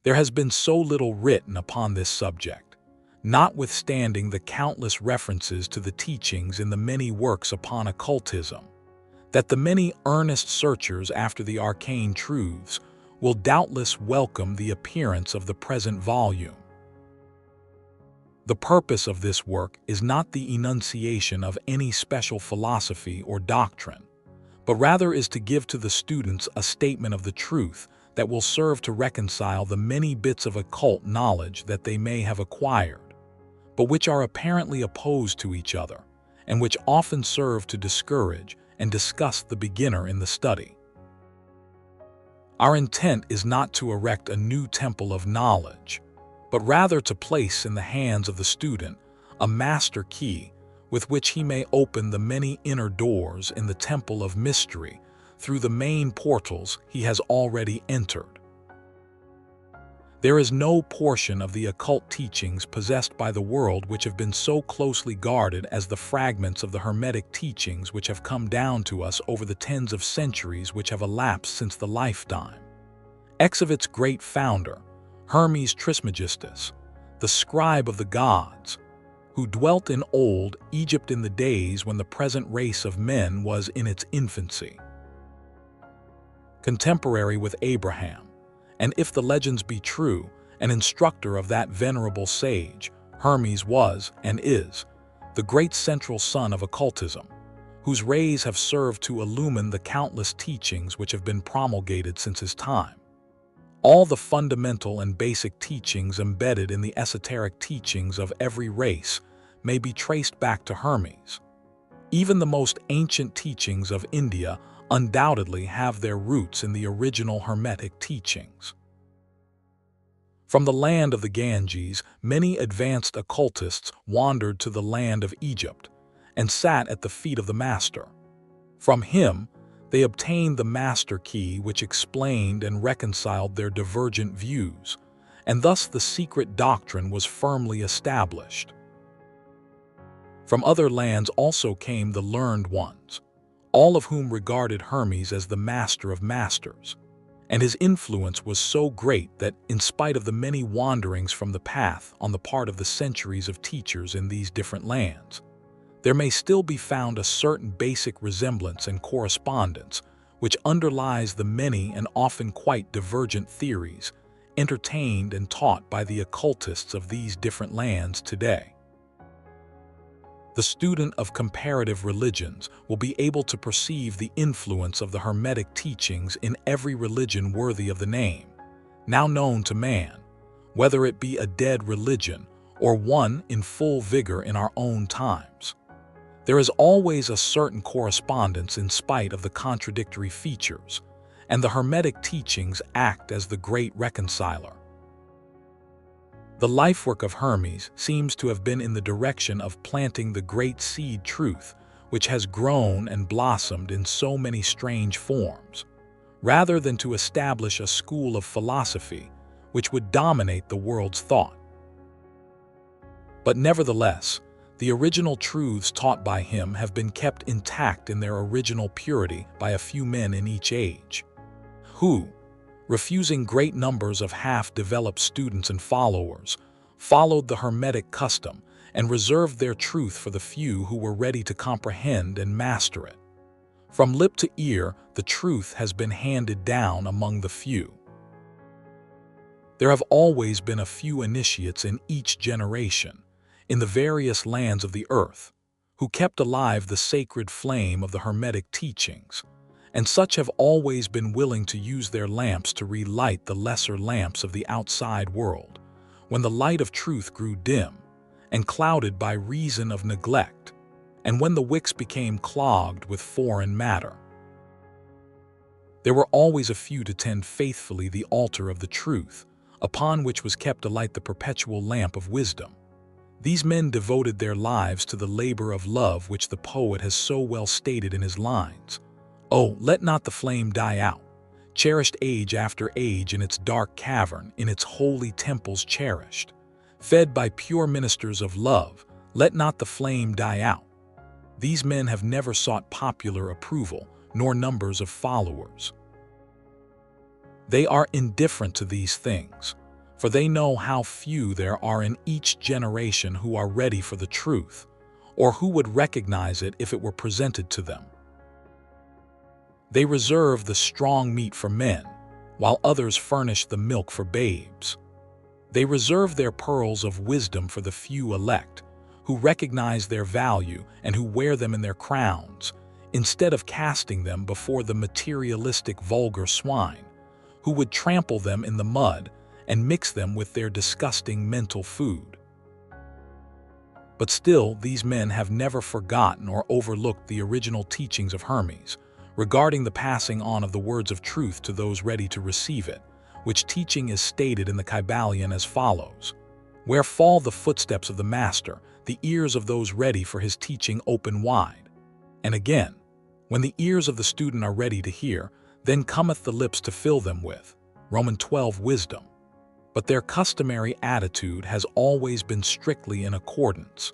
There has been so little written upon this subject, notwithstanding the countless references to the teachings in the many works upon occultism, that the many earnest searchers after the arcane truths will doubtless welcome the appearance of the present volume. The purpose of this work is not the enunciation of any special philosophy or doctrine, but rather is to give to the students a statement of the truth that will serve to reconcile the many bits of occult knowledge that they may have acquired, but which are apparently opposed to each other, and which often serve to discourage and disgust the beginner in the study. Our intent is not to erect a new temple of knowledge, but rather to place in the hands of the student a master key with which he may open the many inner doors in the temple of mystery through the main portals he has already entered. There is no portion of the occult teachings possessed by the world which have been so closely guarded as the fragments of the Hermetic teachings which have come down to us over the tens of centuries which have elapsed since the lifetime of its great founder, Hermes Trismegistus, the scribe of the gods, who dwelt in old Egypt in the days when the present race of men was in its infancy. Contemporary with Abraham, and if the legends be true, an instructor of that venerable sage, Hermes was, and is, the great central sun of occultism, whose rays have served to illumine the countless teachings which have been promulgated since his time. All the fundamental and basic teachings embedded in the esoteric teachings of every race may be traced back to Hermes. Even the most ancient teachings of India undoubtedly have their roots in the original Hermetic teachings. From the land of the Ganges, many advanced occultists wandered to the land of Egypt and sat at the feet of the master. From him, they obtained the master key which explained and reconciled their divergent views, and thus the secret doctrine was firmly established. From other lands also came the learned ones, all of whom regarded Hermes as the master of masters, and his influence was so great that, in spite of the many wanderings from the path on the part of the centuries of teachers in these different lands, there may still be found a certain basic resemblance and correspondence which underlies the many and often quite divergent theories entertained and taught by the occultists of these different lands today. The student of comparative religions will be able to perceive the influence of the Hermetic teachings in every religion worthy of the name, now known to man, whether it be a dead religion or one in full vigor in our own times. There is always a certain correspondence in spite of the contradictory features, and the Hermetic teachings act as the great reconciler. The lifework of Hermes seems to have been in the direction of planting the great seed truth, which has grown and blossomed in so many strange forms, rather than to establish a school of philosophy which would dominate the world's thought. But nevertheless, the original truths taught by him have been kept intact in their original purity by a few men in each age, who, refusing great numbers of half-developed students and followers, followed the Hermetic custom and reserved their truth for the few who were ready to comprehend and master it. From lip to ear, the truth has been handed down among the few. There have always been a few initiates in each generation, in the various lands of the earth, who kept alive the sacred flame of the Hermetic teachings, and such have always been willing to use their lamps to relight the lesser lamps of the outside world, when the light of truth grew dim and clouded by reason of neglect, and when the wicks became clogged with foreign matter. There were always a few to tend faithfully the altar of the truth, upon which was kept alight the perpetual lamp of wisdom. These men devoted their lives to the labor of love which the poet has so well stated in his lines. Oh, let not the flame die out, cherished age after age in its dark cavern, in its holy temples cherished. Fed by pure ministers of love, let not the flame die out. These men have never sought popular approval, nor numbers of followers. They are indifferent to these things, for they know how few there are in each generation who are ready for the truth, or who would recognize it if it were presented to them. They reserve the strong meat for men, while others furnish the milk for babes. They reserve their pearls of wisdom for the few elect, who recognize their value and who wear them in their crowns, instead of casting them before the materialistic vulgar swine, who would trample them in the mud and mix them with their disgusting mental food. But still, these men have never forgotten or overlooked the original teachings of Hermes regarding the passing on of the words of truth to those ready to receive it, which teaching is stated in the Kybalion as follows: "Where fall the footsteps of the master, the ears of those ready for his teaching open wide." And again, "When the ears of the student are ready to hear, then cometh the lips to fill them with." Romans 12 wisdom. But their customary attitude has always been strictly in accordance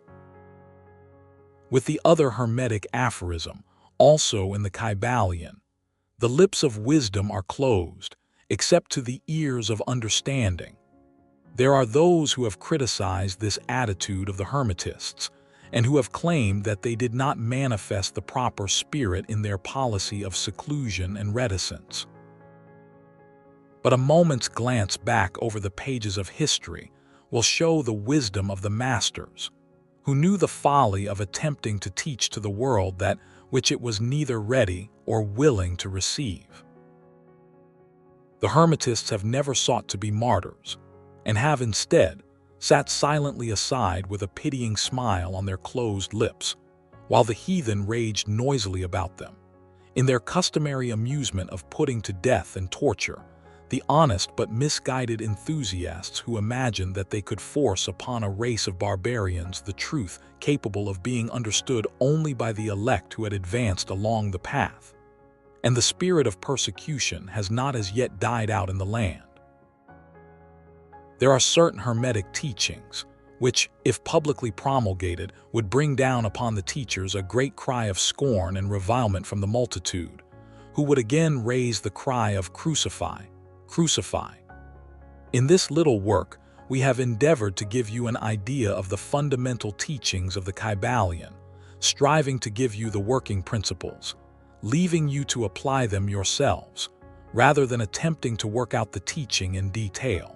with the other Hermetic aphorism, also in the Kybalion: "The lips of wisdom are closed, except to the ears of understanding." There are those who have criticized this attitude of the Hermetists, and who have claimed that they did not manifest the proper spirit in their policy of seclusion and reticence. But a moment's glance back over the pages of history will show the wisdom of the masters, who knew the folly of attempting to teach to the world that which it was neither ready or willing to receive. The Hermetists have never sought to be martyrs, and have instead sat silently aside with a pitying smile on their closed lips, while the heathen raged noisily about them, in their customary amusement of putting to death and torture the honest but misguided enthusiasts who imagined that they could force upon a race of barbarians the truth capable of being understood only by the elect who had advanced along the path. And the spirit of persecution has not as yet died out in the land. There are certain Hermetic teachings which, if publicly promulgated, would bring down upon the teachers a great cry of scorn and revilement from the multitude, who would again raise the cry of "Crucify, crucify." In this little work, we have endeavored to give you an idea of the fundamental teachings of the Kybalion, striving to give you the working principles, leaving you to apply them yourselves, rather than attempting to work out the teaching in detail.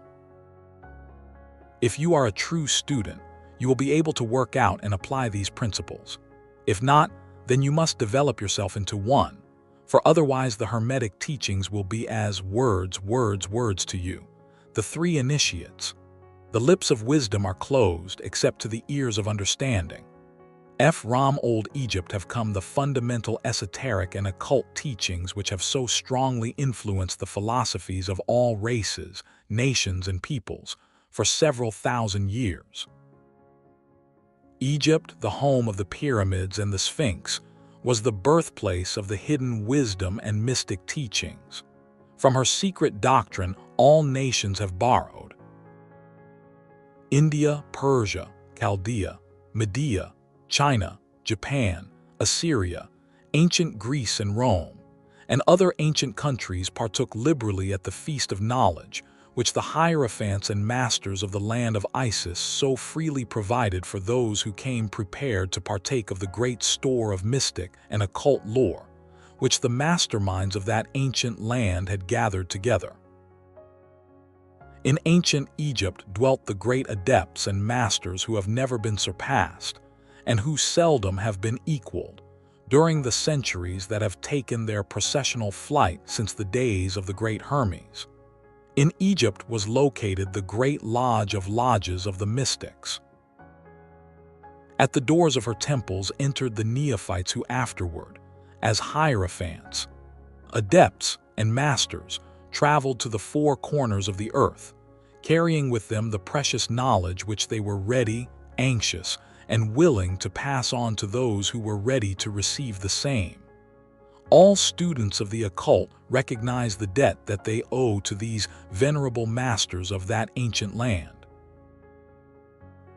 If you are a true student, you will be able to work out and apply these principles. If not, then you must develop yourself into one, for otherwise the Hermetic teachings will be as words to you. The three initiates. The lips of wisdom are closed except to the ears of understanding. From Old Egypt have come the fundamental esoteric and occult teachings which have so strongly influenced the philosophies of all races, nations, and peoples for several thousand years. Egypt, the home of the pyramids and the Sphinx, was the birthplace of the hidden wisdom and mystic teachings. From her secret doctrine, all nations have borrowed. India, Persia, Chaldea, Media, China, Japan, Assyria, ancient Greece and Rome, and other ancient countries partook liberally at the feast of knowledge, which the hierophants and masters of the land of Isis so freely provided for those who came prepared to partake of the great store of mystic and occult lore, which the masterminds of that ancient land had gathered together. In ancient Egypt dwelt the great adepts and masters who have never been surpassed, and who seldom have been equaled, during the centuries that have taken their processional flight since the days of the great Hermes. In Egypt was located the great lodge of lodges of the mystics. At the doors of her temples entered the neophytes who afterward, as hierophants, adepts, and masters, traveled to the four corners of the earth, carrying with them the precious knowledge which they were ready, anxious, and willing to pass on to those who were ready to receive the same. All students of the occult recognize the debt that they owe to these venerable masters of that ancient land.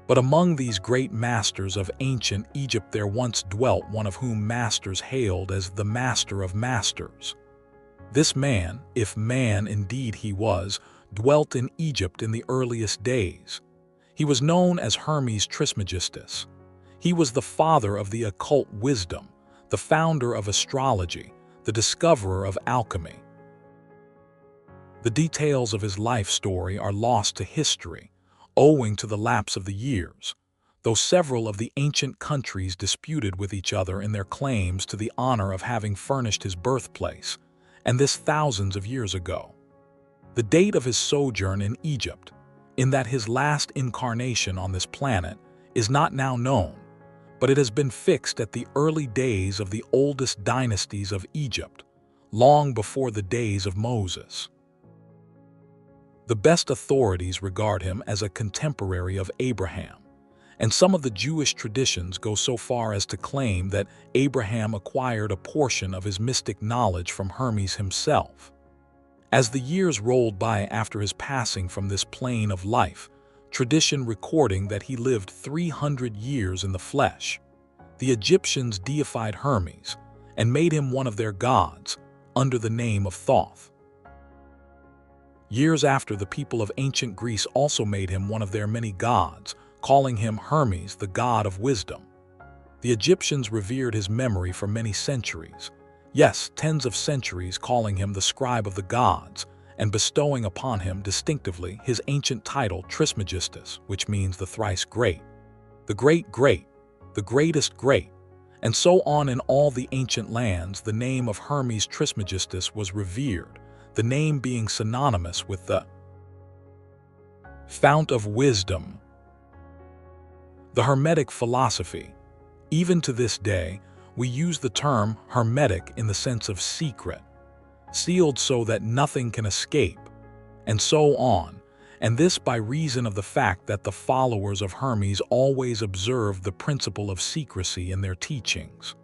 But among these great masters of ancient Egypt there once dwelt one of whom masters hailed as the Master of Masters. This man, if man indeed he was, dwelt in Egypt in the earliest days. He was known as Hermes Trismegistus. He was the father of the occult wisdom, the founder of astrology, the discoverer of alchemy. The details of his life story are lost to history, owing to the lapse of the years, though several of the ancient countries disputed with each other in their claims to the honor of having furnished his birthplace, and this thousands of years ago. The date of his sojourn in Egypt, in that his last incarnation on this planet, is not now known, but it has been fixed at the early days of the oldest dynasties of Egypt, long before the days of Moses. The best authorities regard him as a contemporary of Abraham, and some of the Jewish traditions go so far as to claim that Abraham acquired a portion of his mystic knowledge from Hermes himself. As the years rolled by after his passing from this plane of life, tradition recording that he lived 300 years in the flesh, the Egyptians deified Hermes and made him one of their gods under the name of Thoth. Years after, the people of ancient Greece also made him one of their many gods, calling him Hermes, the god of wisdom. The Egyptians revered his memory for many centuries, yes, tens of centuries, calling him the scribe of the gods and bestowing upon him distinctively his ancient title Trismegistus, which means the thrice great, the great, the greatest great, and so on. In all the ancient lands, the name of Hermes Trismegistus was revered, the name being synonymous with the fount of wisdom. The Hermetic philosophy. Even to this day, we use the term Hermetic in the sense of secret, sealed so that nothing can escape, and so on, and this by reason of the fact that the followers of Hermes always observed the principle of secrecy in their teachings.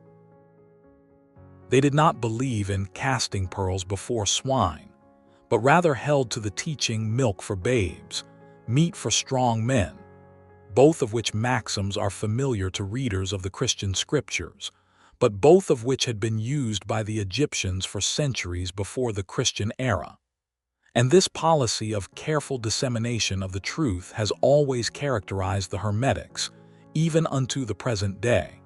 They did not believe in casting pearls before swine, but rather held to the teaching milk for babes, meat for strong men, both of which maxims are familiar to readers of the Christian scriptures, but both of which had been used by the Egyptians for centuries before the Christian era. And this policy of careful dissemination of the truth has always characterized the Hermetics, even unto the present day.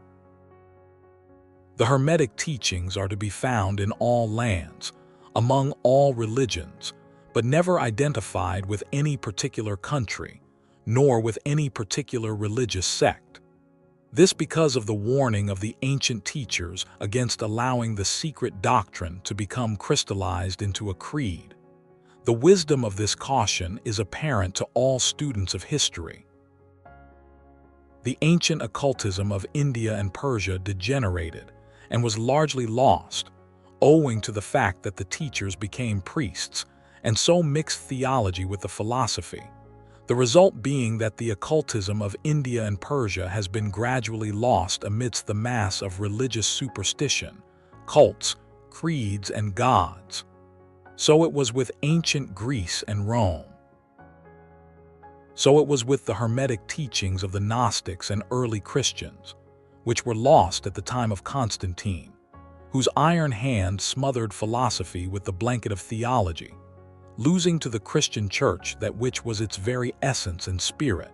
The Hermetic teachings are to be found in all lands, among all religions, but never identified with any particular country, nor with any particular religious sect. This because of the warning of the ancient teachers against allowing the secret doctrine to become crystallized into a creed. The wisdom of this caution is apparent to all students of history. The ancient occultism of India and Persia degenerated and was largely lost, owing to the fact that the teachers became priests and so mixed theology with the philosophy, the result being that the occultism of India and Persia has been gradually lost amidst the mass of religious superstition, cults, creeds, and gods. So it was with ancient Greece and Rome. So it was with the Hermetic teachings of the Gnostics and early Christians, which were lost at the time of Constantine, whose iron hand smothered philosophy with the blanket of theology, losing to the Christian Church that which was its very essence and spirit,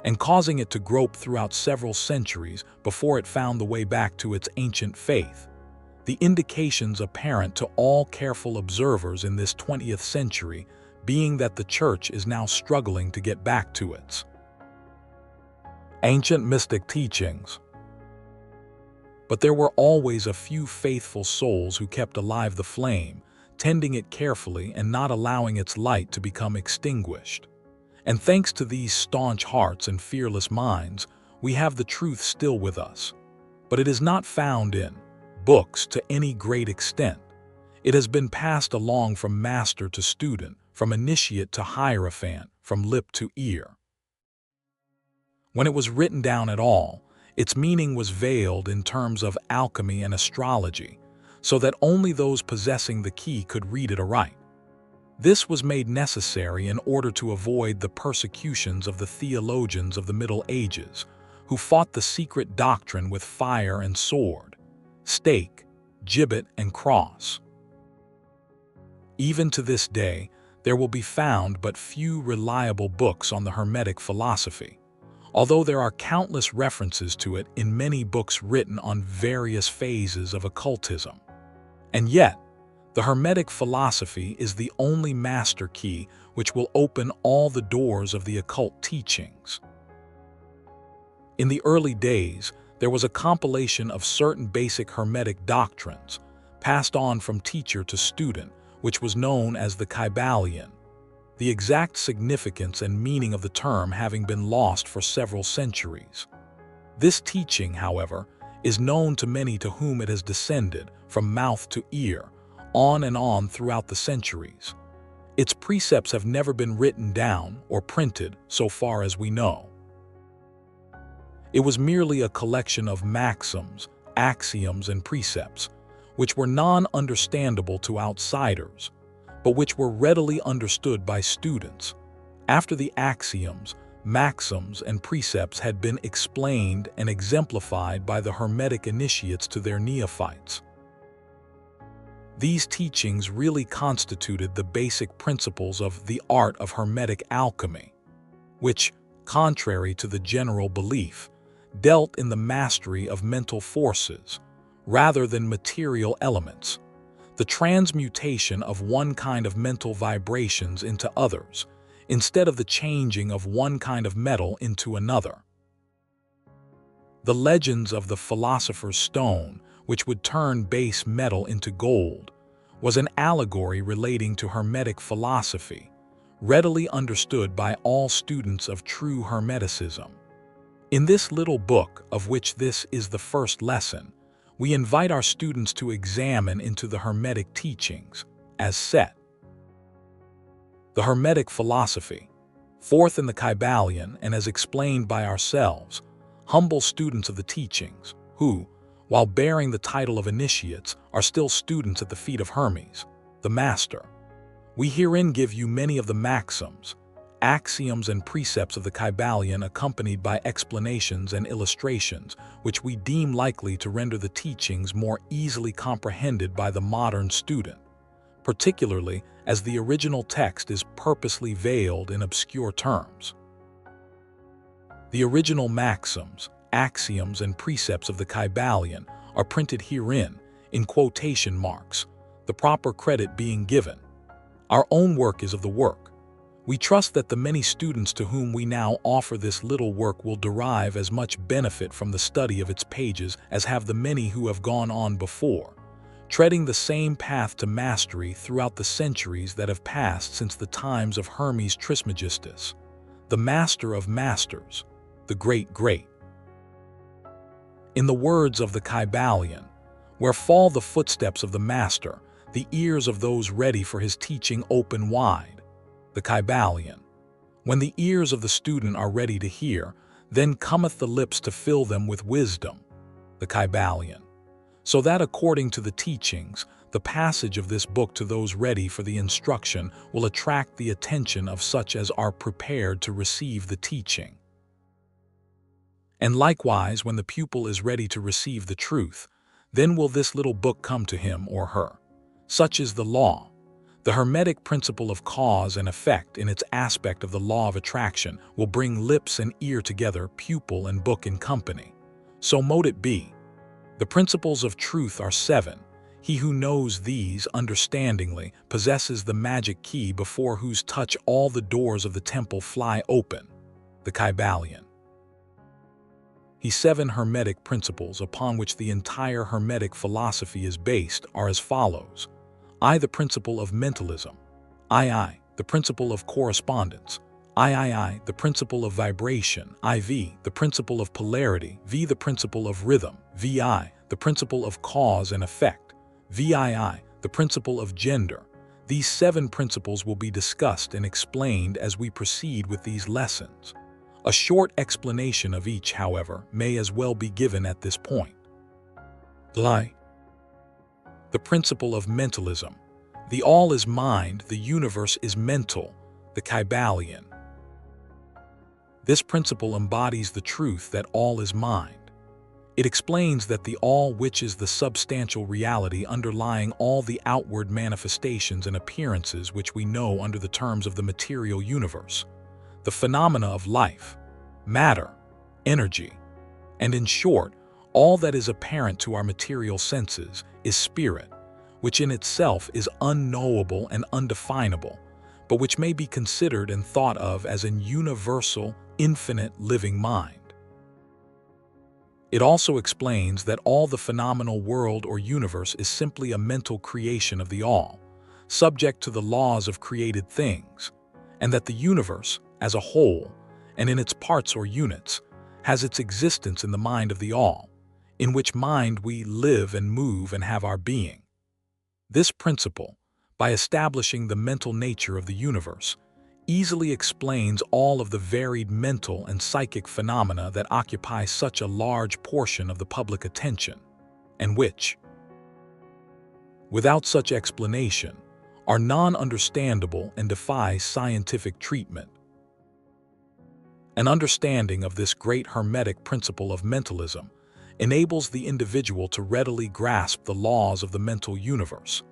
and causing it to grope throughout several centuries before it found the way back to its ancient faith. The indications apparent to all careful observers in this 20th century being that the Church is now struggling to get back to its ancient mystic teachings. But there were always a few faithful souls who kept alive the flame, tending it carefully and not allowing its light to become extinguished. And thanks to these staunch hearts and fearless minds, we have the truth still with us. But it is not found in books to any great extent. It has been passed along from master to student, from initiate to hierophant, from lip to ear. When it was written down at all, its meaning was veiled in terms of alchemy and astrology, so that only those possessing the key could read it aright. This was made necessary in order to avoid the persecutions of the theologians of the Middle Ages, who fought the secret doctrine with fire and sword, stake, gibbet, and cross. Even to this day, there will be found but few reliable books on the Hermetic philosophy, although there are countless references to it in many books written on various phases of occultism. And yet, the Hermetic philosophy is the only master key which will open all the doors of the occult teachings. In the early days, there was a compilation of certain basic Hermetic doctrines, passed on from teacher to student, which was known as the Kybalion, the exact significance and meaning of the term having been lost for several centuries. This teaching, however, is known to many to whom it has descended from mouth to ear, on throughout the centuries. Its precepts have never been written down or printed, so far as we know. It was merely a collection of maxims, axioms, and precepts, which were non-understandable to outsiders, but which were readily understood by students. After the axioms, maxims, and precepts had been explained and exemplified by the Hermetic initiates to their neophytes. These teachings really constituted the basic principles of the art of Hermetic alchemy, which, contrary to the general belief, dealt in the mastery of mental forces rather than material elements, the transmutation of one kind of mental vibrations into others, instead of the changing of one kind of metal into another. The legends of the philosopher's stone, which would turn base metal into gold, was an allegory relating to Hermetic philosophy, readily understood by all students of true Hermeticism. In this little book, of which this is the first lesson, we invite our students to examine into the Hermetic teachings, as set. The Hermetic philosophy, forth in the Kybalion and as explained by ourselves, humble students of the teachings, who, while bearing the title of initiates, are still students at the feet of Hermes, the Master. We herein give you many of the maxims, axioms, and precepts of the Kybalion, accompanied by explanations and illustrations, which we deem likely to render the teachings more easily comprehended by the modern student, particularly as the original text is purposely veiled in obscure terms. The original maxims, axioms, and precepts of the Kybalion are printed herein in quotation marks, the proper credit being given. Our own work is of the work. We trust that the many students to whom we now offer this little work will derive as much benefit from the study of its pages as have the many who have gone on before, treading the same path to mastery throughout the centuries that have passed since the times of Hermes Trismegistus, the master of masters, the great. In the words of the Kybalion, where fall the footsteps of the master, the ears of those ready for his teaching open wide. The Kybalion. When the ears of the student are ready to hear, then cometh the lips to fill them with wisdom. The Kybalion. So that according to the teachings, the passage of this book to those ready for the instruction will attract the attention of such as are prepared to receive the teaching. And likewise, when the pupil is ready to receive the truth, then will this little book come to him or her. Such is the law. The Hermetic principle of cause and effect in its aspect of the law of attraction will bring lips and ear together, pupil and book in company. So mote it be. The principles of truth are 7. He who knows these understandingly possesses the magic key before whose touch all the doors of the temple fly open. The Kybalion. The 7 Hermetic principles upon which the entire Hermetic philosophy is based are as follows. I, the principle of mentalism. I, the principle of correspondence. I, the principle of vibration. IV, the principle of polarity. V, the principle of rhythm. VI, the principle of cause and effect. VII, the principle of gender. These 7 principles will be discussed and explained as we proceed with these lessons. A short explanation of each, however, may as well be given at this point. The principle of mentalism. The all is mind, the universe is mental, the Kybalion. This principle embodies the truth that all is mind. It explains that the all, which is the substantial reality underlying all the outward manifestations and appearances which we know under the terms of the material universe, the phenomena of life, matter, energy, and in short, all that is apparent to our material senses is spirit, which in itself is unknowable and undefinable, but which may be considered and thought of as an universal, infinite living mind. It also explains that all the phenomenal world or universe is simply a mental creation of the all, subject to the laws of created things, and that the universe, as a whole, and in its parts or units, has its existence in the mind of the all, in which mind we live and move and have our being. This principle, by establishing the mental nature of the universe, easily explains all of the varied mental and psychic phenomena that occupy such a large portion of the public attention, and which, without such explanation, are non-understandable and defy scientific treatment. An understanding of this great Hermetic principle of mentalism enables the individual to readily grasp the laws of the mental universe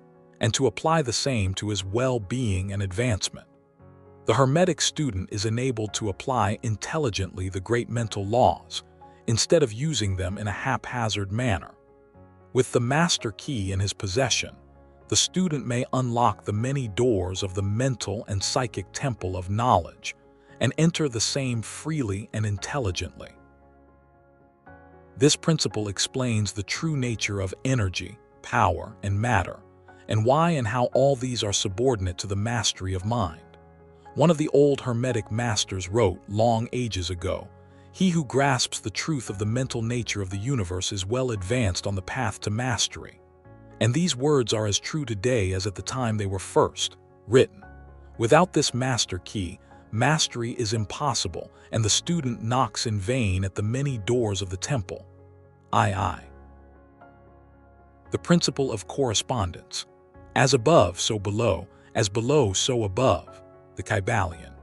and to apply the same to his well-being and advancement. The Hermetic student is enabled to apply intelligently the great mental laws, instead of using them in a haphazard manner. With the master key in his possession, the student may unlock the many doors of the mental and psychic temple of knowledge and enter the same freely and intelligently. This principle explains the true nature of energy, power, and matter, and why and how all these are subordinate to the mastery of mind. One of the old Hermetic masters wrote long ages ago, "He who grasps the truth of the mental nature of the universe is well advanced on the path to mastery." And these words are as true today as at the time they were first written. Without this master key, mastery is impossible, and the student knocks in vain at the many doors of the temple. The principle of correspondence. As above, so below, as below, so above. The Kybalion.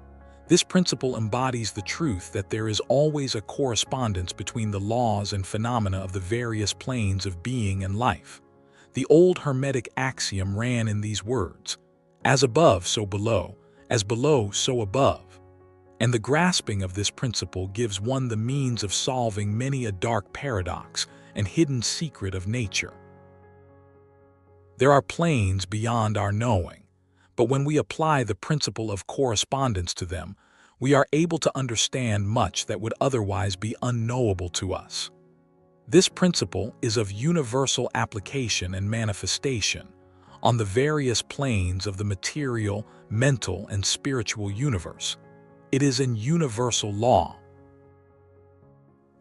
This principle embodies the truth that there is always a correspondence between the laws and phenomena of the various planes of being and life. The old Hermetic axiom ran in these words, "As above, so below, as below, so above." And the grasping of this principle gives one the means of solving many a dark paradox and hidden secret of nature. There are planes beyond our knowing, but when we apply the principle of correspondence to them, we are able to understand much that would otherwise be unknowable to us. This principle is of universal application and manifestation on the various planes of the material, mental, and spiritual universe. It is an universal law.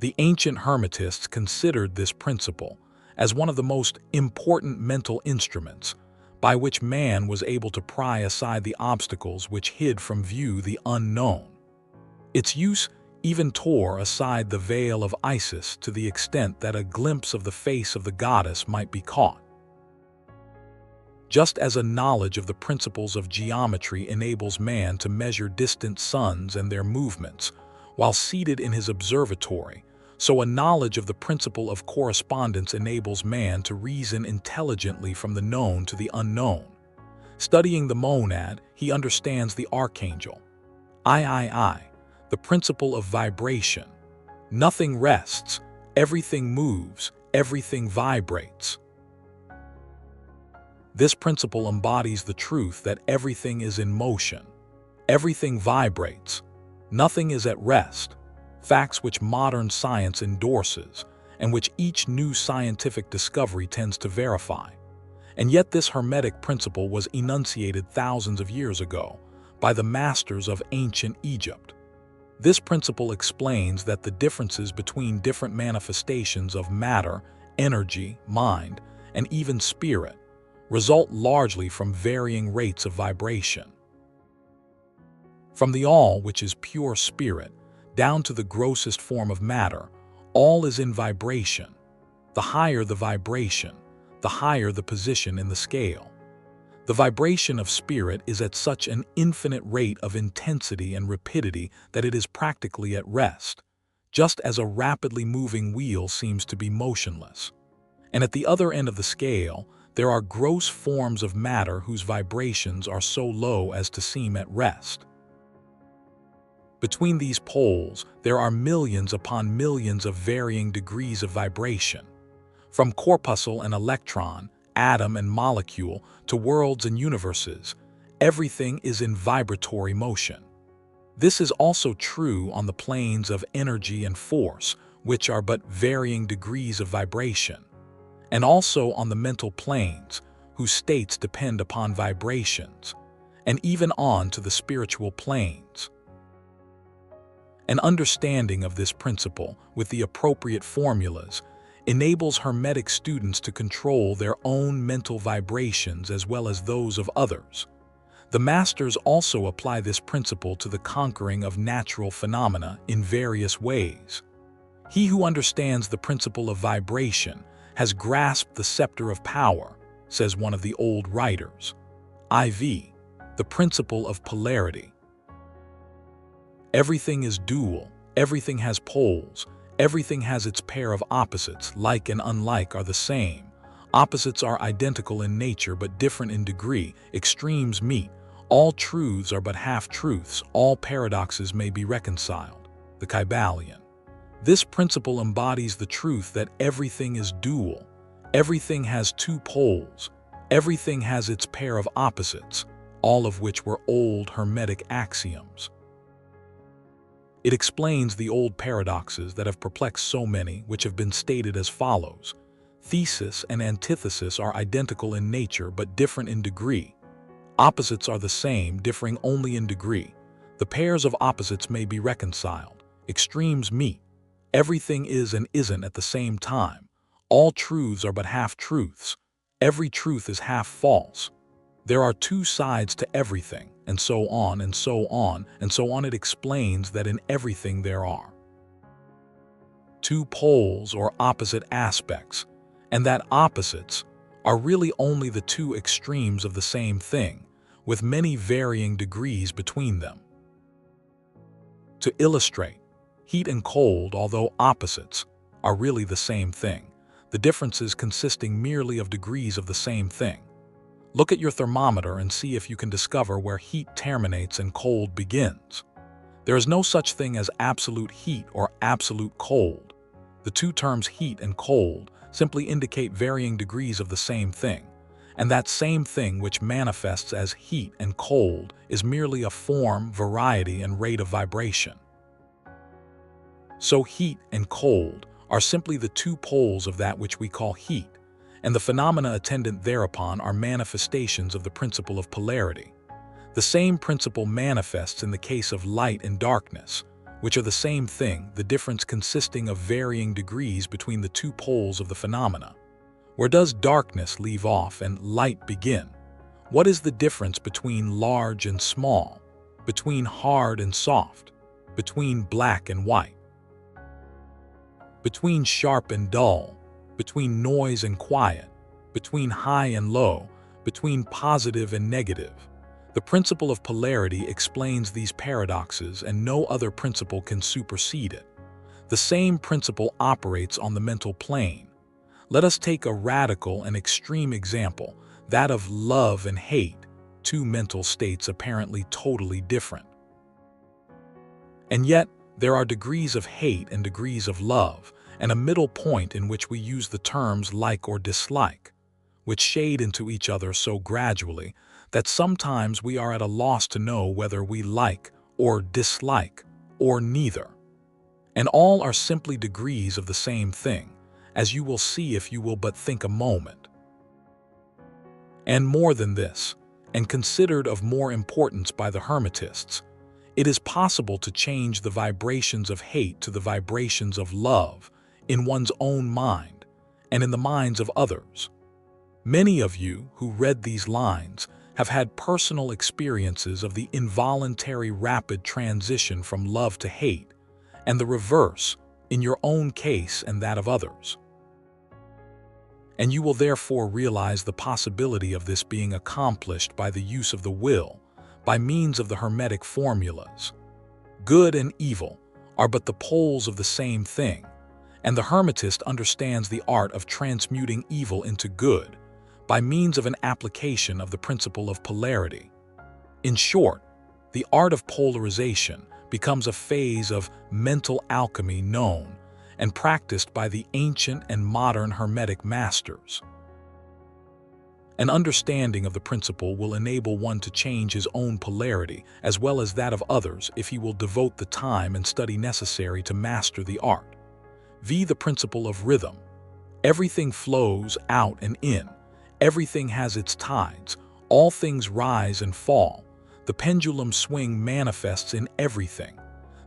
The ancient Hermetists considered this principle as one of the most important mental instruments by which man was able to pry aside the obstacles which hid from view the unknown. Its use even tore aside the veil of Isis to the extent that a glimpse of the face of the goddess might be caught. Just as a knowledge of the principles of geometry enables man to measure distant suns and their movements while seated in his observatory, so a knowledge of the principle of correspondence enables man to reason intelligently from the known to the unknown. Studying the monad, he understands the archangel. The principle of vibration. Nothing rests, everything moves, everything vibrates. This principle embodies the truth that everything is in motion. Everything vibrates. Nothing is at rest. Facts which modern science endorses and which each new scientific discovery tends to verify. And yet this Hermetic principle was enunciated thousands of years ago by the masters of ancient Egypt. This principle explains that the differences between different manifestations of matter, energy, mind, and even spirit result largely from varying rates of vibration. From the all, which is pure spirit, down to the grossest form of matter, all is in vibration. The higher the vibration, the higher the position in the scale. The vibration of spirit is at such an infinite rate of intensity and rapidity that it is practically at rest, just as a rapidly moving wheel seems to be motionless. And at the other end of the scale, there are gross forms of matter whose vibrations are so low as to seem at rest. Between these poles, there are millions upon millions of varying degrees of vibration. From corpuscle and electron, atom and molecule, to worlds and universes, everything is in vibratory motion. This is also true on the planes of energy and force, which are but varying degrees of vibration, and also on the mental planes, whose states depend upon vibrations, and even on to the spiritual planes. An understanding of this principle with the appropriate formulas enables Hermetic students to control their own mental vibrations as well as those of others. The masters also apply this principle to the conquering of natural phenomena in various ways. He who understands the principle of vibration has grasped the scepter of power, says one of the old writers. IV, the principle of polarity. Everything is dual, everything has poles, everything has its pair of opposites, like and unlike are the same. Opposites are identical in nature but different in degree, extremes meet. All truths are but half-truths, all paradoxes may be reconciled. The Kybalion. This principle embodies the truth that everything is dual, everything has two poles, everything has its pair of opposites, all of which were old Hermetic axioms. It explains the old paradoxes that have perplexed so many, which have been stated as follows. Thesis and antithesis are identical in nature but different in degree. Opposites are the same, differing only in degree. The pairs of opposites may be reconciled. Extremes meet. Everything is and isn't at the same time. All truths are but half-truths. Every truth is half-false. There are two sides to everything, and so on and so on and so on. It explains that in everything there are two poles or opposite aspects, and that opposites are really only the two extremes of the same thing, with many varying degrees between them. To illustrate, heat and cold, although opposites, are really the same thing, the differences consisting merely of degrees of the same thing. Look at your thermometer and see if you can discover where heat terminates and cold begins. There is no such thing as absolute heat or absolute cold. The two terms heat and cold simply indicate varying degrees of the same thing, and that same thing which manifests as heat and cold is merely a form, variety, and rate of vibration. So heat and cold are simply the two poles of that which we call heat, and the phenomena attendant thereupon are manifestations of the principle of polarity. The same principle manifests in the case of light and darkness, which are the same thing, the difference consisting of varying degrees between the two poles of the phenomena. Where does darkness leave off and light begin? What is the difference between large and small, between hard and soft, between black and white, between sharp and dull, between noise and quiet, between high and low, between positive and negative? The principle of polarity explains these paradoxes, and no other principle can supersede it. The same principle operates on the mental plane. Let us take a radical and extreme example, that of love and hate, two mental states apparently totally different. And yet, there are degrees of hate and degrees of love, and a middle point in which we use the terms like or dislike, which shade into each other so gradually that sometimes we are at a loss to know whether we like or dislike or neither. And all are simply degrees of the same thing, as you will see if you will but think a moment. And more than this, and considered of more importance by the Hermetists, it is possible to change the vibrations of hate to the vibrations of love in one's own mind and in the minds of others. Many of you who read these lines have had personal experiences of the involuntary rapid transition from love to hate, and the reverse in your own case and that of others. And you will therefore realize the possibility of this being accomplished by the use of the will, by means of the Hermetic formulas. Good and evil are but the poles of the same thing, and the Hermetist understands the art of transmuting evil into good by means of an application of the principle of polarity. In short, the art of polarization becomes a phase of mental alchemy known and practiced by the ancient and modern Hermetic masters. An understanding of the principle will enable one to change his own polarity as well as that of others if he will devote the time and study necessary to master the art. The principle of rhythm. Everything flows out and in. Everything has its tides. All things rise and fall. The pendulum swing manifests in everything.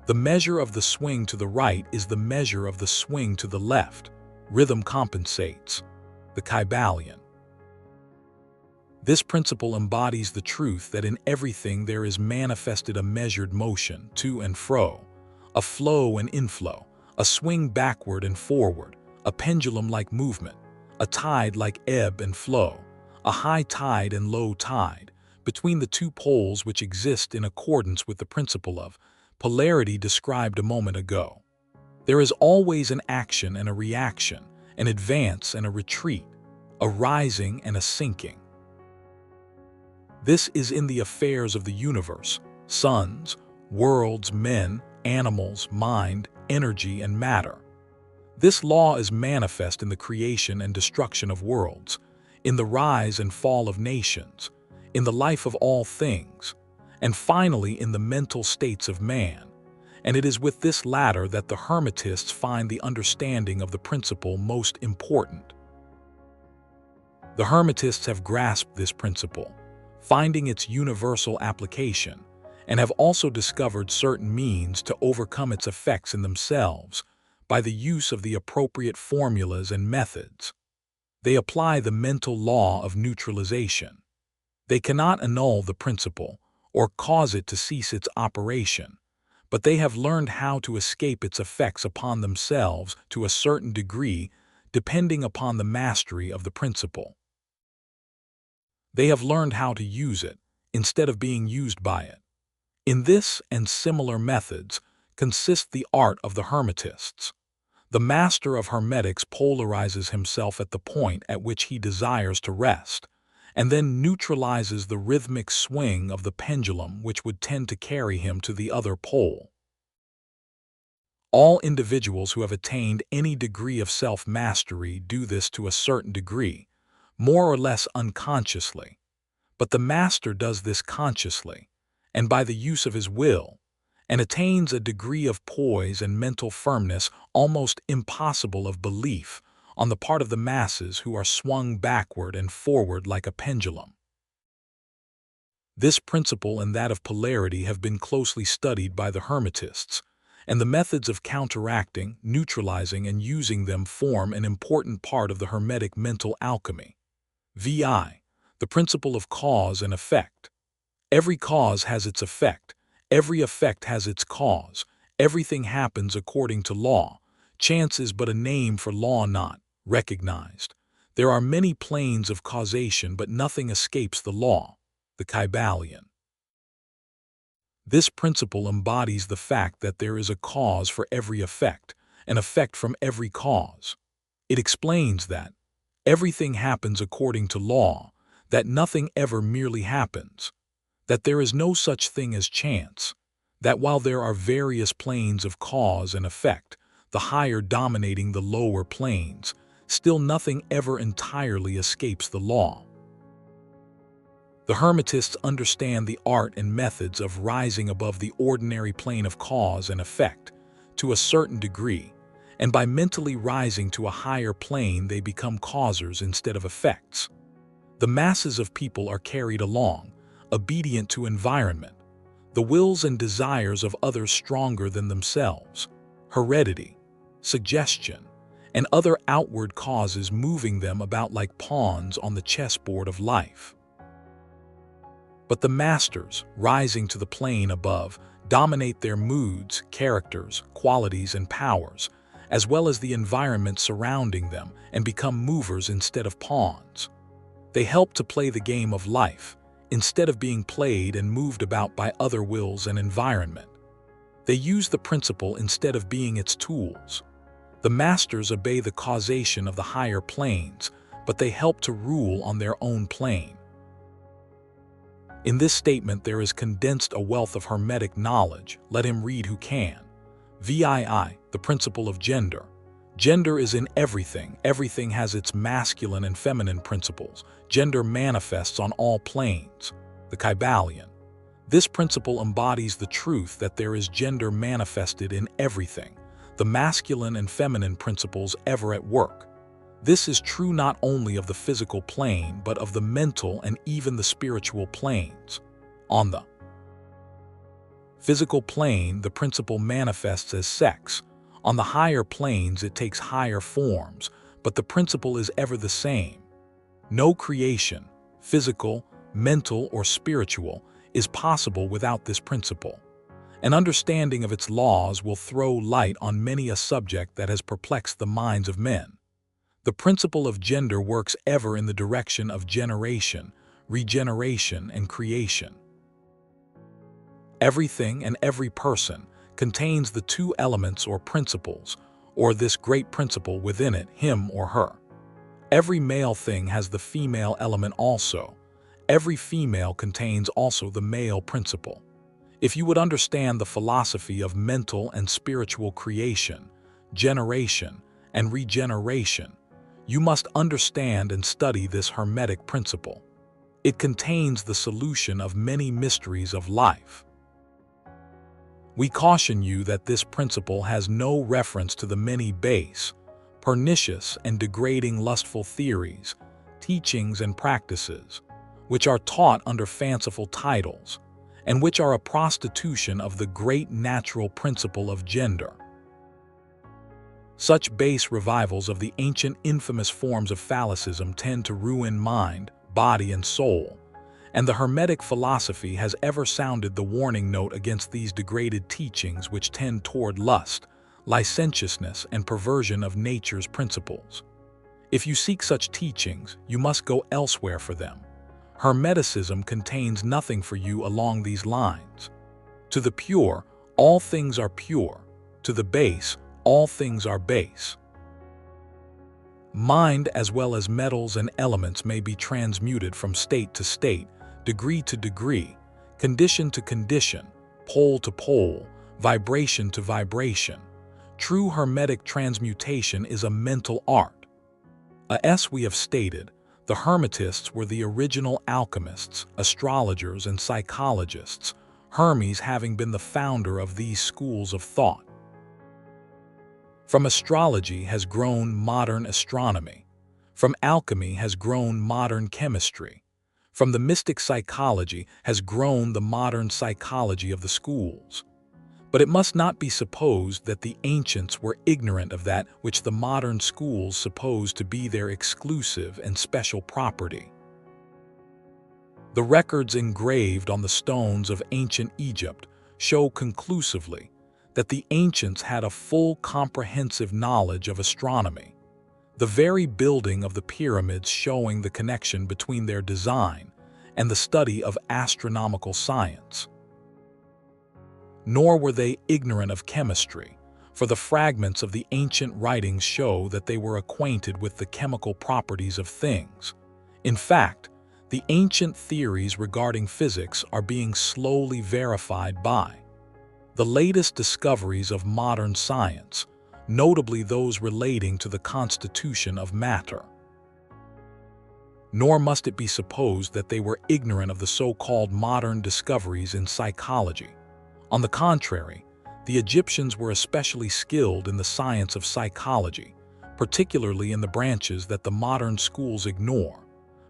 The measure of the swing to the right is the measure of the swing to the left. Rhythm compensates. The Kybalion. This principle embodies the truth that in everything there is manifested a measured motion to and fro, a flow and inflow, a swing backward and forward, a pendulum-like movement, a tide like ebb and flow, a high tide and low tide, between the two poles which exist in accordance with the principle of polarity described a moment ago. There is always an action and a reaction, an advance and a retreat, a rising and a sinking. This is in the affairs of the universe, suns, worlds, men, animals, mind, energy, and matter. This law is manifest in the creation and destruction of worlds, in the rise and fall of nations, in the life of all things, and finally in the mental states of man. And it is with this latter that the Hermetists find the understanding of the principle most important. The Hermetists have grasped this principle, finding its universal application, and have also discovered certain means to overcome its effects in themselves by the use of the appropriate formulas and methods. They apply the mental law of neutralization. They cannot annul the principle or cause it to cease its operation, but they have learned how to escape its effects upon themselves to a certain degree depending upon the mastery of the principle. They have learned how to use it instead of being used by it. In this and similar methods consists the art of the Hermetists. The master of Hermetics polarizes himself at the point at which he desires to rest, and then neutralizes the rhythmic swing of the pendulum which would tend to carry him to the other pole. All individuals who have attained any degree of self-mastery do this to a certain degree, more or less unconsciously, but the master does this consciously, and by the use of his will, and attains a degree of poise and mental firmness almost impossible of belief on the part of the masses who are swung backward and forward like a pendulum. This principle and that of polarity have been closely studied by the Hermetists, and the methods of counteracting, neutralizing, and using them form an important part of the Hermetic mental alchemy. The principle of cause and effect. Every cause has its effect. Every effect has its cause. Everything happens according to law. Chance is but a name for law not recognized. There are many planes of causation, but nothing escapes the law. The Kybalion. This principle embodies the fact that there is a cause for every effect, an effect from every cause. It explains that everything happens according to law, that nothing ever merely happens, that there is no such thing as chance, that while there are various planes of cause and effect, the higher dominating the lower planes, still nothing ever entirely escapes the law. The Hermetists understand the art and methods of rising above the ordinary plane of cause and effect to a certain degree, and by mentally rising to a higher plane they become causers instead of effects. The masses of people are carried along, obedient to environment, the wills and desires of others stronger than themselves, heredity, suggestion, and other outward causes moving them about like pawns on the chessboard of life. But the masters, rising to the plane above, dominate their moods, characters, qualities, and powers, as well as the environment surrounding them, and become movers instead of pawns. They help to play the game of life, instead of being played and moved about by other wills and environment. They use the principle instead of being its tools. The masters obey the causation of the higher planes, but they help to rule on their own plane. In this statement there is condensed a wealth of Hermetic knowledge. Let him read who can. VII, the principle of gender. Gender is in everything. Everything has its masculine and feminine principles. Gender manifests on all planes. The Kybalion. This principle embodies the truth that there is gender manifested in everything, the masculine and feminine principles ever at work. This is true not only of the physical plane, but of the mental and even the spiritual planes. On the physical plane, the principle manifests as sex. On the higher planes, it takes higher forms, but the principle is ever the same. No creation, physical, mental, or spiritual, is possible without this principle. An understanding of its laws will throw light on many a subject that has perplexed the minds of men. The principle of gender works ever in the direction of generation, regeneration, and creation. Everything and every person contains the two elements or principles, or this great principle within it, him or her. Every male thing has the female element also. Every female contains also the male principle. If you would understand the philosophy of mental and spiritual creation, generation, and regeneration, you must understand and study this Hermetic principle. It contains the solution of many mysteries of life. We caution you that this principle has no reference to the many base, pernicious, and degrading lustful theories, teachings, and practices, which are taught under fanciful titles, and which are a prostitution of the great natural principle of gender. Such base revivals of the ancient infamous forms of phallicism tend to ruin mind, body, and soul, and the Hermetic philosophy has ever sounded the warning note against these degraded teachings which tend toward lust, licentiousness, and perversion of nature's principles. If you seek such teachings, you must go elsewhere for them. Hermeticism contains nothing for you along these lines. To the pure, all things are pure. To the base, all things are base. Mind as well as metals and elements may be transmuted from state to state, degree to degree, condition to condition, pole to pole, vibration to vibration. True Hermetic transmutation is a mental art. As we have stated, the Hermetists were the original alchemists, astrologers, and psychologists, Hermes having been the founder of these schools of thought. From astrology has grown modern astronomy. From alchemy has grown modern chemistry. From the mystic psychology has grown the modern psychology of the schools. But it must not be supposed that the ancients were ignorant of that which the modern schools suppose to be their exclusive and special property. The records engraved on the stones of ancient Egypt show conclusively that the ancients had a full comprehensive knowledge of astronomy, the very building of the pyramids showing the connection between their design and the study of astronomical science. Nor were they ignorant of chemistry, for the fragments of the ancient writings show that they were acquainted with the chemical properties of things. In fact, the ancient theories regarding physics are being slowly verified by the latest discoveries of modern science, notably those relating to the constitution of matter. Nor must it be supposed that they were ignorant of the so-called modern discoveries in psychology. On the contrary, the Egyptians were especially skilled in the science of psychology, particularly in the branches that the modern schools ignore,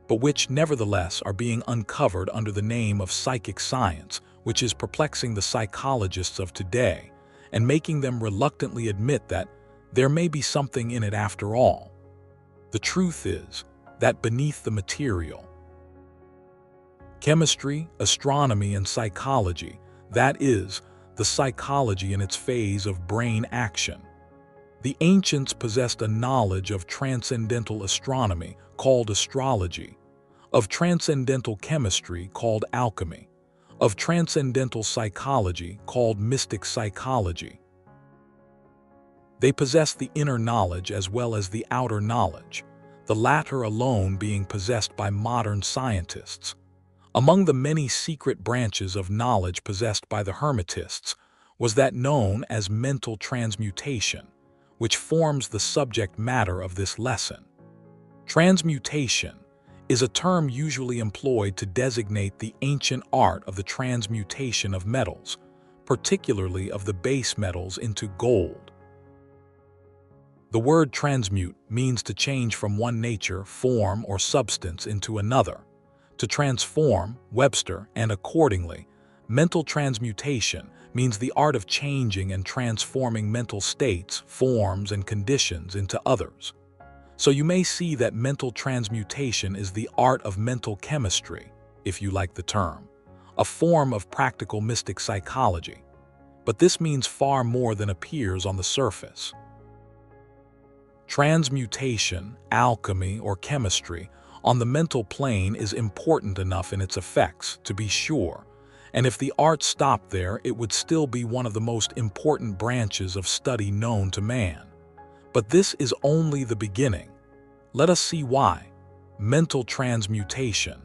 but which nevertheless are being uncovered under the name of psychic science, which is perplexing the psychologists of today and making them reluctantly admit that there may be something in it after all. The truth is that beneath the material, chemistry, astronomy, and psychology, that is, the psychology in its phase of brain action, the ancients possessed a knowledge of transcendental astronomy called astrology, of transcendental chemistry called alchemy, of transcendental psychology called mystic psychology. They possess the inner knowledge as well as the outer knowledge, the latter alone being possessed by modern scientists. Among the many secret branches of knowledge possessed by the Hermetists was that known as mental transmutation, which forms the subject matter of this lesson. Transmutation is a term usually employed to designate the ancient art of the transmutation of metals, particularly of the base metals, into gold. The word transmute means to change from one nature, form, or substance into another, to transform, Webster, and accordingly, mental transmutation means the art of changing and transforming mental states, forms, and conditions into others. So you may see that mental transmutation is the art of mental chemistry, if you like the term, a form of practical mystic psychology. But this means far more than appears on the surface. Transmutation, alchemy, or chemistry on the mental plane is important enough in its effects, to be sure, and if the art stopped there, it would still be one of the most important branches of study known to man. But this is only the beginning. Let us see why. Mental transmutation.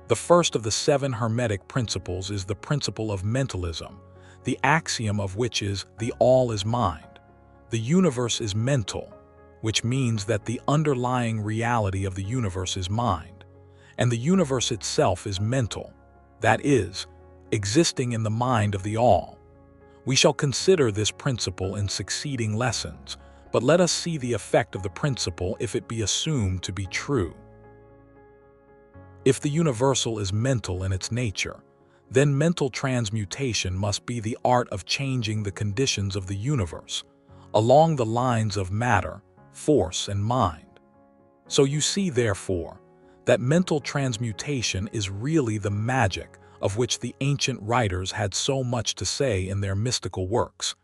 The first of the 7 Hermetic principles is the principle of mentalism, the axiom of which is the all is mind. The universe is mental, which means that the underlying reality of the universe is mind, and the universe itself is mental, that is, existing in the mind of the all. We shall consider this principle in succeeding lessons, but let us see the effect of the principle if it be assumed to be true. If the universal is mental in its nature, then mental transmutation must be the art of changing the conditions of the universe, along the lines of matter, force, and mind. So you see, therefore, that mental transmutation is really the magic of which the ancient writers had so much to say in their mystical works,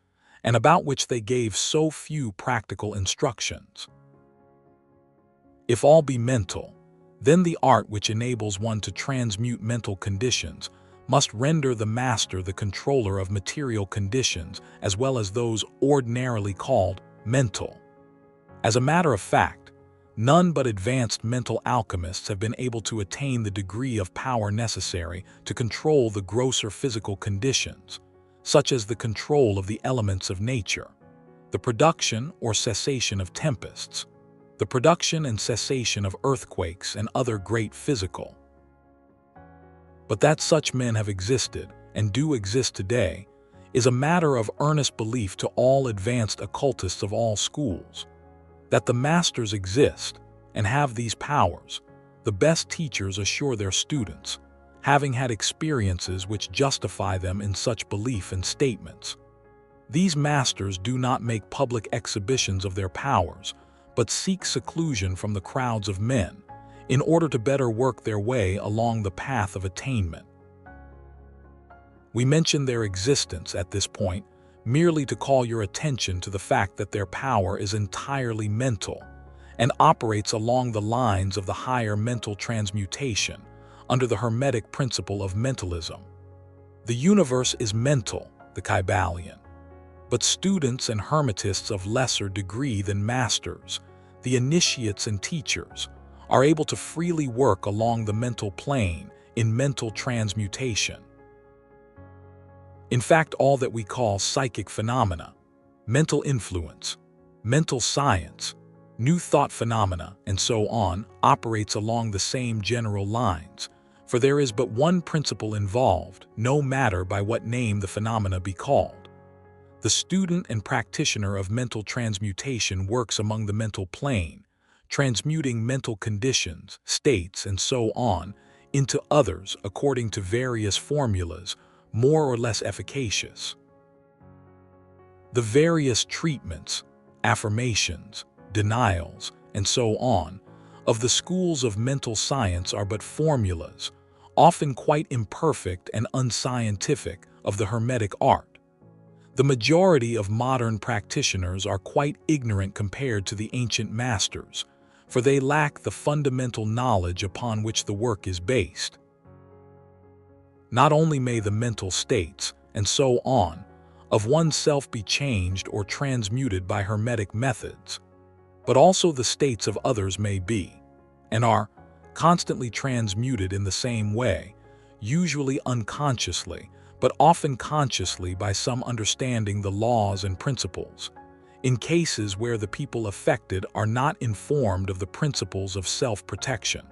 and about which they gave so few practical instructions. If all be mental, then the art which enables one to transmute mental conditions must render the master the controller of material conditions as well as those ordinarily called mental. As a matter of fact, none but advanced mental alchemists have been able to attain the degree of power necessary to control the grosser physical conditions, such as the control of the elements of nature, the production or cessation of tempests, the production and cessation of earthquakes and other great physical. But that such men have existed, and do exist today, is a matter of earnest belief to all advanced occultists of all schools. That the masters exist and have these powers, the best teachers assure their students, having had experiences which justify them in such belief and statements. These masters do not make public exhibitions of their powers, but seek seclusion from the crowds of men, in order to better work their way along the path of attainment. We mention their existence at this point merely to call your attention to the fact that their power is entirely mental and operates along the lines of the higher mental transmutation under the Hermetic principle of mentalism. The universe is mental, the Kybalion, but students and Hermetists of lesser degree than masters, the initiates and teachers, are able to freely work along the mental plane in mental transmutation. In fact, all that we call psychic phenomena, mental influence, mental science, new thought phenomena, and so on, operates along the same general lines, for there is but one principle involved, no matter by what name the phenomena be called. The student and practitioner of mental transmutation works among the mental plane, transmuting mental conditions, states, and so on into others according to various formulas, more or less efficacious. The various treatments, affirmations, denials, and so on, of the schools of mental science are but formulas, often quite imperfect and unscientific, of the Hermetic art. The majority of modern practitioners are quite ignorant compared to the ancient masters, for they lack the fundamental knowledge upon which the work is based. Not only may the mental states, and so on, of oneself be changed or transmuted by Hermetic methods, but also the states of others may be, and are, constantly transmuted in the same way, usually unconsciously, but often consciously by some understanding the laws and principles, in cases where the people affected are not informed of the principles of self-protection.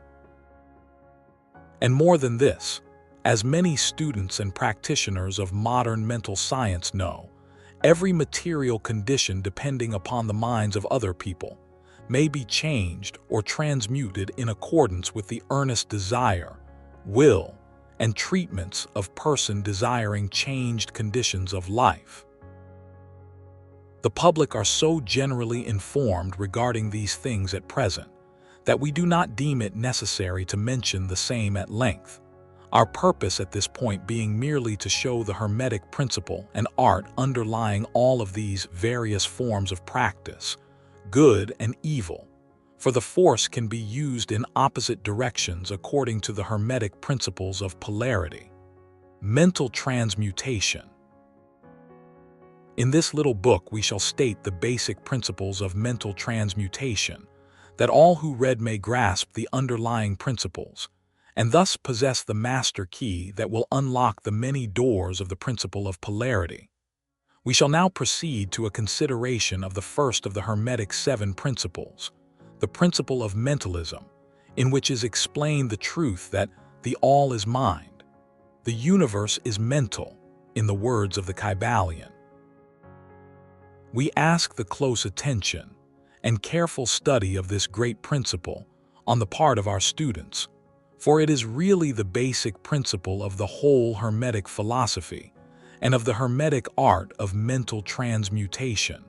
And more than this, as many students and practitioners of modern mental science know, every material condition depending upon the minds of other people may be changed or transmuted in accordance with the earnest desire, will, and treatments of person desiring changed conditions of life. The public are so generally informed regarding these things at present that we do not deem it necessary to mention the same at length, our purpose at this point being merely to show the Hermetic principle and art underlying all of these various forms of practice, good and evil, for the force can be used in opposite directions according to the Hermetic principles of polarity. Mental transmutation. In this little book we shall state the basic principles of mental transmutation, that all who read may grasp the underlying principles, and thus possess the master key that will unlock the many doors of the principle of polarity. We shall now proceed to a consideration of the first of the Hermetic 7 principles, the principle of mentalism, in which is explained the truth that the all is mind. The universe is mental, in the words of the Kybalion. We ask the close attention and careful study of this great principle on the part of our students, for it is really the basic principle of the whole Hermetic philosophy and of the Hermetic art of mental transmutation.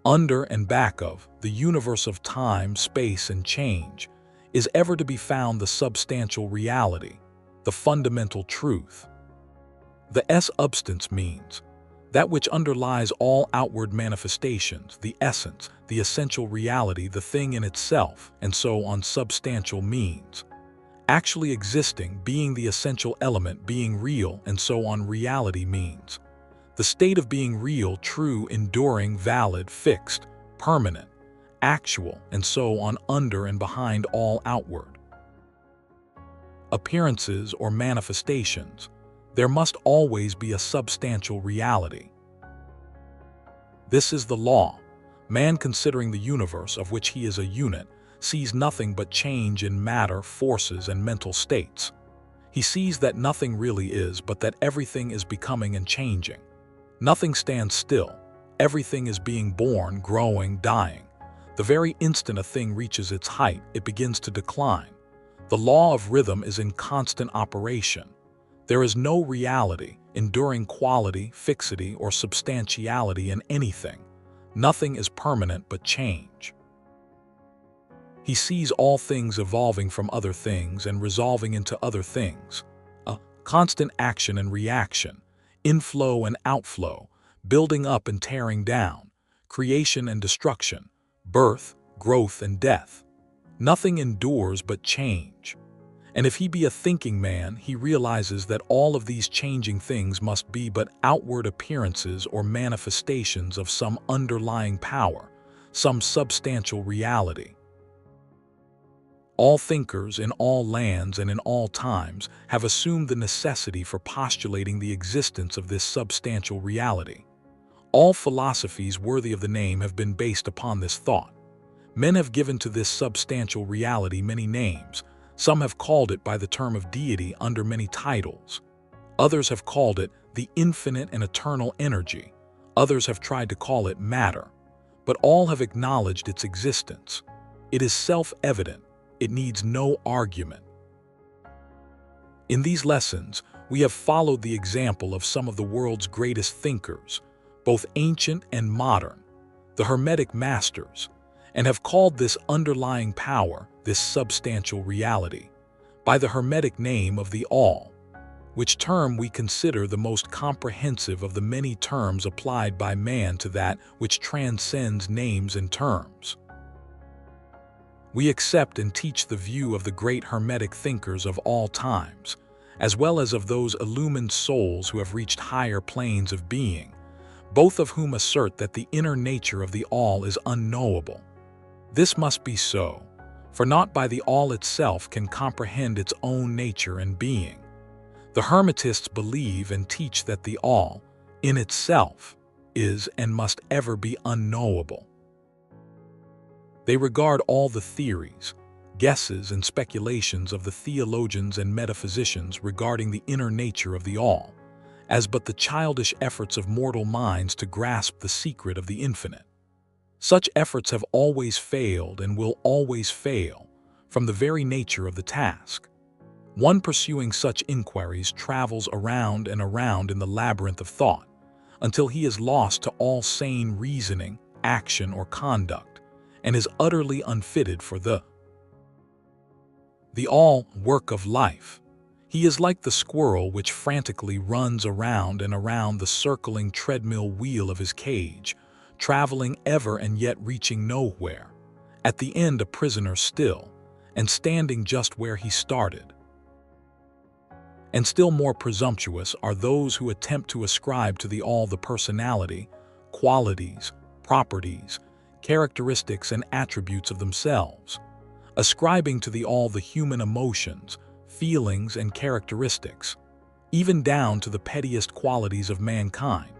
Under and back of the universe of time, space, and change is ever to be found the substantial reality, the fundamental truth. The substance means that which underlies all outward manifestations, the essence, the essential reality, the thing in itself, and so on. Substantial means actually existing, being the essential element, being real, and so on. Reality means the state of being real, true, enduring, valid, fixed, permanent, actual, and so on. Under and behind all outward appearances or manifestations, there must always be a substantial reality. This is the law. Man, considering the universe of which he is a unit, sees nothing but change in matter, forces, and mental states. He sees that nothing really is, but that everything is becoming and changing. Nothing stands still. Everything is being born, growing, dying. The very instant a thing reaches its height, it begins to decline. The law of rhythm is in constant operation. There is no reality, enduring quality, fixity, or substantiality in anything. Nothing is permanent but change. He sees all things evolving from other things and resolving into other things. A constant action and reaction, inflow and outflow, building up and tearing down, creation and destruction, birth, growth, and death. Nothing endures but change. And if he be a thinking man, he realizes that all of these changing things must be but outward appearances or manifestations of some underlying power, some substantial reality. All thinkers in all lands and in all times have assumed the necessity for postulating the existence of this substantial reality. All philosophies worthy of the name have been based upon this thought. Men have given to this substantial reality many names. Some have called it by the term of deity under many titles. Others have called it the infinite and eternal energy. Others have tried to call it matter. But all have acknowledged its existence. It is self-evident. It needs no argument. In these lessons, we have followed the example of some of the world's greatest thinkers, both ancient and modern, the Hermetic masters, and have called this underlying power, this substantial reality, by the Hermetic name of the All, which term we consider the most comprehensive of the many terms applied by man to that which transcends names and terms. We accept and teach the view of the great Hermetic thinkers of all times, as well as of those illumined souls who have reached higher planes of being, both of whom assert that the inner nature of the All is unknowable. This must be so, for not by the All itself can comprehend its own nature and being. The Hermetists believe and teach that the All, in itself, is and must ever be unknowable. They regard all the theories, guesses, and speculations of the theologians and metaphysicians regarding the inner nature of the All as but the childish efforts of mortal minds to grasp the secret of the infinite. Such efforts have always failed and will always fail from the very nature of the task. One pursuing such inquiries travels around and around in the labyrinth of thought until he is lost to all sane reasoning, action, or conduct, and is utterly unfitted for the all work of life. He is like the squirrel which frantically runs around and around the circling treadmill wheel of his cage, traveling ever and yet reaching nowhere, at the end a prisoner still, and standing just where he started. And still more presumptuous are those who attempt to ascribe to the All the personality, qualities, properties, characteristics, and attributes of themselves, ascribing to the All the human emotions, feelings, and characteristics, even down to the pettiest qualities of mankind,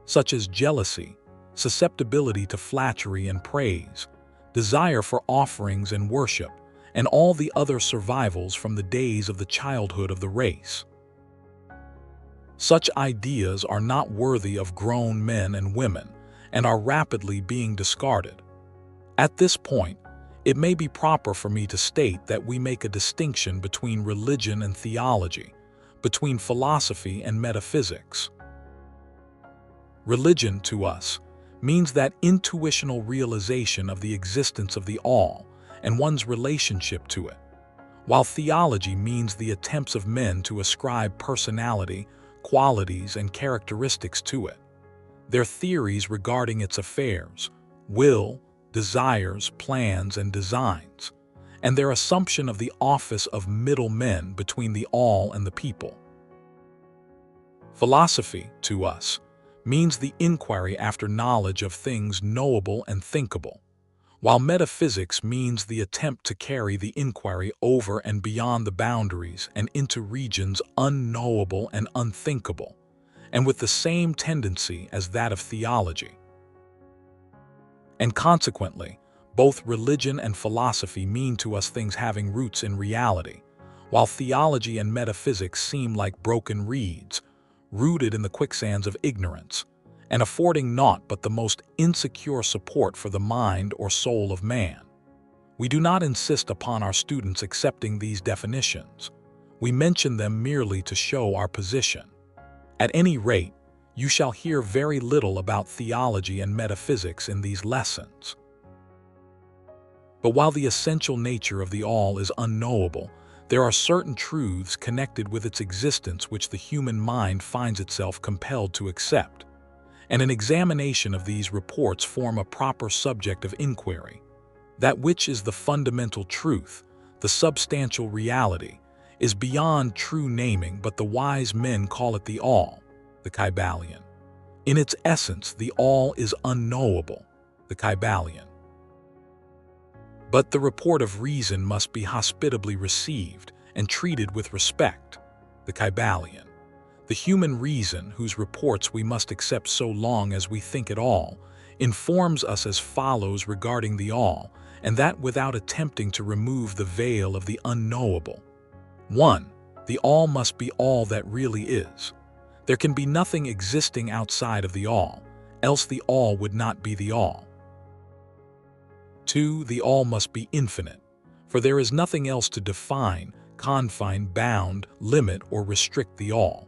such as jealousy, susceptibility to flattery and praise, desire for offerings and worship, and all the other survivals from the days of the childhood of the race. Such ideas are not worthy of grown men and women and are rapidly being discarded. At this point, it may be proper for me to state that we make a distinction between religion and theology, between philosophy and metaphysics. Religion, to us, means that intuitional realization of the existence of the All and one's relationship to it, while theology means the attempts of men to ascribe personality, qualities, and characteristics to it, their theories regarding its affairs, will, desires, plans, and designs, and their assumption of the office of middlemen between the All and the people. Philosophy, to us, means the inquiry after knowledge of things knowable and thinkable, while metaphysics means the attempt to carry the inquiry over and beyond the boundaries and into regions unknowable and unthinkable, and with the same tendency as that of theology. And consequently, both religion and philosophy mean to us things having roots in reality, while theology and metaphysics seem like broken reeds, rooted in the quicksands of ignorance, and affording naught but the most insecure support for the mind or soul of man. We do not insist upon our students accepting these definitions. We mention them merely to show our position. At any rate, you shall hear very little about theology and metaphysics in these lessons. But while the essential nature of the All is unknowable, there are certain truths connected with its existence which the human mind finds itself compelled to accept, and an examination of these reports form a proper subject of inquiry. That which is the fundamental truth, the substantial reality, is beyond true naming, but the wise men call it the All, the Kybalion. In its essence, the All is unknowable, the Kybalion. But the report of reason must be hospitably received and treated with respect, the Kybalion. The human reason, whose reports we must accept so long as we think at all, informs us as follows regarding the All, and that without attempting to remove the veil of the unknowable. 1. The All must be all that really is. There can be nothing existing outside of the All, else the All would not be the All. 2. The All must be infinite, for there is nothing else to define, confine, bound, limit, or restrict the All.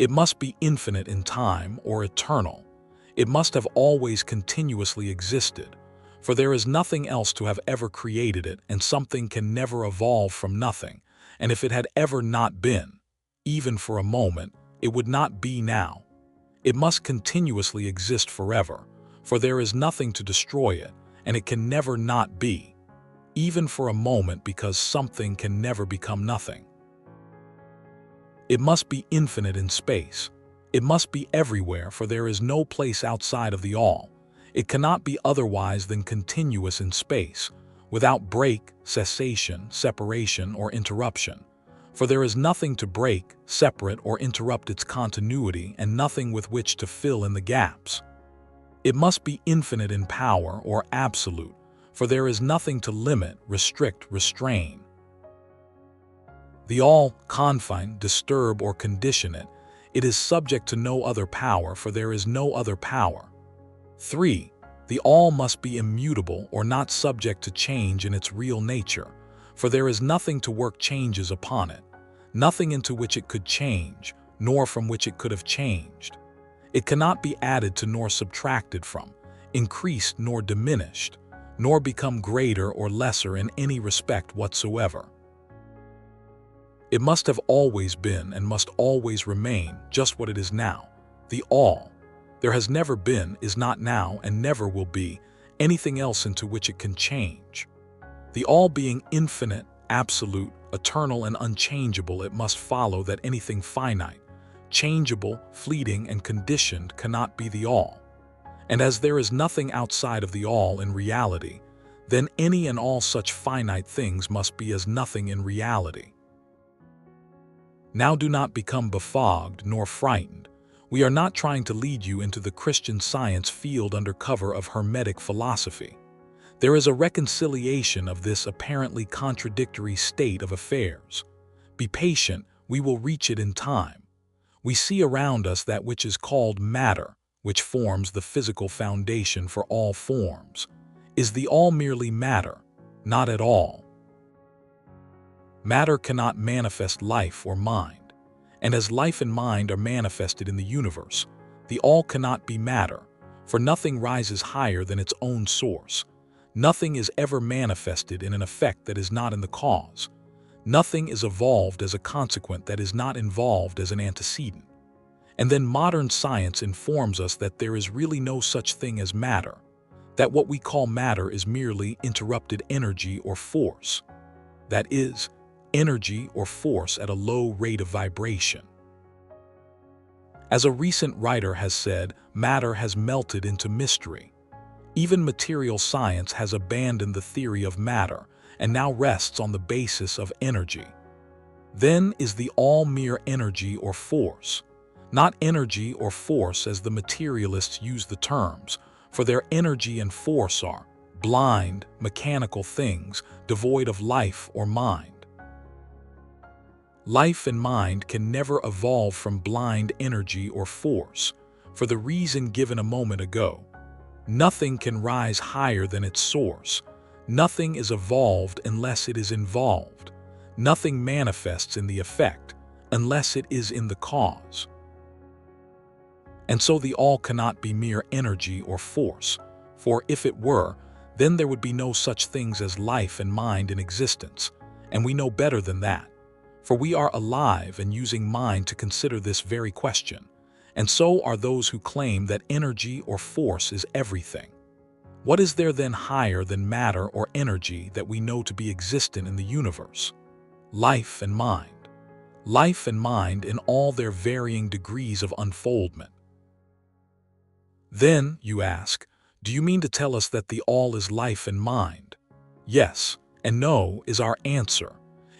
It must be infinite in time or eternal. It must have always continuously existed, for there is nothing else to have ever created it, and something can never evolve from nothing, and if it had ever not been, even for a moment, it would not be now. It must continuously exist forever, for there is nothing to destroy it, and it can never not be, even for a moment, because something can never become nothing. It must be infinite in space. It must be everywhere, for there is no place outside of the all. It cannot be otherwise than continuous in space, without break, cessation, separation, or interruption. For there is nothing to break, separate, or interrupt its continuity, and nothing with which to fill in the gaps. It must be infinite in power, or absolute, for there is nothing to limit, restrict, restrain. The all confine, disturb, or condition it. It is subject to no other power, for there is no other power. 3. The all must be immutable, or not subject to change in its real nature, for there is nothing to work changes upon it, nothing into which it could change, nor from which it could have changed. It cannot be added to nor subtracted from, increased nor diminished, nor become greater or lesser in any respect whatsoever. It must have always been and must always remain just what it is now, the all. There has never been, is not now, and never will be anything else into which it can change. The all being infinite, absolute, eternal, and unchangeable, it must follow that anything finite, changeable, fleeting, and conditioned cannot be the all. And as there is nothing outside of the all in reality, then any and all such finite things must be as nothing in reality. Now do not become befogged nor frightened. We are not trying to lead you into the Christian Science field under cover of Hermetic philosophy. There is a reconciliation of this apparently contradictory state of affairs. Be patient, we will reach it in time. We see around us that which is called matter, which forms the physical foundation for all forms. Is the all merely matter? Not at all. Matter cannot manifest life or mind, and as life and mind are manifested in the universe, the all cannot be matter, for nothing rises higher than its own source. Nothing is ever manifested in an effect that is not in the cause. Nothing is evolved as a consequent that is not involved as an antecedent. And then modern science informs us that there is really no such thing as matter, that what we call matter is merely interrupted energy or force. That is, energy or force at a low rate of vibration. As a recent writer has said, matter has melted into mystery. Even material science has abandoned the theory of matter and now rests on the basis of energy. Then is the all mere energy or force, not energy or force as the materialists use the terms, for their energy and force are blind, mechanical things devoid of life or mind. Life and mind can never evolve from blind energy or force, for the reason given a moment ago. Nothing can rise higher than its source. Nothing is evolved unless it is involved. Nothing manifests in the effect unless it is in the cause. And so the all cannot be mere energy or force, for if it were, then there would be no such things as life and mind in existence, and we know better than that. For we are alive and using mind to consider this very question, and so are those who claim that energy or force is everything. What is there then higher than matter or energy that we know to be existent in the universe? Life and mind. Life and mind in all their varying degrees of unfoldment. Then, you ask, do you mean to tell us that the all is life and mind? Yes and no is our answer.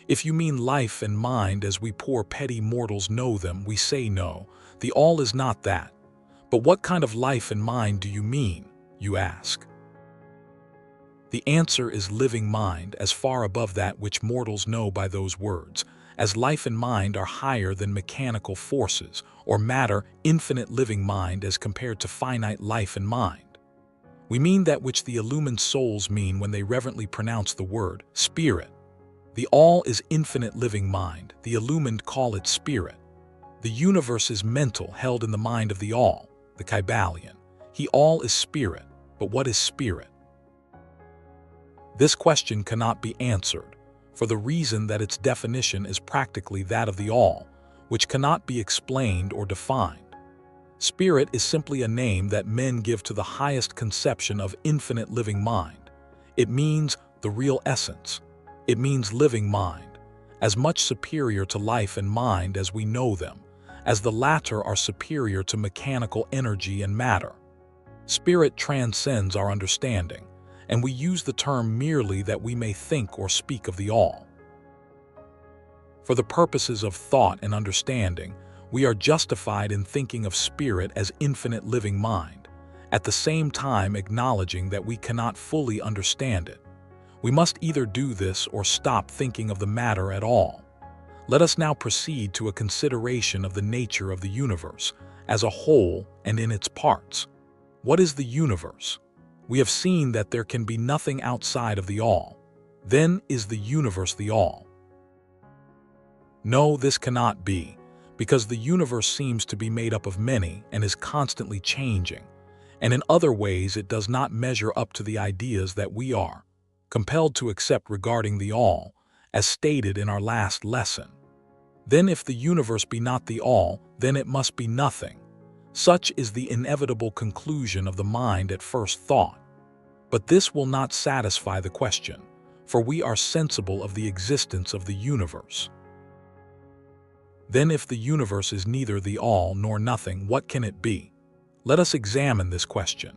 If you mean life and mind as we poor petty mortals know them, we say no, the all is not that. But what kind of life and mind do you mean, you ask? The answer is living mind, as far above that which mortals know by those words, as life and mind are higher than mechanical forces, or matter, infinite living mind as compared to finite life and mind. We mean that which the illumined souls mean when they reverently pronounce the word spirit. The all is infinite living mind, the illumined call it spirit. The universe is mental, held in the mind of the all, the Kybalion. He all is spirit, but what is spirit? This question cannot be answered, for the reason that its definition is practically that of the all, which cannot be explained or defined. Spirit is simply a name that men give to the highest conception of infinite living mind. It means the real essence. It means living mind, as much superior to life and mind as we know them, as the latter are superior to mechanical energy and matter. Spirit transcends our understanding, and we use the term merely that we may think or speak of the all. For the purposes of thought and understanding, we are justified in thinking of spirit as infinite living mind, at the same time acknowledging that we cannot fully understand it. We must either do this or stop thinking of the matter at all. Let us now proceed to a consideration of the nature of the universe as a whole and in its parts. What is the universe? We have seen that there can be nothing outside of the all. Then is the universe the all? No, this cannot be, because the universe seems to be made up of many and is constantly changing, and in other ways it does not measure up to the ideas that we are compelled to accept regarding the all, as stated in our last lesson. Then if the universe be not the all, then it must be nothing. Such is the inevitable conclusion of the mind at first thought. But this will not satisfy the question, for we are sensible of the existence of the universe. Then if the universe is neither the all nor nothing, what can it be? Let us examine this question.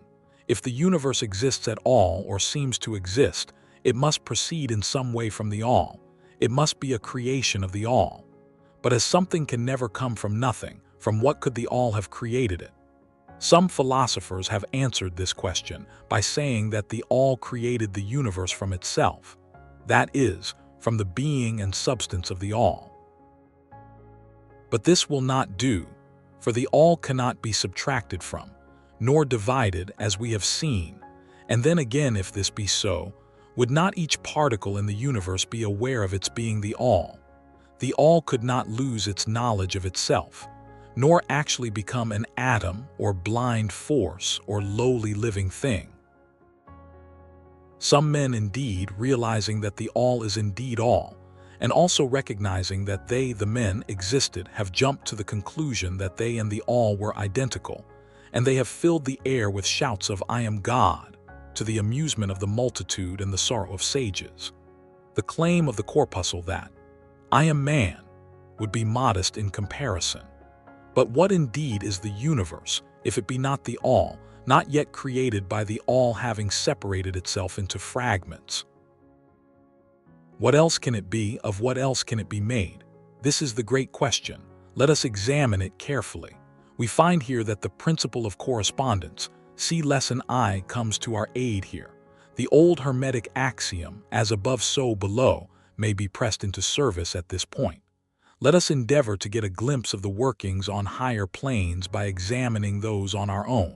If the universe exists at all or seems to exist, it must proceed in some way from the all. It must be a creation of the all. But as something can never come from nothing, from what could the all have created it? Some philosophers have answered this question by saying that the all created the universe from itself, that is, from the being and substance of the all. But this will not do, for the all cannot be subtracted from, nor divided as we have seen. And then again, if this be so, would not each particle in the universe be aware of its being the all? The all could not lose its knowledge of itself, nor actually become an atom or blind force or lowly living thing. Some men indeed, realizing that the all is indeed all, and also recognizing that they, the men, existed, have jumped to the conclusion that they and the all were identical, and they have filled the air with shouts of "I am God," to the amusement of the multitude and the sorrow of sages. The claim of the corpuscle that "I am man" would be modest in comparison. But what indeed is the universe, if it be not the all, not yet created by the all having separated itself into fragments? What else can it be? Of what else can it be made? This is the great question. Let us examine it carefully. We find here that the principle of correspondence, see lesson I, comes to our aid here. The old Hermetic axiom, as above so below, may be pressed into service at this point. Let us endeavor to get a glimpse of the workings on higher planes by examining those on our own.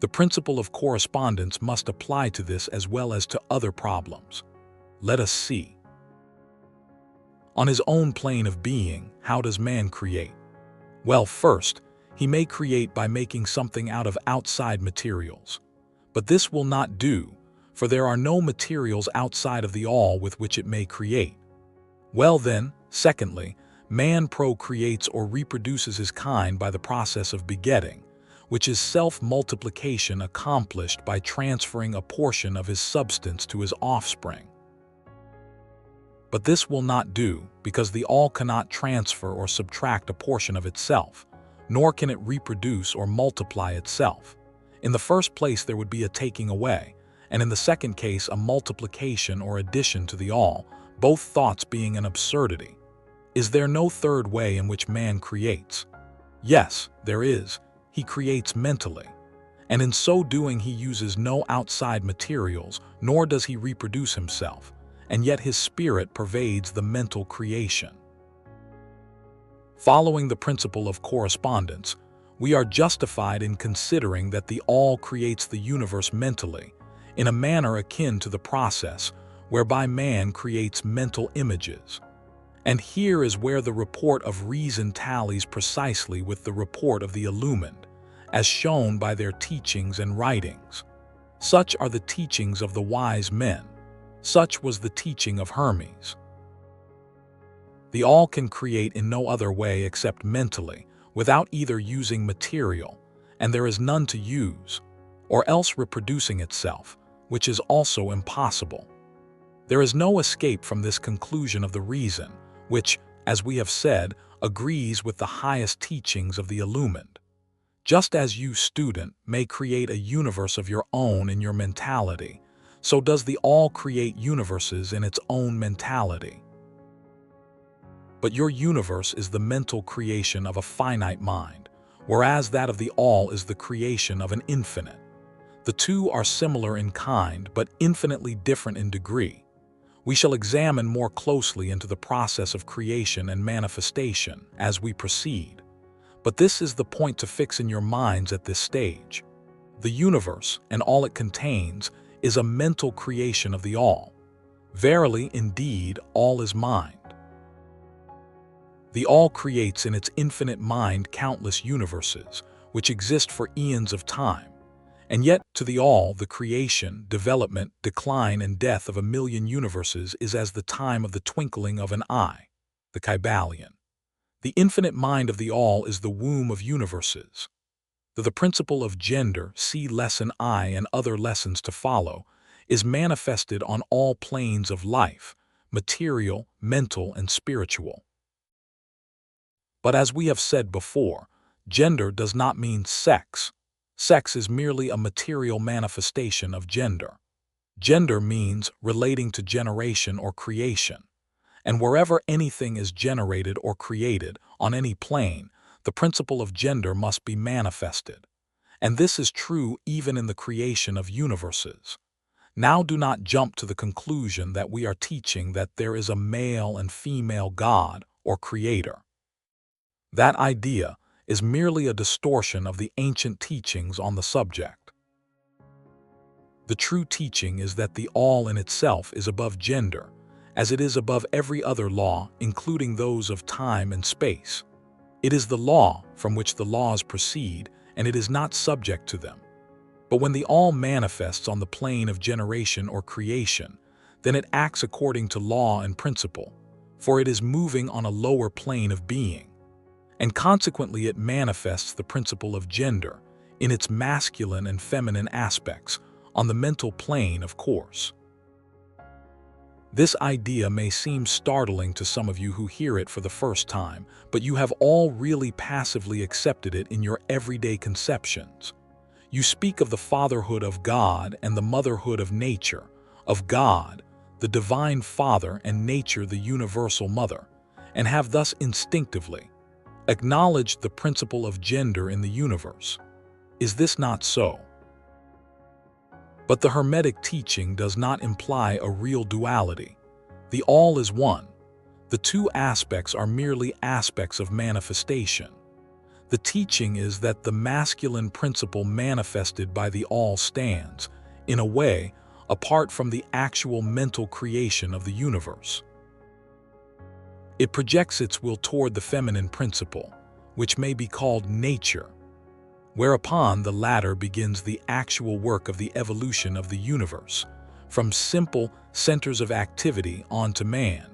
The principle of correspondence must apply to this as well as to other problems. Let us see. On his own plane of being, how does man create? Well, first, he may create by making something out of outside materials. But this will not do, for there are no materials outside of the all with which it may create. Well then, secondly, man procreates or reproduces his kind by the process of begetting, which is self-multiplication accomplished by transferring a portion of his substance to his offspring. But this will not do, because the all cannot transfer or subtract a portion of itself, nor can it reproduce or multiply itself. In the first place there would be a taking away, and in the second case a multiplication or addition to the all, both thoughts being an absurdity. Is there no third way in which man creates? Yes, there is. He creates mentally. And in so doing he uses no outside materials, nor does he reproduce himself, and yet his spirit pervades the mental creation. Following the principle of correspondence, we are justified in considering that the all creates the universe mentally, in a manner akin to the process whereby man creates mental images. And here is where the report of reason tallies precisely with the report of the illumined, as shown by their teachings and writings. Such are the teachings of the wise men. Such was the teaching of Hermes. The all can create in no other way except mentally, without either using material, and there is none to use, or else reproducing itself, which is also impossible. There is no escape from this conclusion of the reason, which, as we have said, agrees with the highest teachings of the Illumined. Just as you, student, may create a universe of your own in your mentality, so does the All create universes in its own mentality. But your universe is the mental creation of a finite mind, whereas that of the All is the creation of an infinite. The two are similar in kind, but infinitely different in degree. We shall examine more closely into the process of creation and manifestation as we proceed. But this is the point to fix in your minds at this stage. The universe, and all it contains, is a mental creation of the All. Verily, indeed, all is mind. The All creates in its infinite mind countless universes, which exist for eons of time. And yet, to the All, the creation, development, decline, and death of a million universes is as the time of the twinkling of an eye, the Kybalion. The infinite mind of the All is the womb of universes. The principle of gender, see Lesson I and other lessons to follow, is manifested on all planes of life, material, mental, and spiritual. But as we have said before, gender does not mean sex. Sex is merely a material manifestation of gender. Gender means relating to generation or creation. And wherever anything is generated or created, on any plane, the principle of gender must be manifested. And this is true even in the creation of universes. Now do not jump to the conclusion that we are teaching that there is a male and female God or creator. That idea is merely a distortion of the ancient teachings on the subject. The true teaching is that the All in itself is above gender, as it is above every other law, including those of time and space. It is the law from which the laws proceed, and it is not subject to them. But when the All manifests on the plane of generation or creation, then it acts according to law and principle, for it is moving on a lower plane of being. And consequently it manifests the principle of gender in its masculine and feminine aspects, on the mental plane, of course. This idea may seem startling to some of you who hear it for the first time, but you have all really passively accepted it in your everyday conceptions. You speak of the fatherhood of God and the motherhood of nature, of God, the divine Father, and nature, the universal mother, and have thus instinctively acknowledged the principle of gender in the universe. Is this not so? But the Hermetic teaching does not imply a real duality. The All is one. The two aspects are merely aspects of manifestation. The teaching is that the masculine principle manifested by the All stands, in a way, apart from the actual mental creation of the universe. It projects its will toward the feminine principle, which may be called nature, whereupon the latter begins the actual work of the evolution of the universe, from simple centers of activity on to man,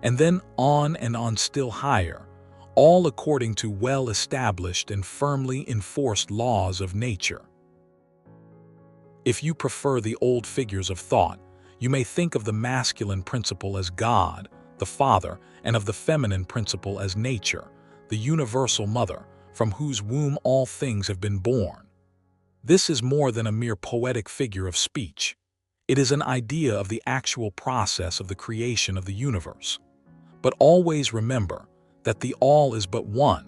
and then on and on still higher, all according to well-established and firmly enforced laws of nature. If you prefer the old figures of thought, you may think of the masculine principle as God, the Father, and of the feminine principle as nature, the universal mother, from whose womb all things have been born. This is more than a mere poetic figure of speech. It is an idea of the actual process of the creation of the universe. But always remember that the All is but one,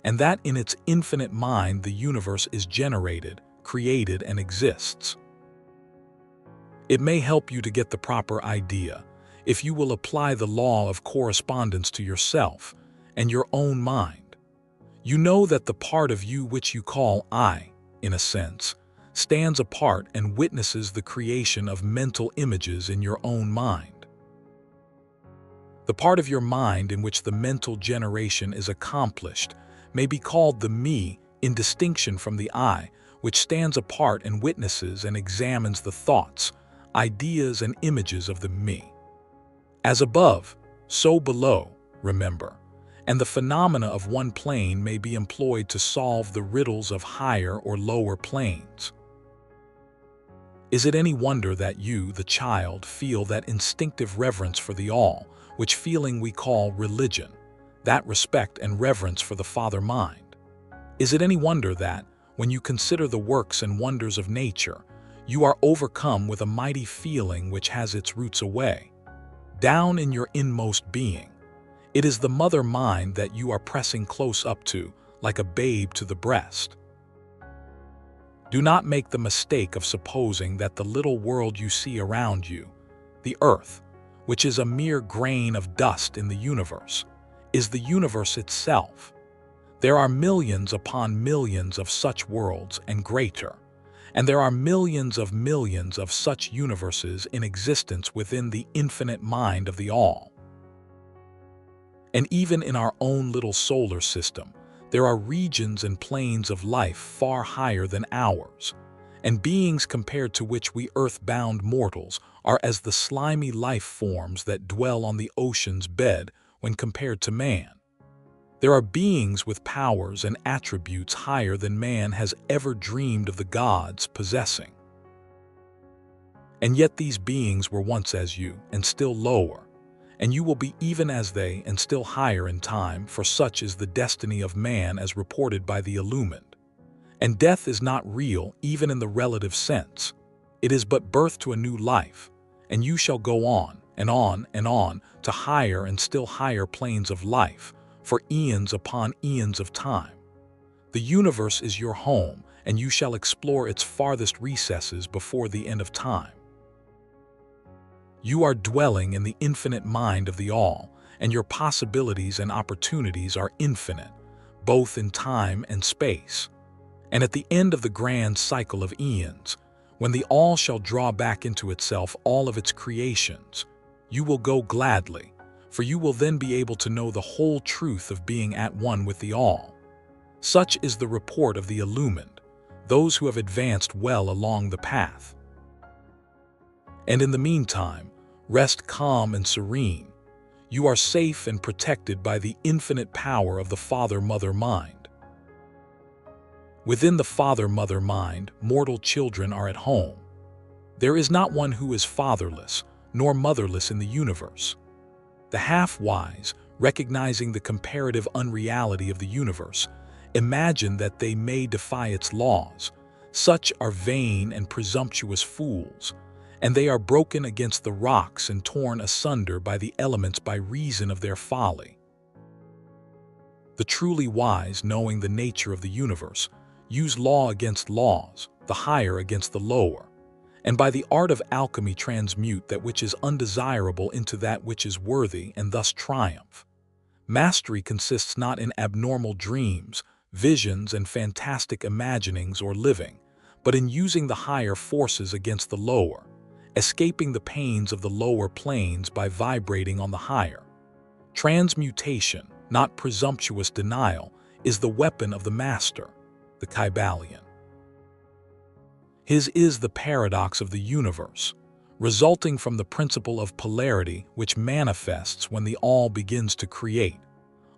and that in its infinite mind the universe is generated, created, and exists. It may help you to get the proper idea if you will apply the law of correspondence to yourself and your own mind. You know that the part of you which you call I, in a sense, stands apart and witnesses the creation of mental images in your own mind. The part of your mind in which the mental generation is accomplished may be called the me, in distinction from the I, which stands apart and witnesses and examines the thoughts, ideas, and images of the me. As above, so below, remember, and the phenomena of one plane may be employed to solve the riddles of higher or lower planes. Is it any wonder that you, the child, feel that instinctive reverence for the All, which feeling we call religion, that respect and reverence for the Father Mind. Is it any wonder that, when you consider the works and wonders of nature, you are overcome with a mighty feeling which has its roots away, down in your inmost being? It is the mother mind that you are pressing close up to, like a babe to the breast. Do not make the mistake of supposing that the little world you see around you, the earth, which is a mere grain of dust in the universe, is the universe itself. There are millions upon millions of such worlds and greater, and there are millions of such universes in existence within the infinite mind of the All. And even in our own little solar system, there are regions and planes of life far higher than ours, and beings compared to which we earth-bound mortals are as the slimy life forms that dwell on the ocean's bed when compared to man. There are beings with powers and attributes higher than man has ever dreamed of the gods possessing. And yet these beings were once as you, and still lower, and you will be even as they and still higher in time, for such is the destiny of man as reported by the illumined. And death is not real even in the relative sense. It is but birth to a new life, and you shall go on and on and on to higher and still higher planes of life, for eons upon eons of time. The universe is your home, and you shall explore its farthest recesses before the end of time. You are dwelling in the infinite mind of the All, and your possibilities and opportunities are infinite, both in time and space. And at the end of the grand cycle of eons, when the All shall draw back into itself all of its creations, you will go gladly, for you will then be able to know the whole truth of being at one with the All. Such is the report of the illumined, those who have advanced well along the path. And in the meantime, rest calm and serene. You are safe and protected by the infinite power of the Father-Mother Mind. Within the Father-Mother Mind, mortal children are at home. There is not one who is fatherless nor motherless in the universe. The half-wise, recognizing the comparative unreality of the universe, imagine that they may defy its laws. Such are vain and presumptuous fools, and they are broken against the rocks and torn asunder by the elements by reason of their folly. The truly wise, knowing the nature of the universe, use law against laws, the higher against the lower, and by the art of alchemy transmute that which is undesirable into that which is worthy, and thus triumph. Mastery consists not in abnormal dreams, visions, and fantastic imaginings or living, but in using the higher forces against the lower, escaping the pains of the lower planes by vibrating on the higher. Transmutation, not presumptuous denial, is the weapon of the master, the Kybalion. His is the paradox of the universe, resulting from the principle of polarity which manifests when the All begins to create.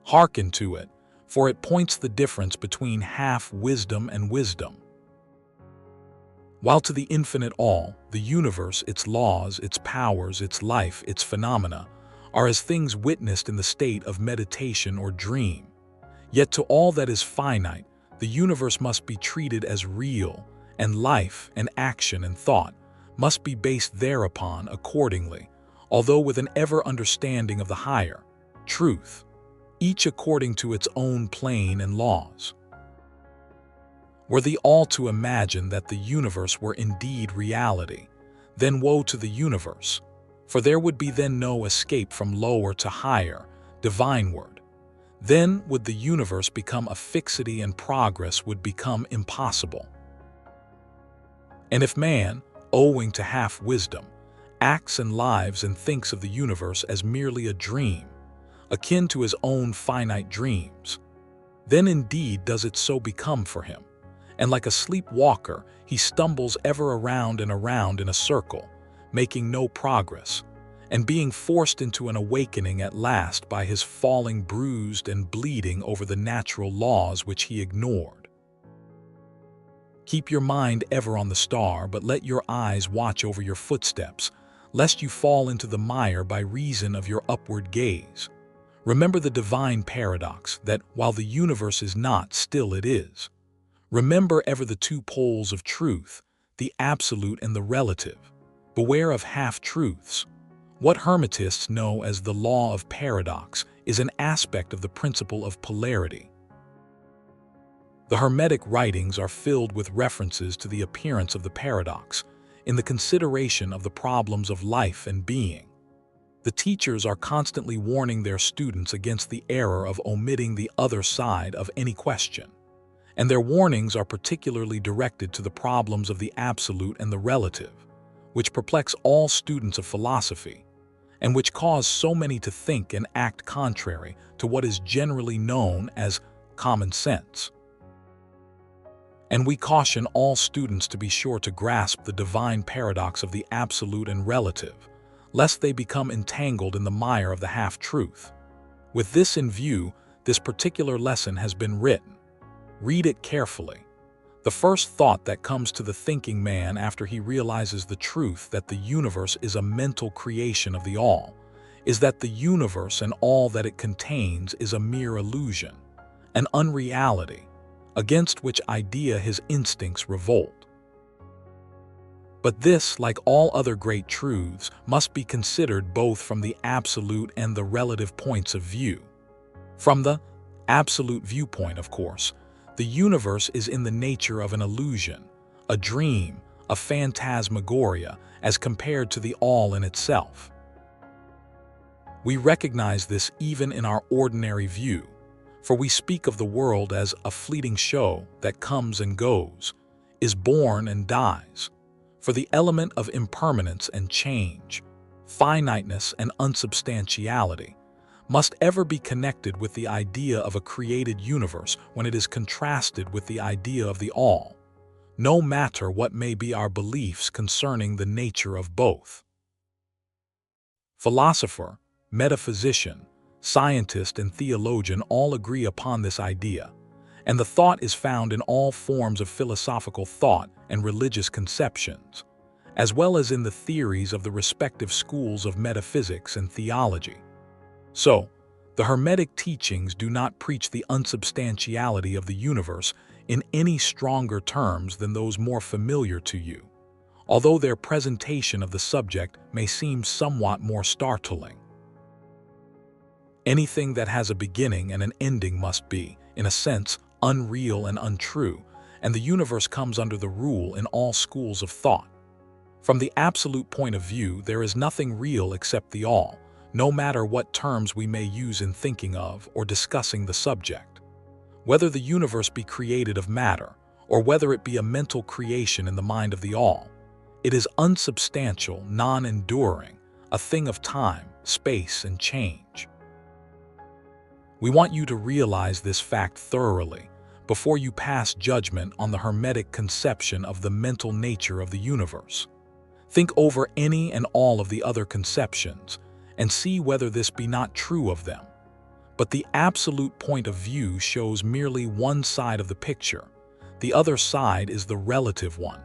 Hearken to it, for it points the difference between half-wisdom and wisdom. While to the infinite All, the universe, its laws, its powers, its life, its phenomena, are as things witnessed in the state of meditation or dream. Yet to all that is finite, the universe must be treated as real, and life and action and thought must be based thereupon accordingly, although with an ever-understanding of the higher truth, each according to its own plane and laws. Were the All to imagine that the universe were indeed reality, then woe to the universe, for there would be then no escape from lower to higher, divineward. Then would the universe become a fixity and progress would become impossible. And if man, owing to half-wisdom, acts and lives and thinks of the universe as merely a dream, akin to his own finite dreams, then indeed does it so become for him, and like a sleepwalker he stumbles ever around and around in a circle, making no progress, and being forced into an awakening at last by his falling bruised and bleeding over the natural laws which he ignored. Keep your mind ever on the star, but let your eyes watch over your footsteps, lest you fall into the mire by reason of your upward gaze. Remember the divine paradox that while the universe is not, still it is. Remember ever the two poles of truth, the absolute and the relative. Beware of half-truths. What Hermetists know as the law of paradox is an aspect of the principle of polarity. The Hermetic writings are filled with references to the appearance of the paradox in the consideration of the problems of life and being. The teachers are constantly warning their students against the error of omitting the other side of any question, and their warnings are particularly directed to the problems of the absolute and the relative, which perplex all students of philosophy, and which cause so many to think and act contrary to what is generally known as common sense. And we caution all students to be sure to grasp the divine paradox of the absolute and relative, lest they become entangled in the mire of the half-truth. With this in view, this particular lesson has been written. Read it carefully. The first thought that comes to the thinking man after he realizes the truth that the universe is a mental creation of the all is that the universe and all that it contains is a mere illusion, an unreality, against which idea his instincts revolt. But this, like all other great truths, must be considered both from the absolute and the relative points of view. From the absolute viewpoint, of course, the universe is in the nature of an illusion, a dream, a phantasmagoria, as compared to the all in itself. We recognize this even in our ordinary view, for we speak of the world as a fleeting show that comes and goes, is born and dies. For the element of impermanence and change, finiteness and unsubstantiality, must ever be connected with the idea of a created universe when it is contrasted with the idea of the all, no matter what may be our beliefs concerning the nature of both. Philosopher, metaphysician, scientist, and theologian all agree upon this idea, and the thought is found in all forms of philosophical thought and religious conceptions, as well as in the theories of the respective schools of metaphysics and theology. So, the Hermetic teachings do not preach the unsubstantiality of the universe in any stronger terms than those more familiar to you, although their presentation of the subject may seem somewhat more startling. Anything that has a beginning and an ending must be, in a sense, unreal and untrue, and the universe comes under the rule in all schools of thought. From the absolute point of view, there is nothing real except the all, no matter what terms we may use in thinking of or discussing the subject. Whether the universe be created of matter, or whether it be a mental creation in the mind of the all, it is unsubstantial, non-enduring, a thing of time, space, and change. We want you to realize this fact thoroughly before you pass judgment on the Hermetic conception of the mental nature of the universe. Think over any and all of the other conceptions and see whether this be not true of them. But the absolute point of view shows merely one side of the picture. The other side is the relative one.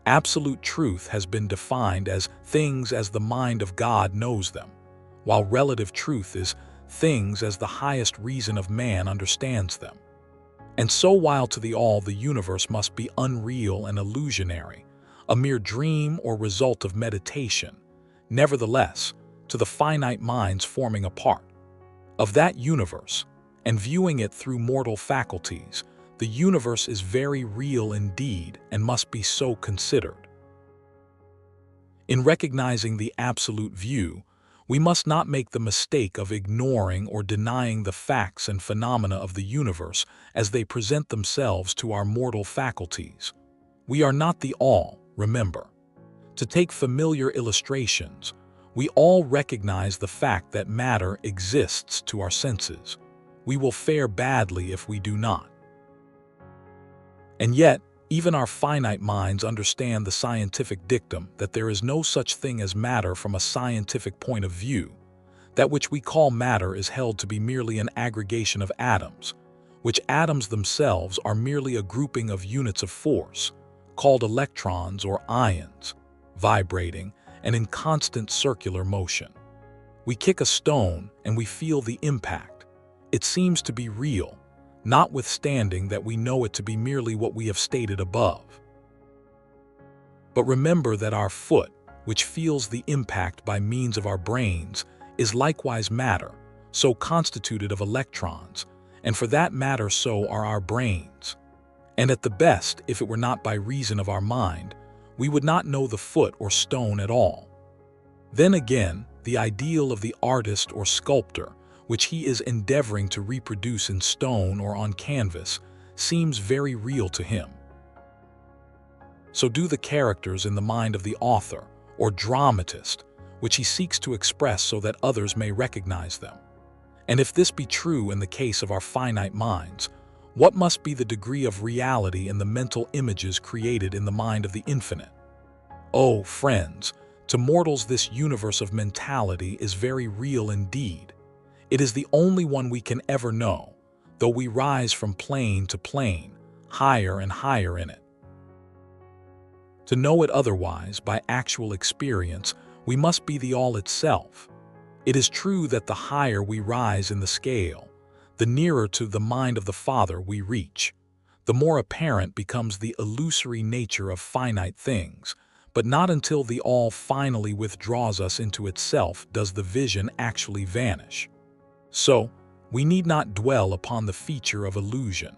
Absolute truth has been defined as things as the mind of God knows them, while relative truth is things as the highest reason of man understands them. And so while to the all the universe must be unreal and illusionary, a mere dream or result of meditation, nevertheless, to the finite minds forming a part of that universe, and viewing it through mortal faculties, the universe is very real indeed and must be so considered. In recognizing the absolute view, we must not make the mistake of ignoring or denying the facts and phenomena of the universe as they present themselves to our mortal faculties. We are not the all, remember. To take familiar illustrations, we all recognize the fact that matter exists to our senses. We will fare badly if we do not. And yet, even our finite minds understand the scientific dictum that there is no such thing as matter from a scientific point of view. That which we call matter is held to be merely an aggregation of atoms, which atoms themselves are merely a grouping of units of force, called electrons or ions, vibrating, and in constant circular motion. We kick a stone and we feel the impact. It seems to be real, notwithstanding that we know it to be merely what we have stated above. But remember that our foot, which feels the impact by means of our brains, is likewise matter, so constituted of electrons, and for that matter so are our brains. And at the best, if it were not by reason of our mind, we would not know the foot or stone at all. Then again, the ideal of the artist or sculptor, which he is endeavoring to reproduce in stone or on canvas, seems very real to him. So do the characters in the mind of the author or dramatist, which he seeks to express so that others may recognize them. And if this be true in the case of our finite minds, what must be the degree of reality in the mental images created in the mind of the infinite? Oh, friends, to mortals this universe of mentality is very real indeed. It is the only one we can ever know, though we rise from plane to plane, higher and higher in it. To know it otherwise, by actual experience, we must be the all itself. It is true that the higher we rise in the scale, the nearer to the mind of the Father we reach. The more apparent becomes the illusory nature of finite things, but not until the all finally withdraws us into itself does the vision actually vanish. So, we need not dwell upon the feature of illusion.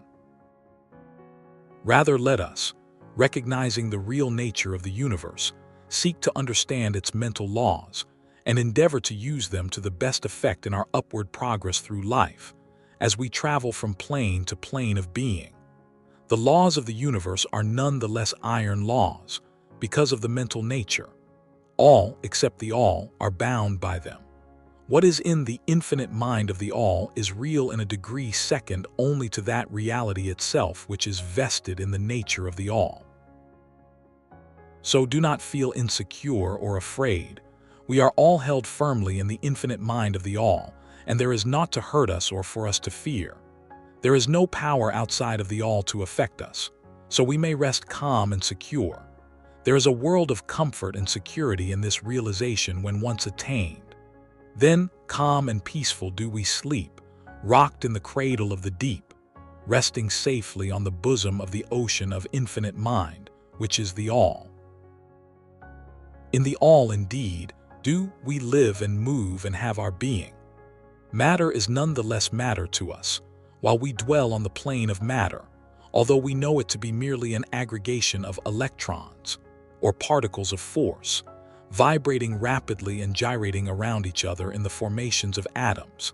Rather let us, recognizing the real nature of the universe, seek to understand its mental laws, and endeavor to use them to the best effect in our upward progress through life, as we travel from plane to plane of being. The laws of the universe are none the less iron laws, because of the mental nature. All, except the all, are bound by them. What is in the infinite mind of the all is real in a degree second only to that reality itself which is vested in the nature of the all. So do not feel insecure or afraid. We are all held firmly in the infinite mind of the all, and there is naught to hurt us or for us to fear. There is no power outside of the all to affect us, so we may rest calm and secure. There is a world of comfort and security in this realization when once attained. Then, calm and peaceful do we sleep, rocked in the cradle of the deep, resting safely on the bosom of the ocean of infinite mind, which is the all. In the all, indeed, do we live and move and have our being. Matter is none the less matter to us, while we dwell on the plane of matter, although we know it to be merely an aggregation of electrons, or particles of force, vibrating rapidly and gyrating around each other in the formations of atoms.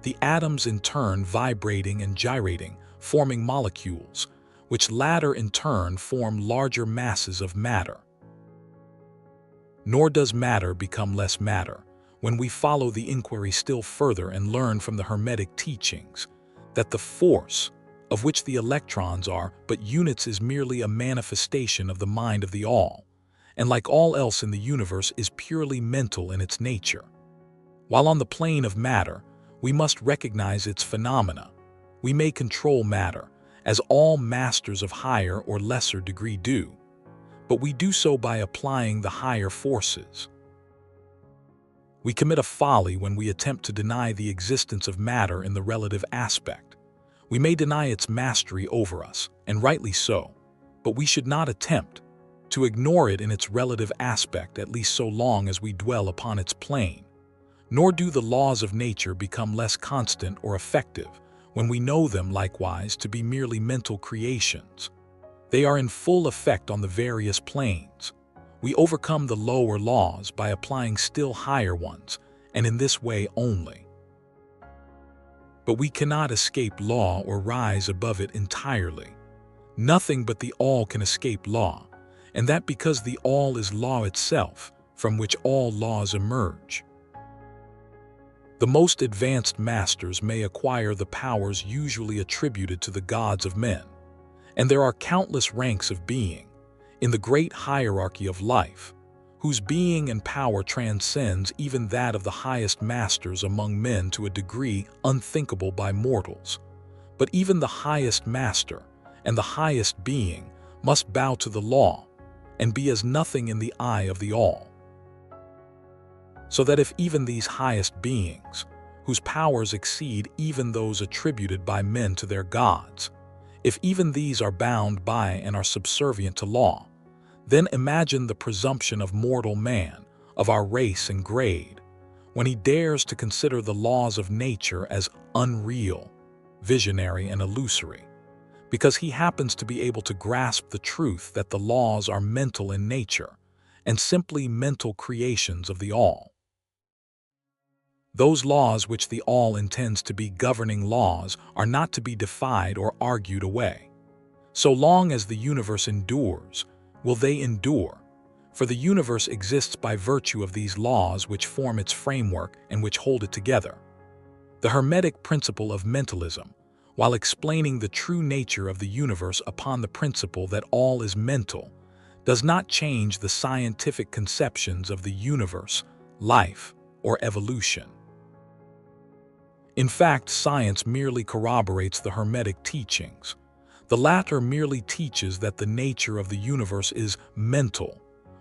The atoms in turn vibrating and gyrating, forming molecules, which latter in turn form larger masses of matter. Nor does matter become less matter when we follow the inquiry still further and learn from the Hermetic teachings that the force, of which the electrons are but units, is merely a manifestation of the mind of the all, and like all else in the universe is purely mental in its nature. While on the plane of matter, we must recognize its phenomena. We may control matter, as all masters of higher or lesser degree do, but we do so by applying the higher forces. We commit a folly when we attempt to deny the existence of matter in the relative aspect. We may deny its mastery over us, and rightly so, but we should not attempt to ignore it in its relative aspect, at least so long as we dwell upon its plane. Nor do the laws of nature become less constant or effective when we know them likewise to be merely mental creations. They are in full effect on the various planes. We overcome the lower laws by applying still higher ones, and in this way only. But we cannot escape law or rise above it entirely. Nothing but the all can escape law, and that because the all is law itself, from which all laws emerge. The most advanced masters may acquire the powers usually attributed to the gods of men, and there are countless ranks of being, in the great hierarchy of life, whose being and power transcends even that of the highest masters among men to a degree unthinkable by mortals. But even the highest master and the highest being must bow to the law, and be as nothing in the eye of the all. So that if even these highest beings, whose powers exceed even those attributed by men to their gods, if even these are bound by and are subservient to law, then imagine the presumption of mortal man, of our race and grade, when he dares to consider the laws of nature as unreal, visionary, and illusory, because he happens to be able to grasp the truth that the laws are mental in nature and simply mental creations of the all. Those laws which the all intends to be governing laws are not to be defied or argued away. So long as the universe endures, will they endure, for the universe exists by virtue of these laws which form its framework and which hold it together. The Hermetic principle of mentalism, while explaining the true nature of the universe upon the principle that all is mental, does not change the scientific conceptions of the universe, life, or evolution. In fact, science merely corroborates the Hermetic teachings. The latter merely teaches that the nature of the universe is mental,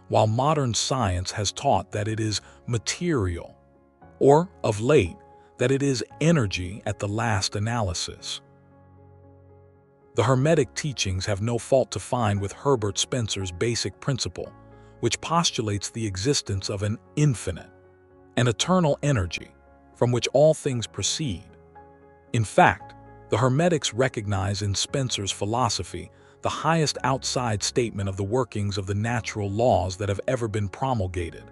while modern science has taught that it is material, or, of late, that it is energy at the last analysis. The Hermetic teachings have no fault to find with Herbert Spencer's basic principle, which postulates the existence of an infinite, an eternal energy, from which all things proceed. In fact, the Hermetics recognize in Spencer's philosophy the highest outside statement of the workings of the natural laws that have ever been promulgated,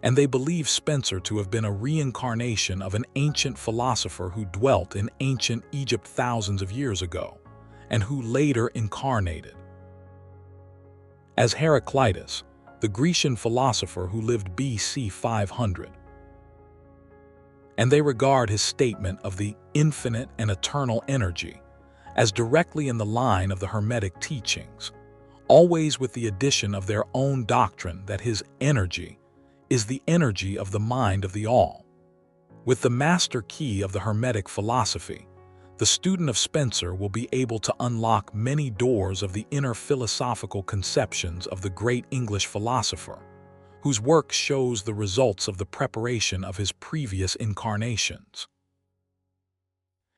and they believe Spencer to have been a reincarnation of an ancient philosopher who dwelt in ancient Egypt thousands of years ago, and who later incarnated as Heraclitus, the Grecian philosopher who lived BC 500. And they regard his statement of the infinite and eternal energy as directly in the line of the Hermetic teachings, always with the addition of their own doctrine that his energy is the energy of the mind of the all. With the master key of the Hermetic philosophy, the student of Spencer will be able to unlock many doors of the inner philosophical conceptions of the great English philosopher, whose work shows the results of the preparation of his previous incarnations.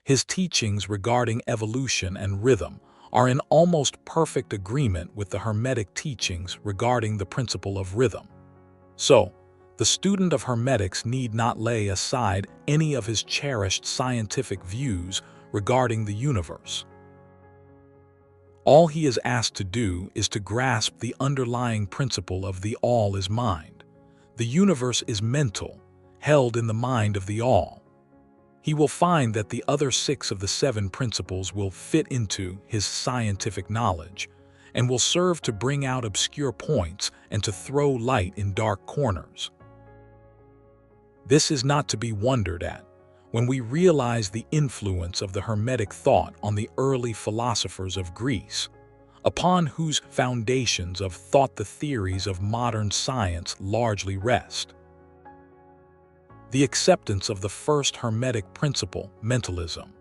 His teachings regarding evolution and rhythm are in almost perfect agreement with the Hermetic teachings regarding the principle of rhythm. So, the student of Hermetics need not lay aside any of his cherished scientific views regarding the universe. All he is asked to do is to grasp the underlying principle of the all is mind. The universe is mental, held in the mind of the all. He will find that the other 6 of the 7 principles will fit into his scientific knowledge and will serve to bring out obscure points and to throw light in dark corners. This is not to be wondered at when we realize the influence of the Hermetic thought on the early philosophers of Greece, upon whose foundations of thought the theories of modern science largely rest. The acceptance of the first Hermetic principle, mentalism,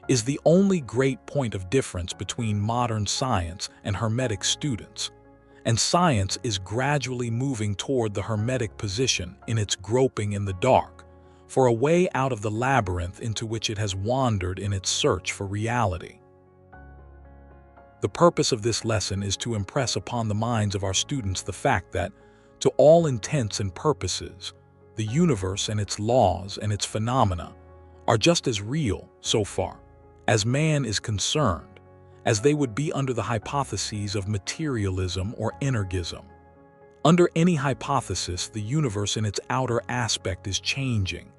is the only great point of difference between modern science and Hermetic students, and science is gradually moving toward the Hermetic position in its groping in the dark for a way out of the labyrinth into which it has wandered in its search for reality. The purpose of this lesson is to impress upon the minds of our students the fact that, to all intents and purposes, the universe and its laws and its phenomena are just as real, so far, as man is concerned, as they would be under the hypotheses of materialism or energism. Under any hypothesis, the universe in its outer aspect is changing,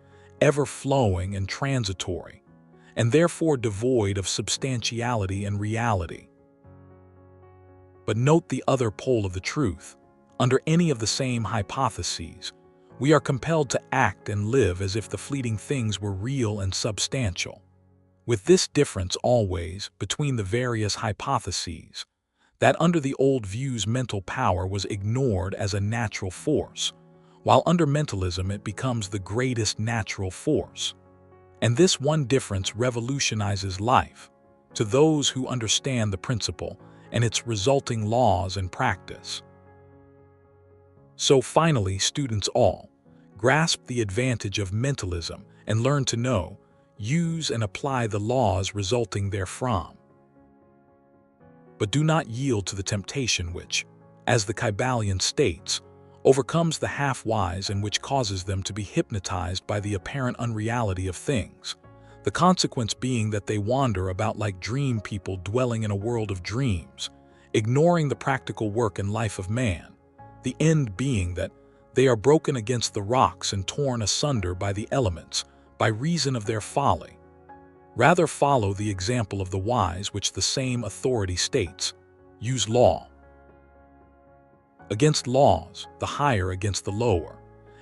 ever-flowing and transitory, and therefore devoid of substantiality and reality. But note the other pole of the truth. Under any of the same hypotheses, we are compelled to act and live as if the fleeting things were real and substantial, with this difference always between the various hypotheses, that under the old views mental power was ignored as a natural force, while under mentalism it becomes the greatest natural force. And this one difference revolutionizes life to those who understand the principle and its resulting laws and practice. So finally, students all grasp the advantage of mentalism and learn to know, use and apply the laws resulting therefrom. But do not yield to the temptation which, as the Kybalion states, overcomes the half-wise and which causes them to be hypnotized by the apparent unreality of things, the consequence being that they wander about like dream people dwelling in a world of dreams, ignoring the practical work and life of man, the end being that they are broken against the rocks and torn asunder by the elements by reason of their folly. Rather follow the example of the wise, which the same authority states, use law against laws, the higher against the lower,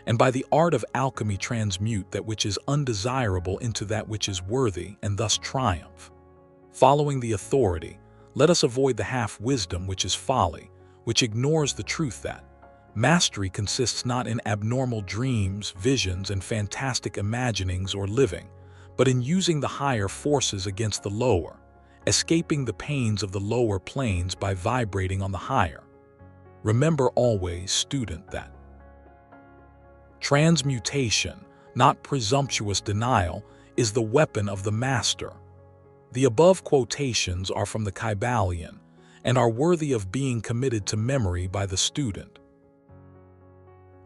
and by the art of alchemy transmute that which is undesirable into that which is worthy, and thus triumph. Following the authority, let us avoid the half-wisdom which is folly, which ignores the truth that mastery consists not in abnormal dreams, visions, and fantastic imaginings or living, but in using the higher forces against the lower, escaping the pains of the lower planes by vibrating on the higher. Remember always, student, that transmutation, not presumptuous denial, is the weapon of the master. The above quotations are from the Kybalion and are worthy of being committed to memory by the student.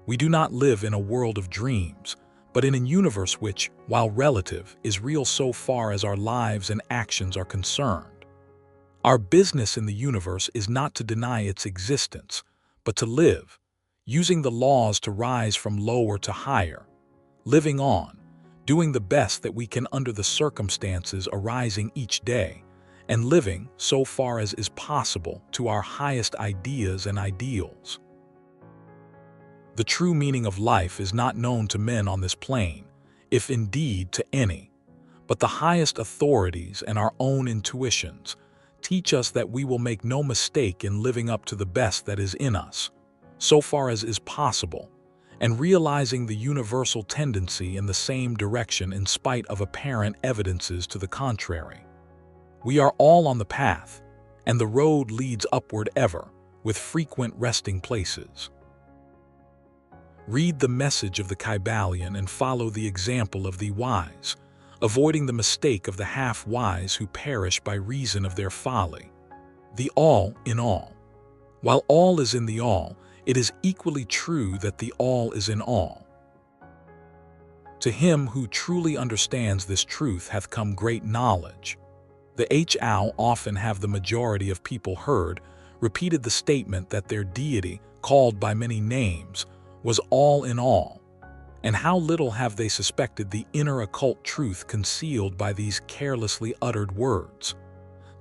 We do not live in a world of dreams, but in a universe which, while relative, is real so far as our lives and actions are concerned. Our business in the universe is not to deny its existence, but to live, using the laws to rise from lower to higher, living on, doing the best that we can under the circumstances arising each day, and living, so far as is possible, to our highest ideas and ideals. The true meaning of life is not known to men on this plane, if indeed to any, but the highest authorities and our own intuitions teach us that we will make no mistake in living up to the best that is in us, so far as is possible, and realizing the universal tendency in the same direction in spite of apparent evidences to the contrary. We are all on the path, and the road leads upward ever, with frequent resting places. Read the message of the Kybalion and follow the example of the wise, avoiding the mistake of the half-wise who perish by reason of their folly. The all in all. While all is in the all, it is equally true that the all is in all. To him who truly understands this truth hath come great knowledge. The How often have the majority of people heard repeated the statement that their deity, called by many names, was all in all, and how little have they suspected the inner occult truth concealed by these carelessly uttered words.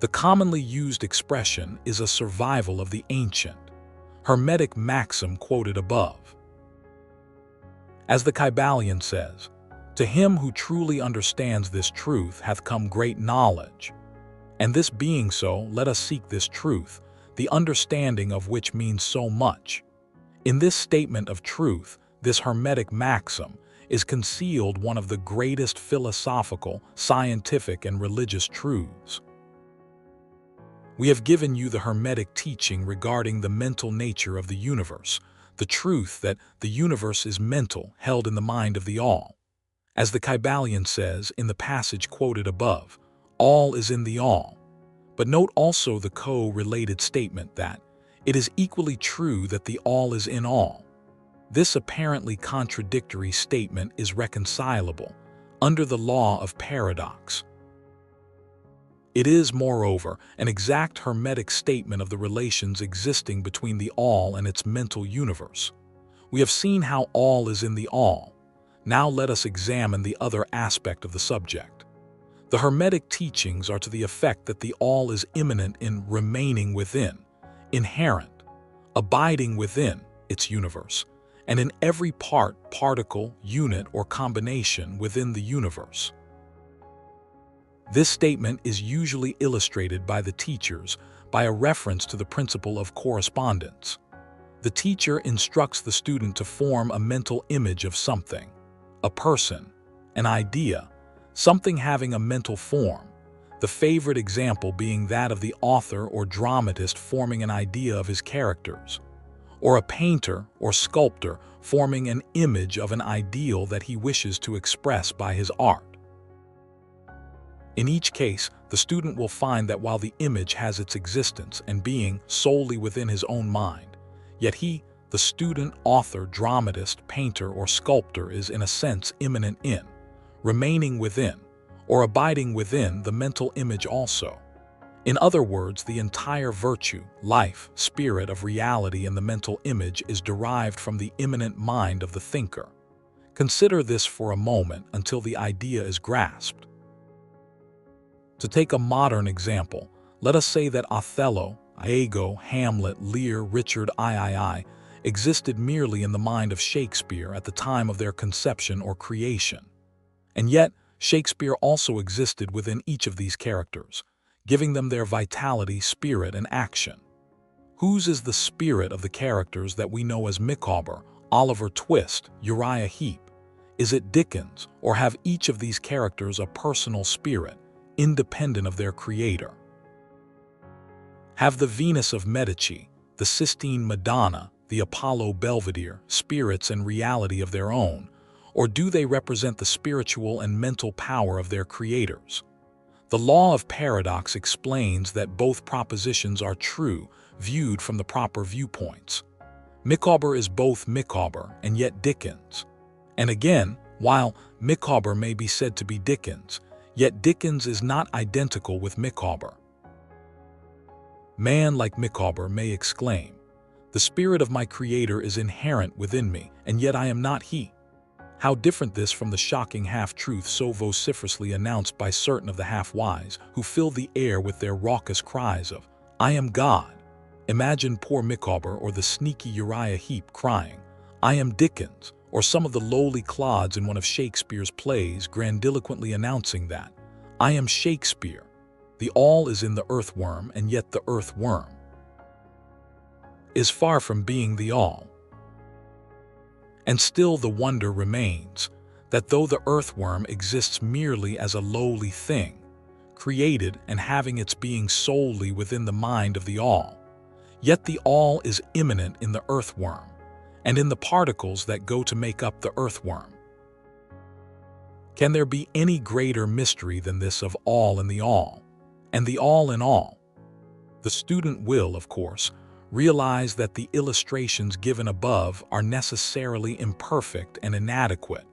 The commonly used expression is a survival of the ancient, Hermetic maxim quoted above. As the Kybalion says, to him who truly understands this truth hath come great knowledge. And this being so, let us seek this truth, the understanding of which means so much. In this statement of truth, this Hermetic maxim, is concealed one of the greatest philosophical, scientific, and religious truths. We have given you the Hermetic teaching regarding the mental nature of the universe, the truth that the universe is mental, held in the mind of the all. As the Kybalion says in the passage quoted above, all is in the all. But note also the co-related statement that it is equally true that the all is in all. This apparently contradictory statement is reconcilable under the law of paradox. It is, moreover, an exact Hermetic statement of the relations existing between the all and its mental universe. We have seen how all is in the all. Now let us examine the other aspect of the subject. The Hermetic teachings are to the effect that the all is immanent in remaining within, inherent, abiding within its universe, and in every part, particle, unit, or combination within the universe. This statement is usually illustrated by the teachers by a reference to the principle of correspondence. The teacher instructs the student to form a mental image of something, a person, an idea, something having a mental form, the favorite example being that of the author or dramatist forming an idea of his characters, or a painter or sculptor forming an image of an ideal that he wishes to express by his art. In each case, the student will find that while the image has its existence and being solely within his own mind, yet he, the student, author, dramatist, painter, or sculptor, is in a sense immanent in, remaining within, or abiding within the mental image also. In other words, the entire virtue, life, spirit of reality in the mental image is derived from the immanent mind of the thinker. Consider this for a moment until the idea is grasped. To take a modern example, let us say that Othello, Iago, Hamlet, Lear, Richard III existed merely in the mind of Shakespeare at the time of their conception or creation. And yet, Shakespeare also existed within each of these characters, giving them their vitality, spirit, and action. Whose is the spirit of the characters that we know as Micawber, Oliver Twist, Uriah Heep? Is it Dickens, or have each of these characters a personal spirit, independent of their creator? Have the Venus of Medici, the Sistine Madonna, the Apollo Belvedere spirits and reality of their own, or do they represent the spiritual and mental power of their creators? The law of paradox explains that both propositions are true, viewed from the proper viewpoints. Micawber is both Micawber and yet Dickens. And again, while Micawber may be said to be Dickens, yet Dickens is not identical with Micawber. Man, like Micawber, may exclaim, "The spirit of my creator is inherent within me, and yet I am not he." How different this from the shocking half-truth so vociferously announced by certain of the half-wise, who fill the air with their raucous cries of, "I am God." Imagine poor Micawber or the sneaky Uriah Heep crying, "I am Dickens," or some of the lowly clods in one of Shakespeare's plays grandiloquently announcing that, "I am Shakespeare." The all is in the earthworm, and yet the earthworm is far from being the all. And still the wonder remains that though the earthworm exists merely as a lowly thing, created and having its being solely within the mind of the all, yet the all is immanent in the earthworm and in the particles that go to make up the earthworm. Can there be any greater mystery than this of all in the all, and the all in all? The student will, of course, realize that the illustrations given above are necessarily imperfect and inadequate,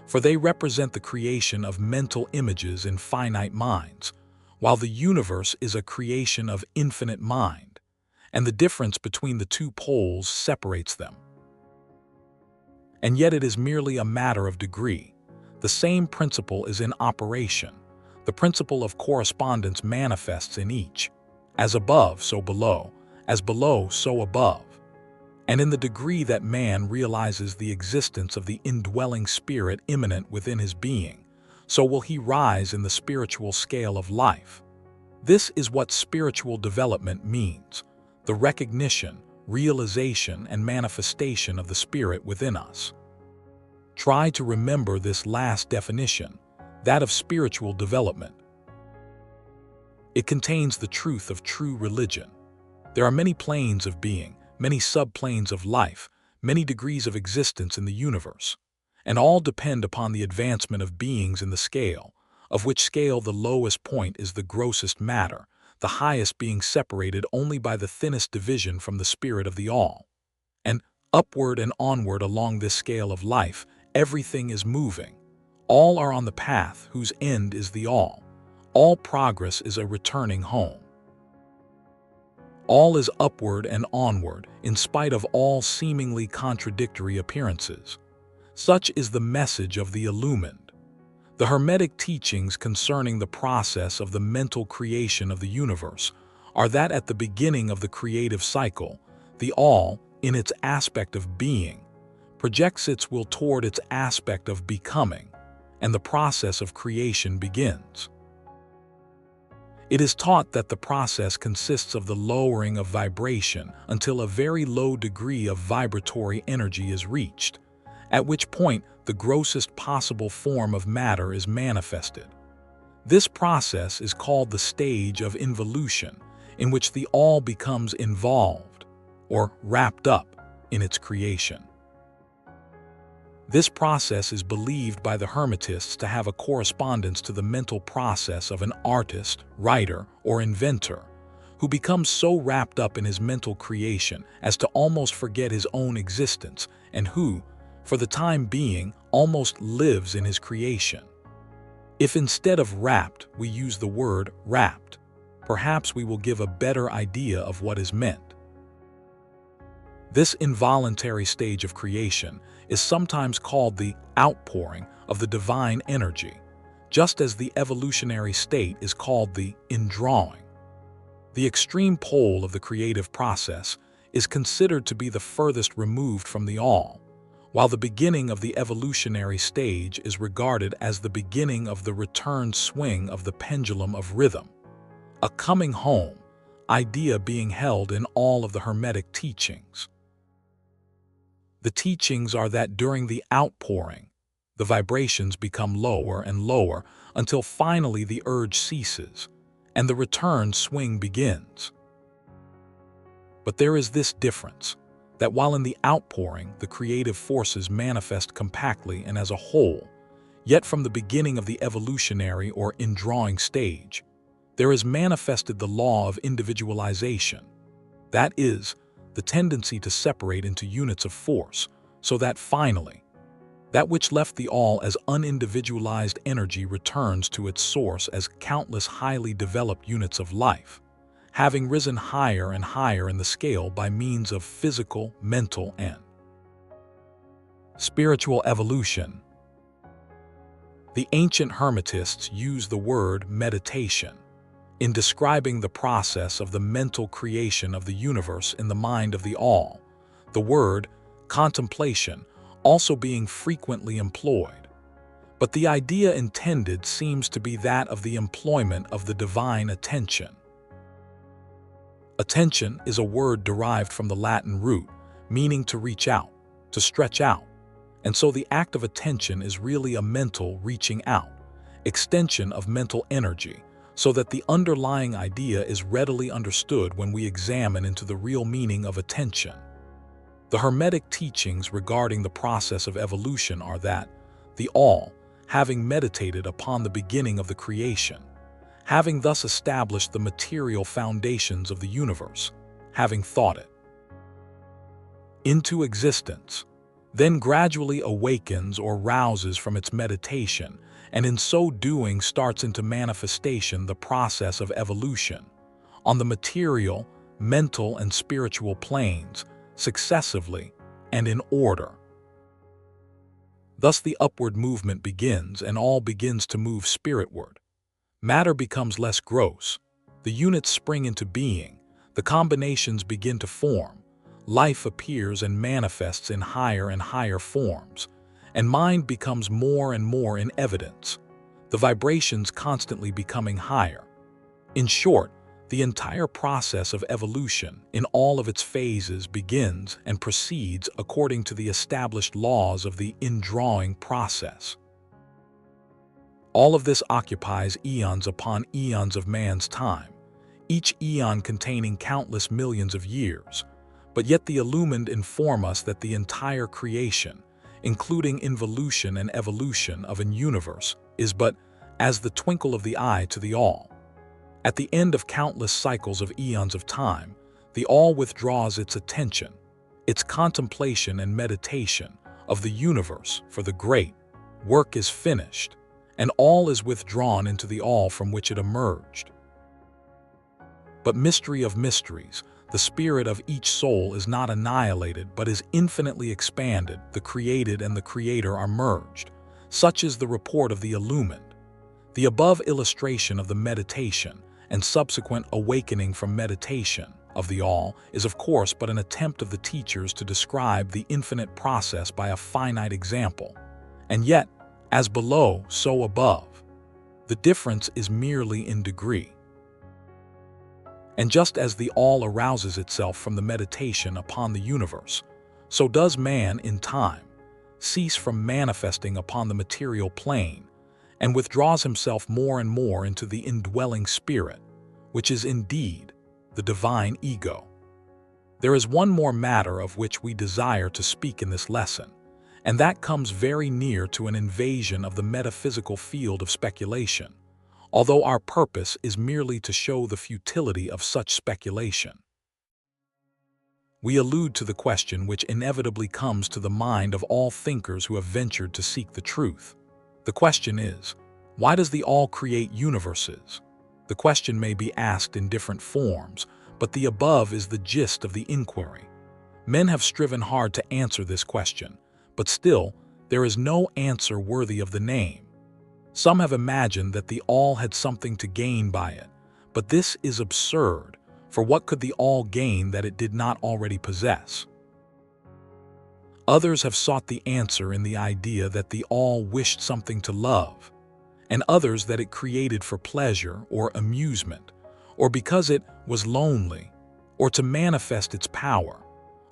for they represent the creation of mental images in finite minds, while the universe is a creation of infinite mind, and the difference between the two poles separates them. And yet it is merely a matter of degree. The same principle is in operation. The principle of correspondence manifests in each. As above, so below. As below, so above. And in the degree that man realizes the existence of the indwelling spirit immanent within his being, so will he rise in the spiritual scale of life. This is what spiritual development means: the recognition, realization, and manifestation of the spirit within us. Try to remember this last definition, that of spiritual development. It contains the truth of true religion. There are many planes of being, many subplanes of life, many degrees of existence in the universe, and all depend upon the advancement of beings in the scale, of which scale the lowest point is the grossest matter, the highest being separated only by the thinnest division from the spirit of the all. And upward and onward along this scale of life, everything is moving. All are on the path whose end is the all. All progress is a returning home. All is upward and onward, in spite of all seemingly contradictory appearances. Such is the message of the illumined. The Hermetic teachings concerning the process of the mental creation of the universe are that at the beginning of the creative cycle, the all, in its aspect of being, projects its will toward its aspect of becoming, and the process of creation begins. It is taught that the process consists of the lowering of vibration until a very low degree of vibratory energy is reached, at which point the grossest possible form of matter is manifested. This process is called the stage of involution, in which the all becomes involved, or wrapped up, in its creation. This process is believed by the Hermetists to have a correspondence to the mental process of an artist, writer, or inventor, who becomes so wrapped up in his mental creation as to almost forget his own existence, and who, for the time being, almost lives in his creation. If instead of wrapped we use the word wrapped, perhaps we will give a better idea of what is meant. This involuntary stage of creation is sometimes called the outpouring of the divine energy, just as the evolutionary state is called the indrawing. The extreme pole of the creative process is considered to be the furthest removed from the all, while the beginning of the evolutionary stage is regarded as the beginning of the return swing of the pendulum of rhythm, a coming home idea being held in all of the Hermetic teachings. The teachings are that during the outpouring, the vibrations become lower and lower until finally the urge ceases and the return swing begins. But there is this difference, that while in the outpouring the creative forces manifest compactly and as a whole, yet from the beginning of the evolutionary or indrawing stage, there is manifested the law of individualization. That is, the tendency to separate into units of force, so that finally, that which left the all as unindividualized energy returns to its source as countless highly developed units of life, having risen higher and higher in the scale by means of physical, mental, and spiritual evolution. The ancient Hermetists use the word meditation in describing the process of the mental creation of the universe in the mind of the all, the word contemplation also being frequently employed. But the idea intended seems to be that of the employment of the divine attention. Attention is a word derived from the Latin root, meaning to reach out, to stretch out, and so the act of attention is really a mental reaching out, extension of mental energy, so that the underlying idea is readily understood when we examine into the real meaning of attention. The Hermetic teachings regarding the process of evolution are that the all, having meditated upon the beginning of the creation, having thus established the material foundations of the universe, having thought it into existence, then gradually awakens or rouses from its meditation, and in so doing starts into manifestation the process of evolution on the material, mental, and spiritual planes, successively and in order. Thus the upward movement begins, and all begins to move spiritward. Matter becomes less gross, the units spring into being, the combinations begin to form, life appears and manifests in higher and higher forms, and mind becomes more and more in evidence, the vibrations constantly becoming higher. In short, the entire process of evolution in all of its phases begins and proceeds according to the established laws of the indrawing process. All of this occupies eons upon eons of man's time, each eon containing countless millions of years, but yet the illumined inform us that the entire creation, including involution and evolution of an universe, is but as the twinkle of the eye to the all. At the end of countless cycles of eons of time, the all withdraws its attention, its contemplation and meditation of the universe, for the great work is finished, and all is withdrawn into the all from which it emerged. But mystery of mysteries, the spirit of each soul is not annihilated but is infinitely expanded, the created and the creator are merged. Such is the report of the illumined. The above illustration of the meditation and subsequent awakening from meditation of the all is of course but an attempt of the teachers to describe the infinite process by a finite example. And yet, as below, so above. The difference is merely in degree. And just as the all arouses itself from the meditation upon the universe, so does man in time cease from manifesting upon the material plane and withdraws himself more and more into the indwelling spirit, which is indeed the divine ego. There is one more matter of which we desire to speak in this lesson, and that comes very near to an invasion of the metaphysical field of speculation, although our purpose is merely to show the futility of such speculation. We allude to the question which inevitably comes to the mind of all thinkers who have ventured to seek the truth. The question is, why does the all create universes? The question may be asked in different forms, but the above is the gist of the inquiry. Men have striven hard to answer this question, but still, there is no answer worthy of the name. Some have imagined that the all had something to gain by it, but this is absurd, for what could the all gain that it did not already possess? Others have sought the answer in the idea that the all wished something to love, and others that it created for pleasure or amusement, or because it was lonely, or to manifest its power,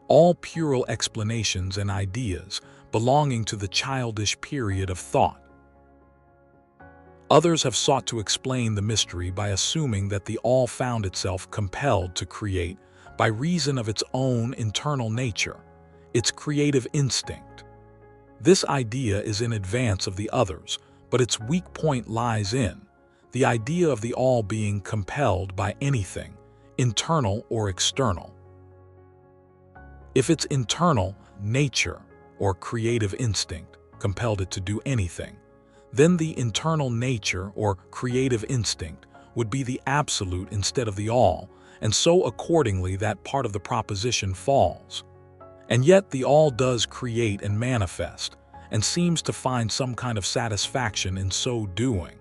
all puerile explanations and ideas belonging to the childish period of thought. Others have sought to explain the mystery by assuming that the all found itself compelled to create by reason of its own internal nature, its creative instinct. This idea is in advance of the others, but its weak point lies in the idea of the all being compelled by anything, internal or external. If its internal nature or creative instinct compelled it to do anything, then the internal nature or creative instinct would be the absolute instead of the all, and so accordingly that part of the proposition falls. And yet the all does create and manifest, and seems to find some kind of satisfaction in so doing.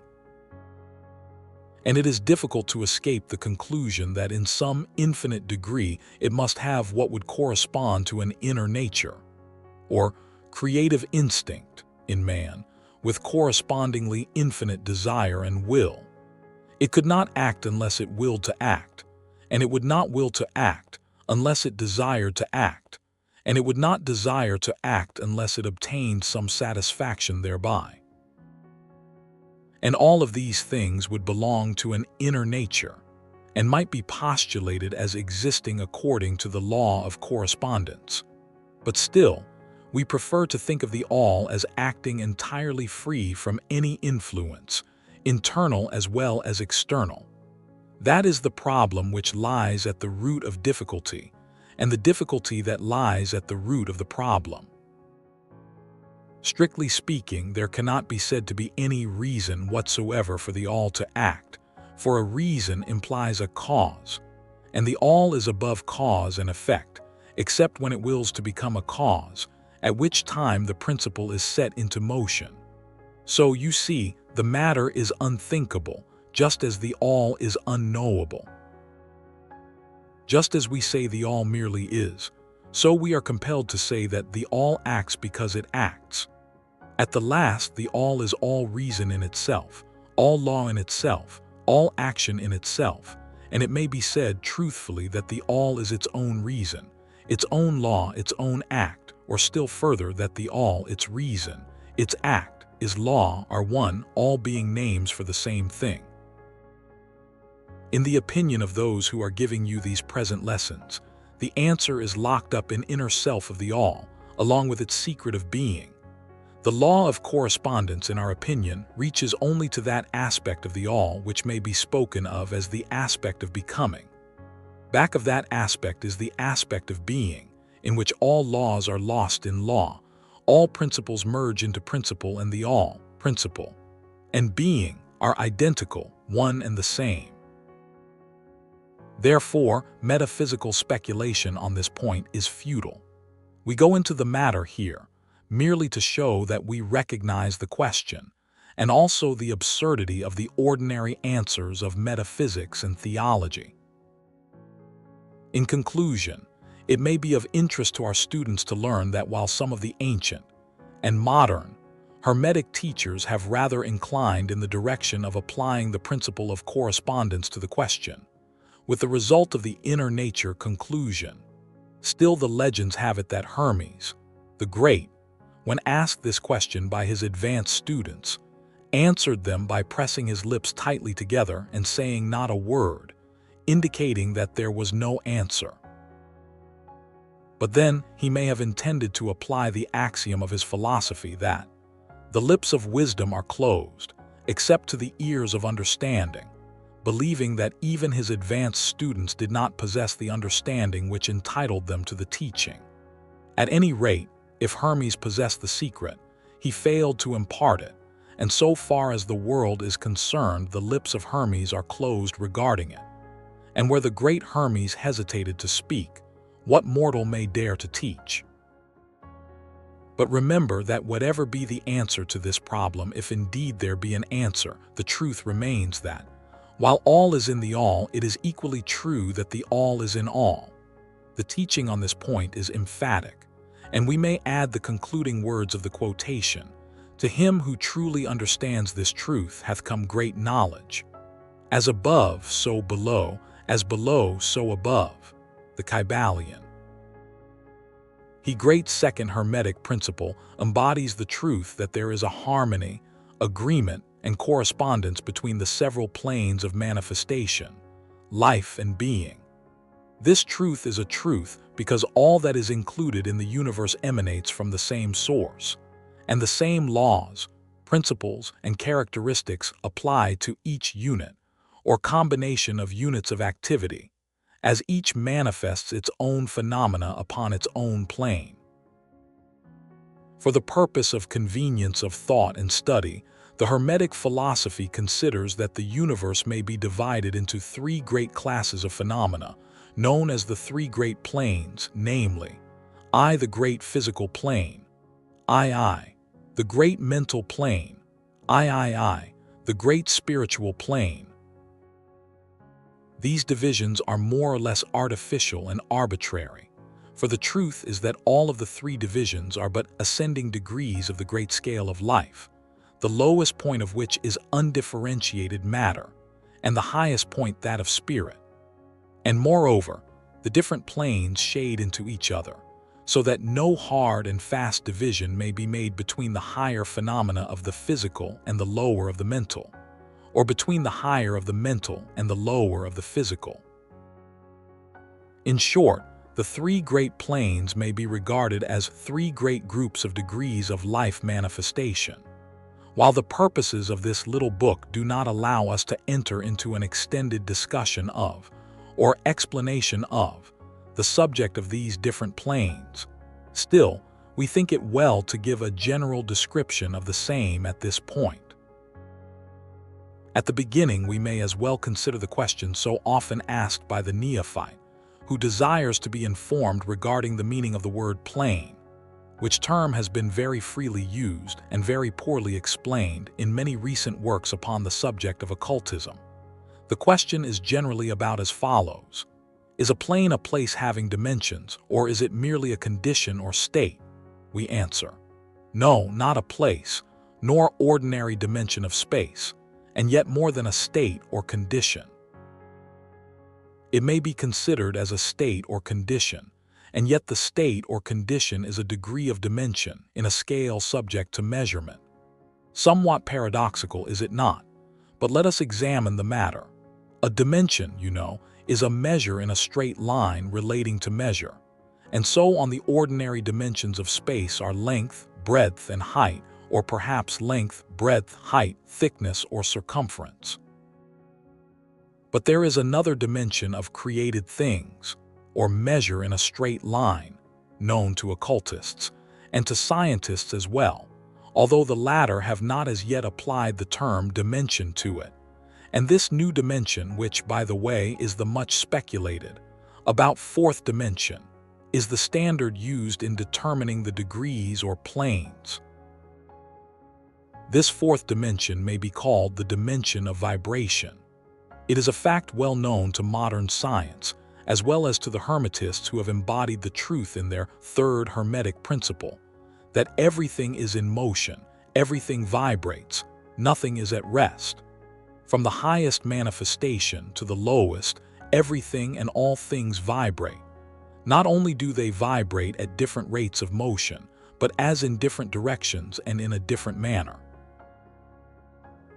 And it is difficult to escape the conclusion that in some infinite degree it must have what would correspond to an inner nature, or creative instinct, in man, with correspondingly infinite desire and will. It could not act unless it willed to act, and it would not will to act unless it desired to act, and it would not desire to act unless it obtained some satisfaction thereby. And all of these things would belong to an inner nature, and might be postulated as existing according to the law of correspondence. But still, we prefer to think of the all as acting entirely free from any influence, internal as well as external. That is the problem which lies at the root of difficulty, and the difficulty that lies at the root of the problem. Strictly speaking, there cannot be said to be any reason whatsoever for the all to act, for a reason implies a cause, and the all is above cause and effect, except when it wills to become a cause, at which time the principle is set into motion. So you see, the matter is unthinkable, just as the all is unknowable. Just as we say the all merely is, so we are compelled to say that the all acts because it acts. At the last, the all is all reason in itself, all law in itself, all action in itself, and it may be said truthfully that the all is its own reason, its own law, its own act, or still further that the all, its reason, its act, its law are one, all being names for the same thing. In the opinion of those who are giving you these present lessons, the answer is locked up in inner self of the all, along with its secret of being. The law of correspondence, in our opinion, reaches only to that aspect of the all which may be spoken of as the aspect of becoming. Back of that aspect is the aspect of being, in which all laws are lost in law, all principles merge into principle, and the all, principle, and being are identical, one and the same. Therefore, metaphysical speculation on this point is futile. We go into the matter here merely to show that we recognize the question, and also the absurdity of the ordinary answers of metaphysics and theology. In conclusion, it may be of interest to our students to learn that while some of the ancient and modern Hermetic teachers have rather inclined in the direction of applying the principle of correspondence to the question, with the result of the inner nature conclusion, still the legends have it that Hermes, the Great, when asked this question by his advanced students, answered them by pressing his lips tightly together and saying not a word, indicating that there was no answer. But then he may have intended to apply the axiom of his philosophy that the lips of wisdom are closed, except to the ears of understanding, believing that even his advanced students did not possess the understanding which entitled them to the teaching. At any rate, if Hermes possessed the secret, he failed to impart it, and so far as the world is concerned, the lips of Hermes are closed regarding it. And where the great Hermes hesitated to speak, what mortal may dare to teach? But remember that whatever be the answer to this problem, if indeed there be an answer, the truth remains that, while all is in the all, it is equally true that the all is in all. The teaching on this point is emphatic, and we may add the concluding words of the quotation, "To him who truly understands this truth hath come great knowledge. As above, so below, as below, so above." The Kybalion. He great second Hermetic principle embodies the truth that there is a harmony, agreement, and correspondence between the several planes of manifestation, life and being. This truth is a truth because all that is included in the universe emanates from the same source, and the same laws, principles, and characteristics apply to each unit, or combination of units of activity, as each manifests its own phenomena upon its own plane. For the purpose of convenience of thought and study, the Hermetic philosophy considers that the universe may be divided into three great classes of phenomena, known as the three great planes, namely, I, the great physical plane, I, the great mental plane, I, the great spiritual plane. These divisions are more or less artificial and arbitrary, for the truth is that all of the three divisions are but ascending degrees of the great scale of life, the lowest point of which is undifferentiated matter, and the highest point that of spirit. And moreover, the different planes shade into each other, so that no hard and fast division may be made between the higher phenomena of the physical and the lower of the mental, or between the higher of the mental and the lower of the physical. In short, the three great planes may be regarded as three great groups of degrees of life manifestation. While the purposes of this little book do not allow us to enter into an extended discussion of, or explanation of, the subject of these different planes, still, we think it well to give a general description of the same at this point. At the beginning, we may as well consider the question so often asked by the neophyte, who desires to be informed regarding the meaning of the word plane, which term has been very freely used and very poorly explained in many recent works upon the subject of occultism. The question is generally about as follows: is a plane a place having dimensions, or is it merely a condition or state? We answer, no, not a place, nor ordinary dimension of space, and yet more than a state or condition. It may be considered as a state or condition, and yet the state or condition is a degree of dimension in a scale subject to measurement. Somewhat paradoxical, is it not? But let us examine the matter. A dimension, you know, is a measure in a straight line relating to measure, and so on the ordinary dimensions of space are length, breadth, and height, or perhaps length, breadth, height, thickness, or circumference. But there is another dimension of created things, or measure in a straight line, known to occultists, and to scientists as well, although the latter have not as yet applied the term dimension to it. And this new dimension, which, by the way, is the much speculated, about fourth dimension, is the standard used in determining the degrees or planes. This fourth dimension may be called the dimension of vibration. It is a fact well known to modern science, as well as to the Hermetists who have embodied the truth in their third Hermetic principle, that everything is in motion, everything vibrates, nothing is at rest. From the highest manifestation to the lowest, everything and all things vibrate. Not only do they vibrate at different rates of motion, but as in different directions and in a different manner.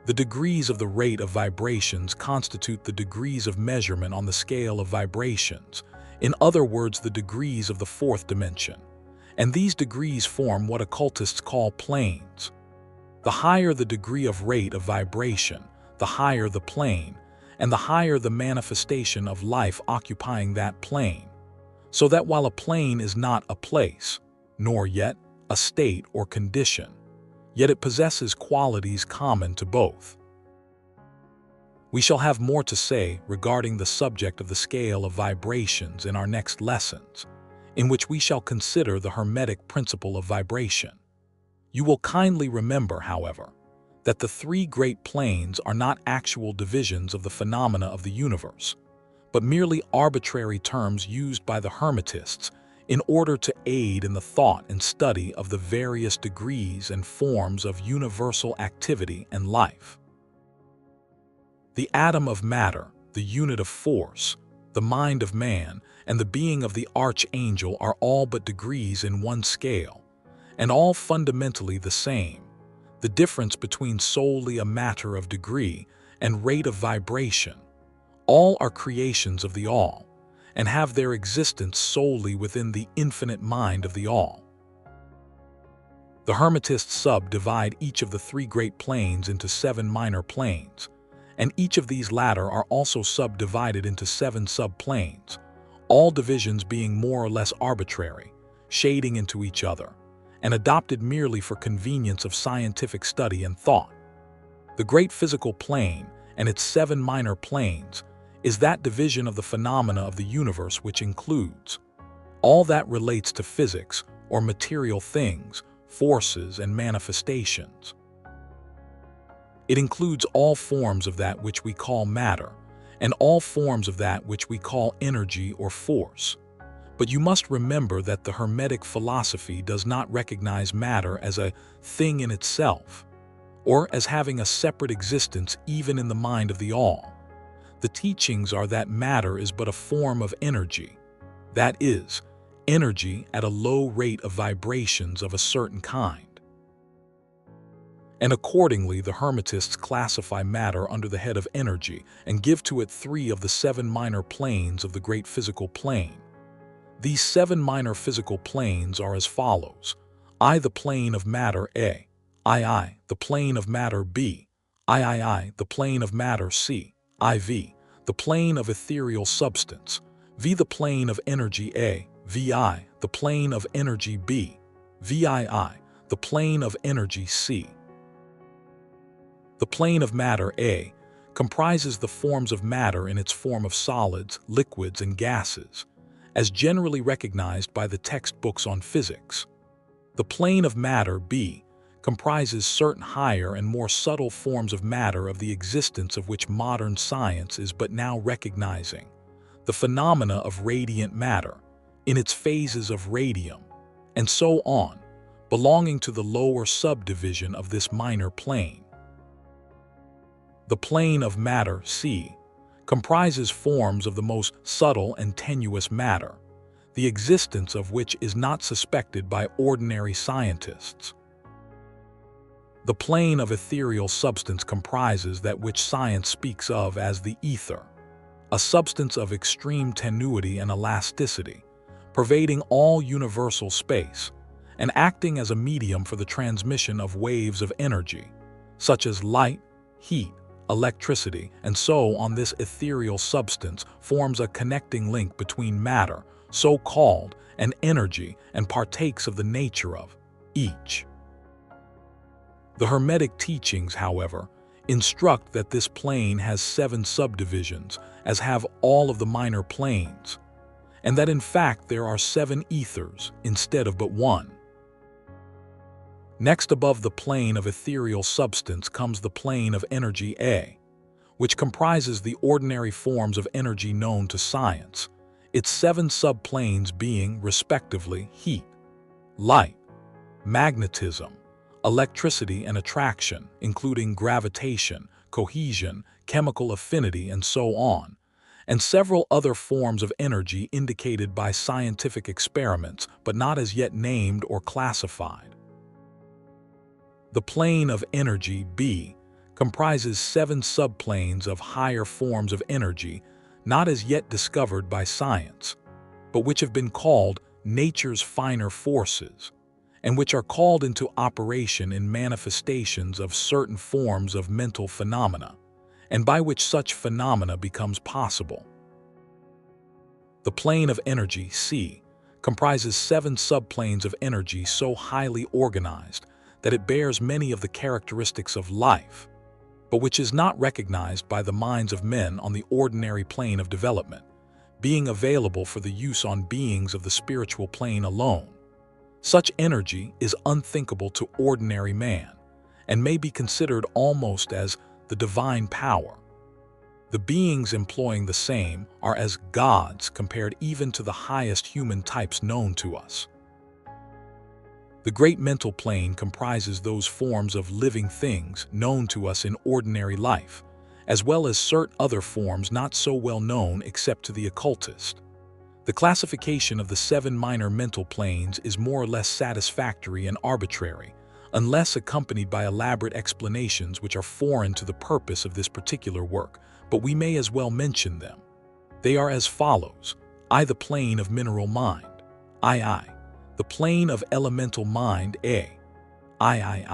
The degrees of the rate of vibrations constitute the degrees of measurement on the scale of vibrations, in other words, the degrees of the fourth dimension, and these degrees form what occultists call planes. The higher the degree of rate of vibration, the higher the plane, and the higher the manifestation of life occupying that plane, so that while a plane is not a place, nor yet a state or condition, yet it possesses qualities common to both. We shall have more to say regarding the subject of the scale of vibrations in our next lessons, in which we shall consider the Hermetic principle of vibration. You will kindly remember, however, that the three great planes are not actual divisions of the phenomena of the universe, but merely arbitrary terms used by the Hermetists in order to aid in the thought and study of the various degrees and forms of universal activity and life. The atom of matter, the unit of force, the mind of man, and the being of the archangel are all but degrees in one scale, and all fundamentally the same. The difference between solely a matter of degree and rate of vibration. All are creations of the All, and have their existence solely within the infinite mind of the All. The Hermetists subdivide each of the three great planes into 7 minor planes, and each of these latter are also subdivided into 7 subplanes, all divisions being more or less arbitrary, shading into each other, and adopted merely for convenience of scientific study and thought. The great physical plane and its 7 minor planes is that division of the phenomena of the universe which includes all that relates to physics or material things, forces, and manifestations. It includes all forms of that which we call matter and all forms of that which we call energy or force. But you must remember that the Hermetic philosophy does not recognize matter as a thing in itself, or as having a separate existence even in the mind of the All. The teachings are that matter is but a form of energy, that is, energy at a low rate of vibrations of a certain kind. And accordingly, the Hermetists classify matter under the head of energy and give to it 3 of the 7 minor planes of the great physical plane. These 7 minor physical planes are as follows: I, the plane of matter A; II, the plane of matter B; III, the plane of matter C; IV, the plane of ethereal substance; V, the plane of energy A; VI, the plane of energy B; VII, the plane of energy C. The plane of matter A comprises the forms of matter in its form of solids, liquids, and gases, as generally recognized by the textbooks on physics. The plane of matter B comprises certain higher and more subtle forms of matter of the existence of which modern science is but now recognizing, the phenomena of radiant matter, in its phases of radium, and so on, belonging to the lower subdivision of this minor plane. The plane of matter C comprises forms of the most subtle and tenuous matter, the existence of which is not suspected by ordinary scientists. The plane of ethereal substance comprises that which science speaks of as the ether, a substance of extreme tenuity and elasticity, pervading all universal space, and acting as a medium for the transmission of waves of energy, such as light, heat, electricity, and so on. This ethereal substance forms a connecting link between matter, so called, and energy, and partakes of the nature of each. The Hermetic teachings, however, instruct that this plane has 7 subdivisions, as have all of the minor planes, and that in fact there are 7 ethers instead of but 1. Next above the plane of ethereal substance comes the plane of energy A, which comprises the ordinary forms of energy known to science, its 7 subplanes being, respectively, heat, light, magnetism, electricity and attraction, including gravitation, cohesion, chemical affinity, and so on, and several other forms of energy indicated by scientific experiments but not as yet named or classified. The plane of energy B comprises 7 subplanes of higher forms of energy not as yet discovered by science, but which have been called nature's finer forces, and which are called into operation in manifestations of certain forms of mental phenomena, and by which such phenomena becomes possible. The plane of energy, C, comprises 7 subplanes of energy so highly organized that it bears many of the characteristics of life, but which is not recognized by the minds of men on the ordinary plane of development, being available for the use on beings of the spiritual plane alone. Such energy is unthinkable to ordinary man, and may be considered almost as the divine power. The beings employing the same are as gods compared even to the highest human types known to us. The great mental plane comprises those forms of living things known to us in ordinary life, as well as certain other forms not so well known except to the occultist. The classification of the 7 minor mental planes is more or less satisfactory and arbitrary, unless accompanied by elaborate explanations which are foreign to the purpose of this particular work, but we may as well mention them. They are as follows: I, the plane of mineral mind; II, the plane of elemental mind; A, III,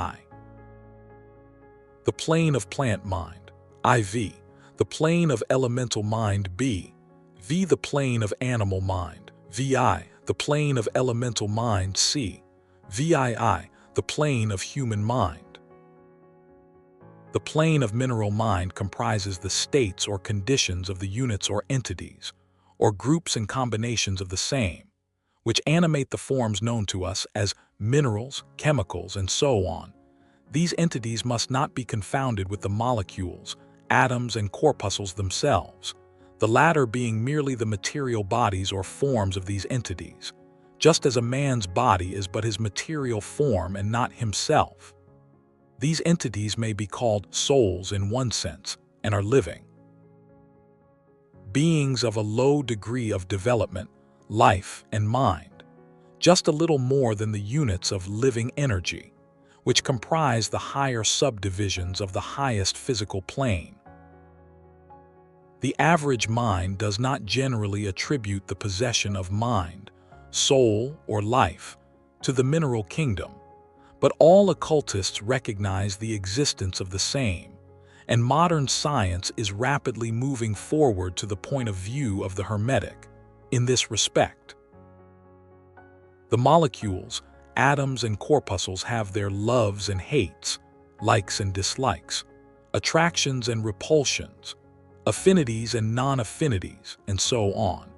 the plane of plant mind; IV, the plane of elemental mind; B, V, the plane of animal mind; VI, the plane of elemental mind; C, VII, the plane of human mind. The plane of mineral mind comprises the states or conditions of the units or entities, or groups and combinations of the same, which animate the forms known to us as minerals, chemicals, and so on. These entities must not be confounded with the molecules, atoms, and corpuscles themselves, the latter being merely the material bodies or forms of these entities, just as a man's body is but his material form and not himself. These entities may be called souls in one sense, and are living beings of a low degree of development, life, and mind, just a little more than the units of living energy, which comprise the higher subdivisions of the highest physical plane. The average mind does not generally attribute the possession of mind, soul, or life to the mineral kingdom, but all occultists recognize the existence of the same, and modern science is rapidly moving forward to the point of view of the Hermetic in this respect. The molecules, atoms, and corpuscles have their loves and hates, likes and dislikes, attractions and repulsions, affinities and non-affinities, and so on.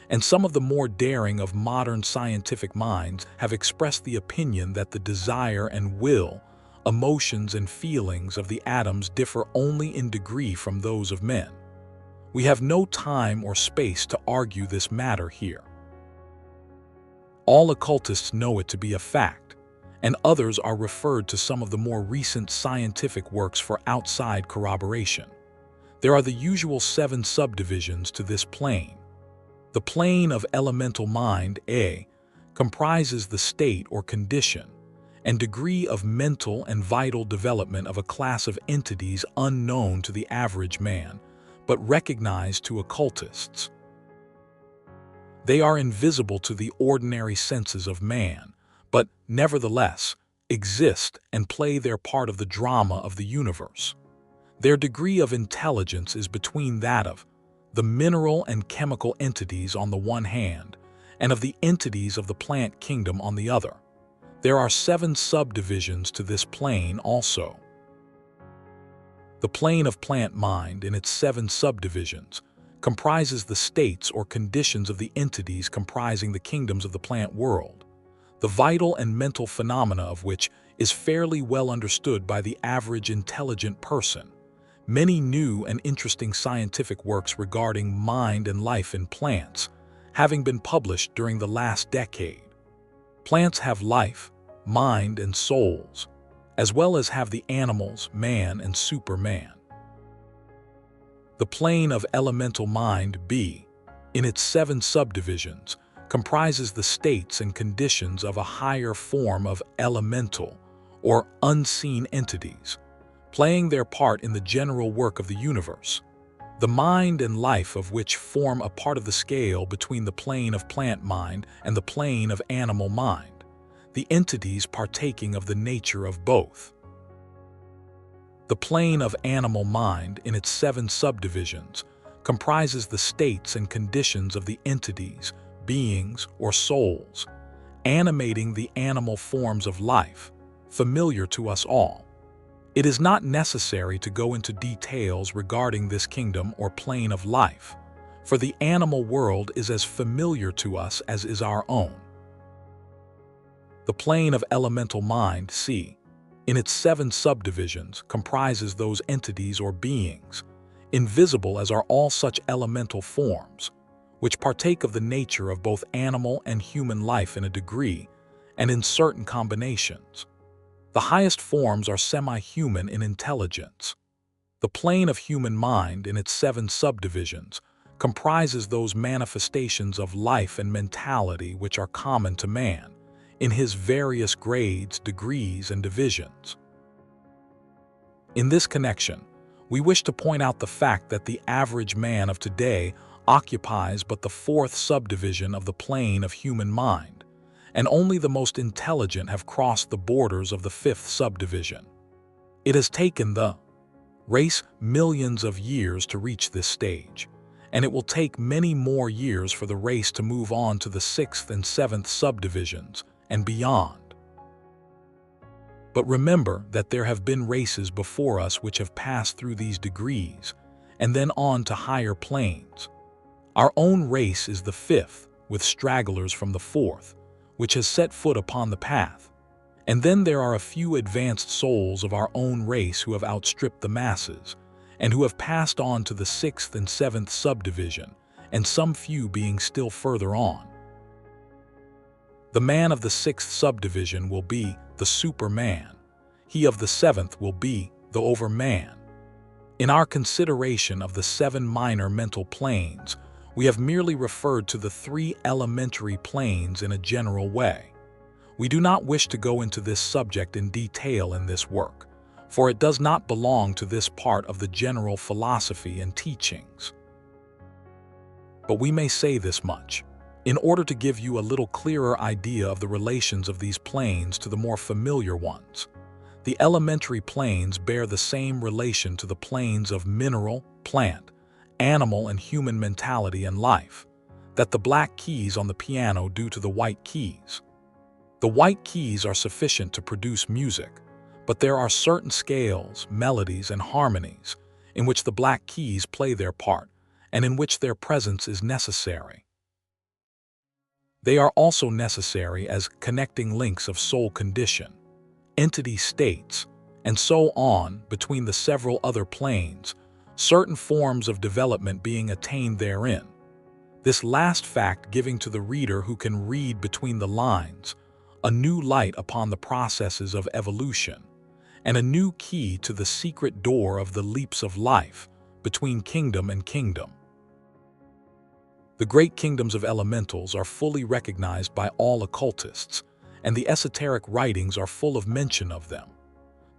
And some of the more daring of modern scientific minds have expressed the opinion that the desire and will, emotions and feelings of the atoms differ only in degree from those of men. We have no time or space to argue this matter here. All occultists know it to be a fact, and others are referred to some of the more recent scientific works for outside corroboration. There are the usual 7 subdivisions to this plane. The plane of elemental mind, A, comprises the state or condition and degree of mental and vital development of a class of entities unknown to the average man, but recognized to occultists. They are invisible to the ordinary senses of man, but nevertheless exist and play their part of the drama of the universe. Their degree of intelligence is between that of the mineral and chemical entities on the one hand, and of the entities of the plant kingdom on the other. There are 7 subdivisions to this plane also. The plane of plant mind, in its 7 subdivisions, comprises the states or conditions of the entities comprising the kingdoms of the plant world, the vital and mental phenomena of which is fairly well understood by the average intelligent person. Many new and interesting scientific works regarding mind and life in plants having been published during the last decade. Plants have life, mind, and souls, as well as have the animals, man, and superman. The plane of elemental mind, B, in its 7 subdivisions, comprises the states and conditions of a higher form of elemental or unseen entities, playing their part in the general work of the universe. the mind and life of which form a part of the scale between the plane of plant mind and the plane of animal mind, the entities partaking of the nature of both. The plane of animal mind, in its 7 subdivisions, comprises the states and conditions of the entities, beings, or souls, animating the animal forms of life, familiar to us all. It is not necessary to go into details regarding this kingdom or plane of life, for the animal world is as familiar to us as is our own. The plane of elemental mind, C, in its 7 subdivisions, comprises those entities or beings, invisible as are all such elemental forms, which partake of the nature of both animal and human life in a degree and in certain combinations. The highest forms are semi-human in intelligence. The plane of human mind, in its 7 subdivisions, comprises those manifestations of life and mentality which are common to man, in his various grades, degrees, and divisions. In this connection, we wish to point out the fact that the average man of today occupies but the 4th subdivision of the plane of human mind, and only the most intelligent have crossed the borders of the 5th subdivision. It has taken the race millions of years to reach this stage, and it will take many more years for the race to move on to the 6th and 7th subdivisions and beyond. But remember that there have been races before us which have passed through these degrees and then on to higher planes. Our own race is the 5th, with stragglers from the 4th, which has set foot upon the path. And then there are a few advanced souls of our own race who have outstripped the masses, and who have passed on to the 6th and 7th subdivision, and some few being still further on. The man of the 6th subdivision will be the Superman. He of the 7th will be the Overman. In our consideration of the 7 minor mental planes, we have merely referred to the 3 elementary planes in a general way. We do not wish to go into this subject in detail in this work, for it does not belong to this part of the general philosophy and teachings. But we may say this much, in order to give you a little clearer idea of the relations of these planes to the more familiar ones. The elementary planes bear the same relation to the planes of mineral, plant, animal, and human mentality and life, that the black keys on the piano do to the white keys. The white keys are sufficient to produce music, but there are certain scales, melodies, and harmonies in which the black keys play their part and in which their presence is necessary. They are also necessary as connecting links of soul condition, entity states, and so on between the several other planes, certain forms of development being attained therein. This last fact giving to the reader who can read between the lines a new light upon the processes of evolution, and a new key to the secret door of the leaps of life between kingdom and kingdom. The great kingdoms of elementals are fully recognized by all occultists, and the esoteric writings are full of mention of them.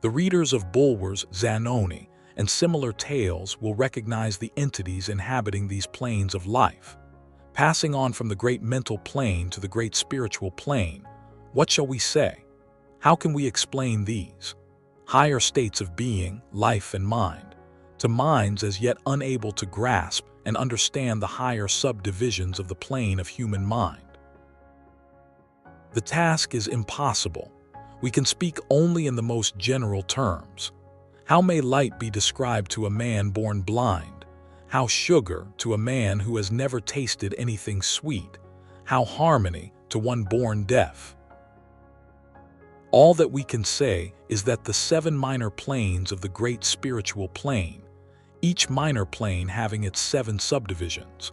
The readers of Bulwer's Zanoni and similar tales will recognize the entities inhabiting these planes of life. Passing on from the great mental plane to the great spiritual plane, what shall we say? How can we explain these higher states of being, life, and mind to minds as yet unable to grasp and understand the higher subdivisions of the plane of human mind? The task is impossible. We can speak only in the most general terms. How may light be described to a man born blind? How sugar to a man who has never tasted anything sweet? How harmony to one born deaf? All that we can say is that the 7 minor planes of the great spiritual plane, each minor plane having its 7 subdivisions,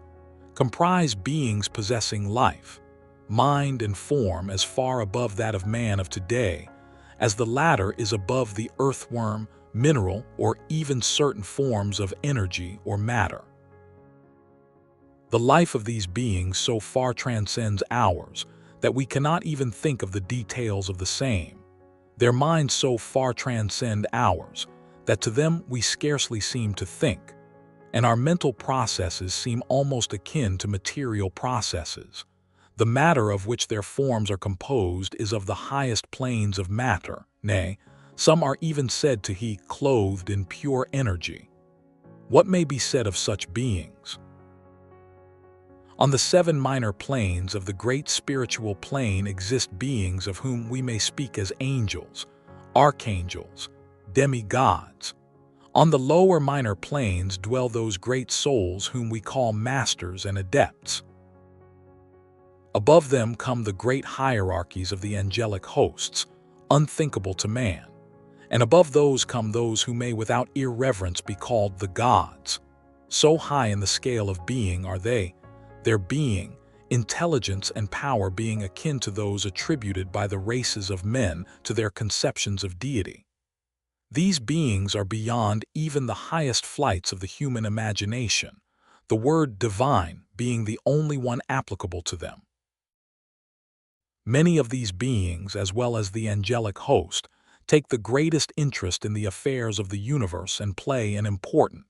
comprise beings possessing life, mind, and form as far above that of man of today, as the latter is above the earthworm, mineral, or even certain forms of energy or matter. The life of these beings so far transcends ours that we cannot even think of the details of the same. Their minds so far transcend ours that to them we scarcely seem to think. and our mental processes seem almost akin to material processes. The matter of which their forms are composed is of the highest planes of matter, nay, some are even said to be clothed in pure energy. What may be said of such beings? On the 7 minor planes of the great spiritual plane exist beings of whom we may speak as angels, archangels, demigods. On the lower minor planes dwell those great souls whom we call masters and adepts. Above them come the great hierarchies of the angelic hosts, unthinkable to man, and above those come those who may without irreverence be called the gods. So high in the scale of being are they, their being, intelligence and power being akin to those attributed by the races of men to their conceptions of deity. These beings are beyond even the highest flights of the human imagination, the word divine being the only one applicable to them. Many of these beings, as well as the angelic host, take the greatest interest in the affairs of the universe and play an important,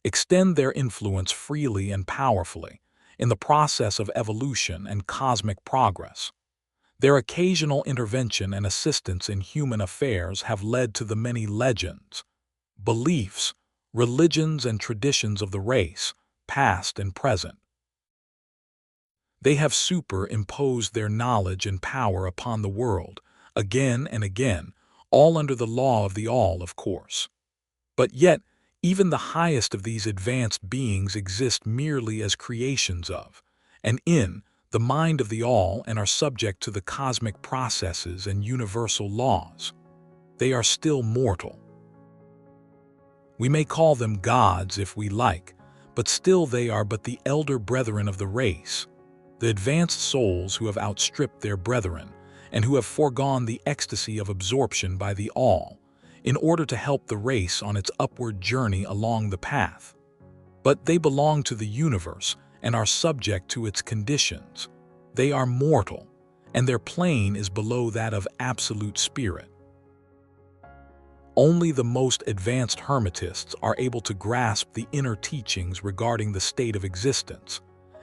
extend their influence freely and powerfully in the process of evolution and cosmic progress. Their occasional intervention and assistance in human affairs have led to the many legends, beliefs, religions, and traditions of the race, past and present. They have superimposed their knowledge and power upon the world, again and again, all under the law of the all, of course. But yet, even the highest of these advanced beings exist merely as creations of, and in, the mind of the all and are subject to the cosmic processes and universal laws. They are still mortal. We may call them gods if we like, but still they are but the elder brethren of the race, the advanced souls who have outstripped their brethren and who have foregone the ecstasy of absorption by the all, in order to help the race on its upward journey along the path. But they belong to the universe and are subject to its conditions. They are mortal, and their plane is below that of absolute spirit. Only the most advanced Hermetists are able to grasp the inner teachings regarding the state of existence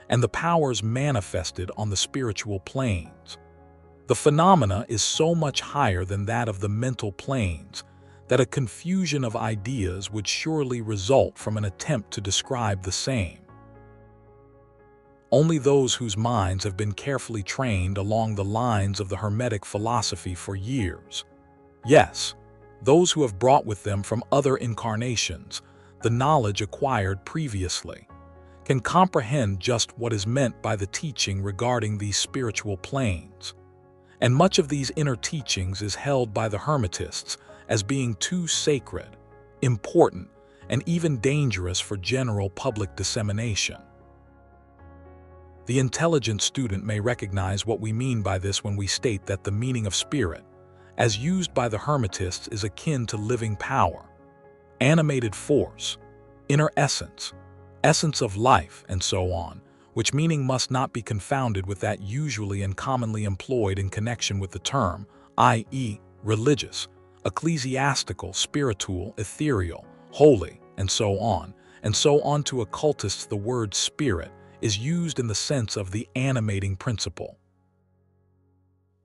and the powers manifested on the spiritual planes. The phenomena is so much higher than that of the mental planes that a confusion of ideas would surely result from an attempt to describe the same. Only those whose minds have been carefully trained along the lines of the Hermetic philosophy for years, yes, those who have brought with them from other incarnations the knowledge acquired previously, can comprehend just what is meant by the teaching regarding these spiritual planes. And much of these inner teachings is held by the Hermetists as being too sacred, important, and even dangerous for general public dissemination. The intelligent student may recognize what we mean by this when we state that the meaning of spirit, as used by the Hermetists, is akin to living power, animated force, inner essence, essence of life, and so on, which meaning must not be confounded with that usually and commonly employed in connection with the term, i.e., religious, ecclesiastical, spiritual, ethereal, holy, and so on. And so on. To occultists, the word spirit is used in the sense of the animating principle,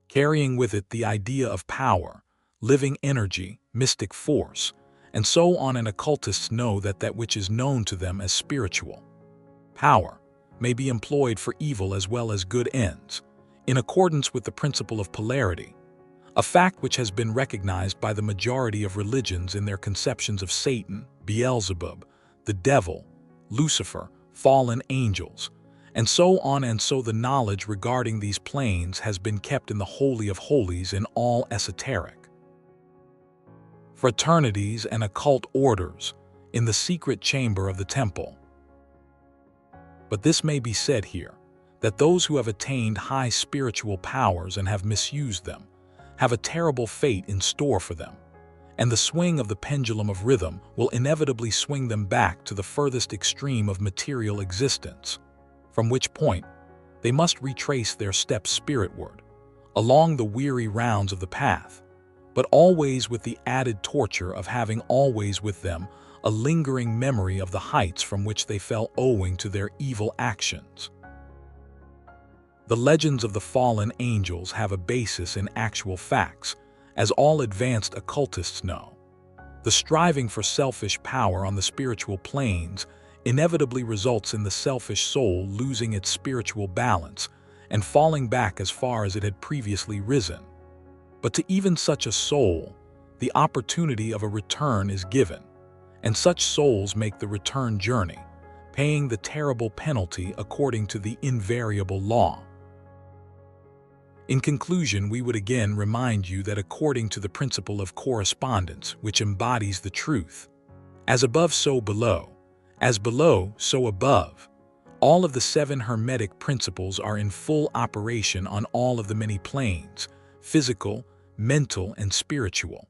carrying with it the idea of power, living energy, mystic force, and so on. And occultists know that that which is known to them as spiritual power may be employed for evil as well as good ends, in accordance with the principle of polarity, a fact which has been recognized by the majority of religions in their conceptions of Satan, Beelzebub, the devil, Lucifer, fallen angels, and so on. And so the knowledge regarding these planes has been kept in the Holy of Holies in all esoteric fraternities and occult orders, in the secret chamber of the temple. But this may be said here, that those who have attained high spiritual powers and have misused them, have a terrible fate in store for them, and the swing of the pendulum of rhythm will inevitably swing them back to the furthest extreme of material existence, from which point they must retrace their steps spiritward, along the weary rounds of the path, but always with the added torture of having always with them a lingering memory of the heights from which they fell owing to their evil actions. The legends of the fallen angels have a basis in actual facts, as all advanced occultists know. The striving for selfish power on the spiritual planes inevitably results in the selfish soul losing its spiritual balance and falling back as far as it had previously risen. But to even such a soul, the opportunity of a return is given, and such souls make the return journey, paying the terrible penalty according to the invariable law. In conclusion, we would again remind you that according to the principle of correspondence, which embodies the truth, as above so below, as below so above, all of the 7 Hermetic principles are in full operation on all of the many planes, physical, mental, and spiritual.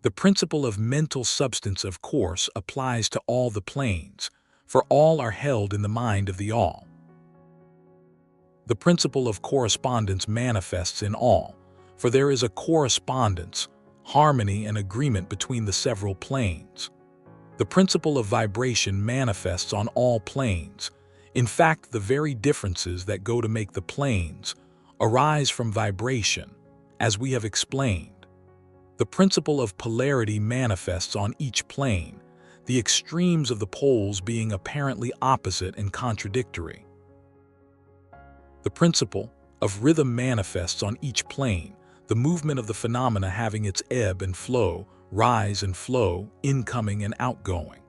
The principle of mental substance, of course, applies to all the planes, for all are held in the mind of the all. The principle of correspondence manifests in all, for there is a correspondence, harmony, and agreement between the several planes. The principle of vibration manifests on all planes. In fact, the very differences that go to make the planes arise from vibration, as we have explained. The principle of polarity manifests on each plane, the extremes of the poles being apparently opposite and contradictory. The principle of rhythm manifests on each plane, the movement of the phenomena having its ebb and flow, rise and flow, incoming and outgoing.